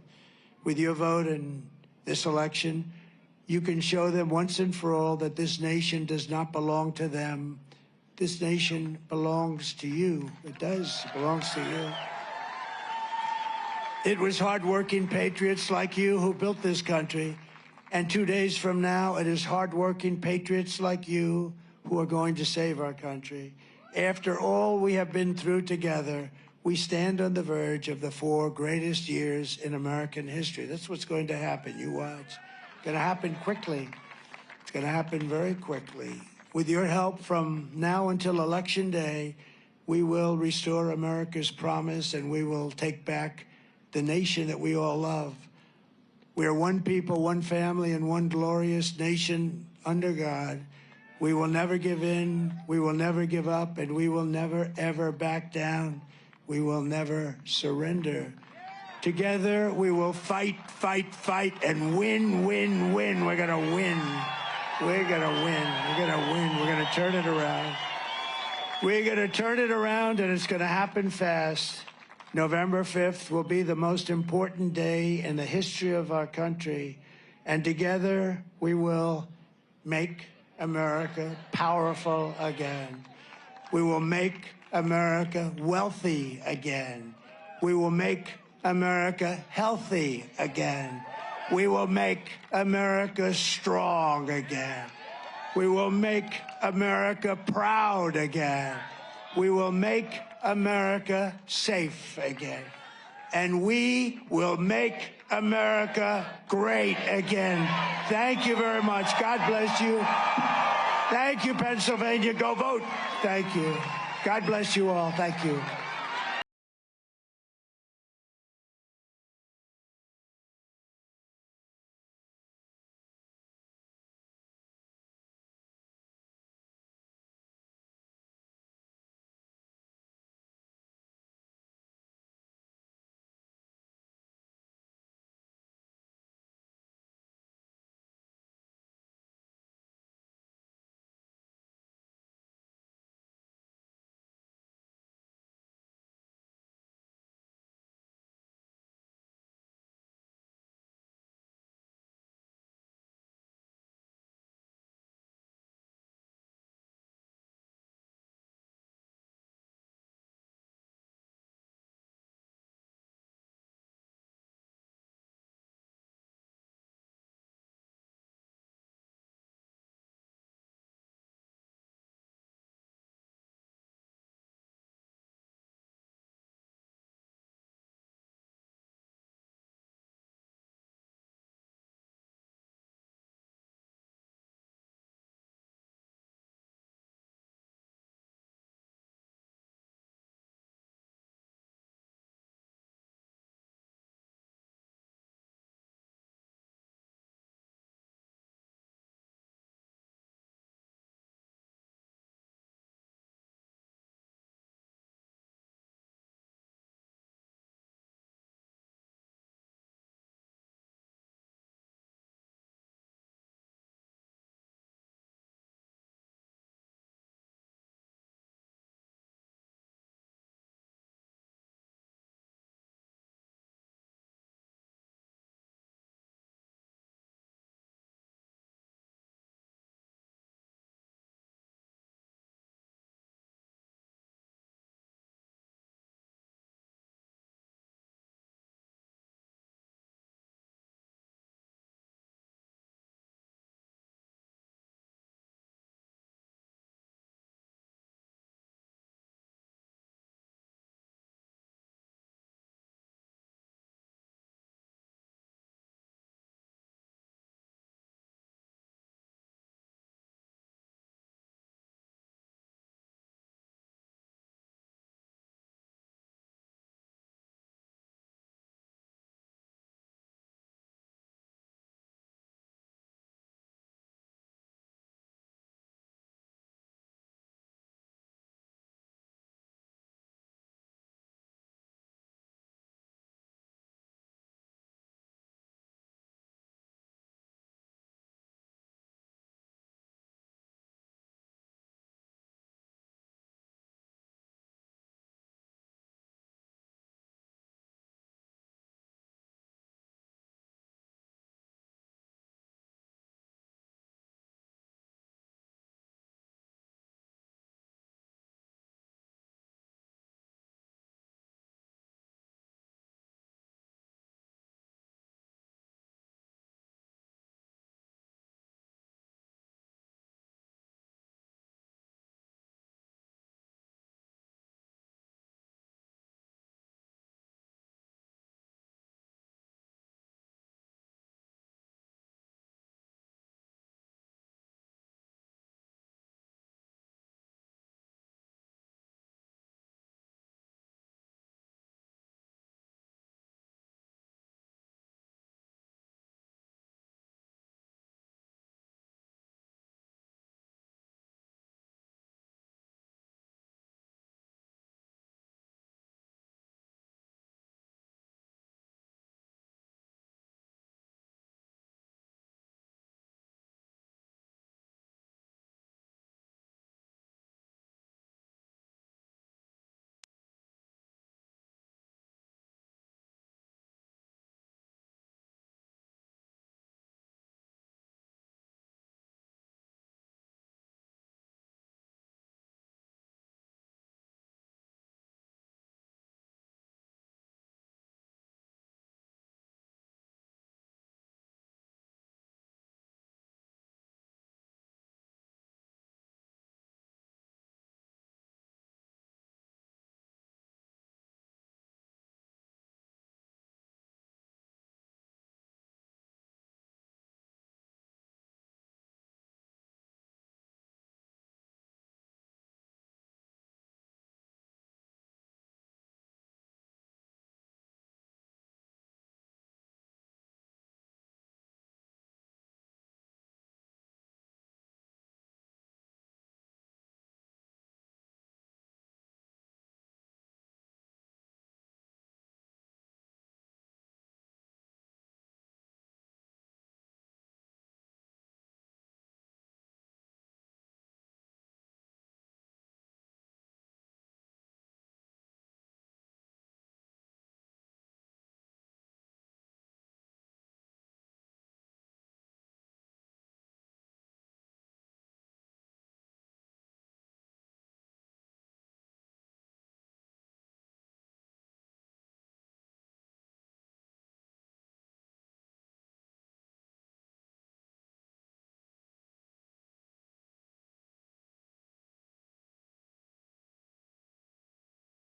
With your vote in this election, you can show them once and for all that this nation does not belong to them. This nation belongs to you. It does. It belongs to you. It was hardworking patriots like you who built this country. And 2 days from now, it is hardworking patriots like you who are going to save our country. After all we have been through together, we stand on the verge of the 4 greatest years in American history. That's what's going to happen. You watch. It's going to happen quickly. It's going to happen very quickly. With your help from now until Election Day, we will restore America's promise and we will take back the nation that we all love. We are one people, one family, and one glorious nation under God. We will never give in, we will never give up, and we will never, ever back down. We will never surrender. Together, we will fight, fight, fight, and win, win, win. We're going to win. We're going to win. We're going to win. We're going to turn it around. We're going to turn it around, and it's going to happen fast. November 5th will be the most important day in the history of our country, and together we will make America powerful again. We will make America wealthy again. We will make America healthy again. We will make America strong again. We will make America proud again. We will make America safe again. And we will make America great again. Thank you very much. God bless you. Thank you, Pennsylvania. Go vote. Thank you. God bless you all. Thank you.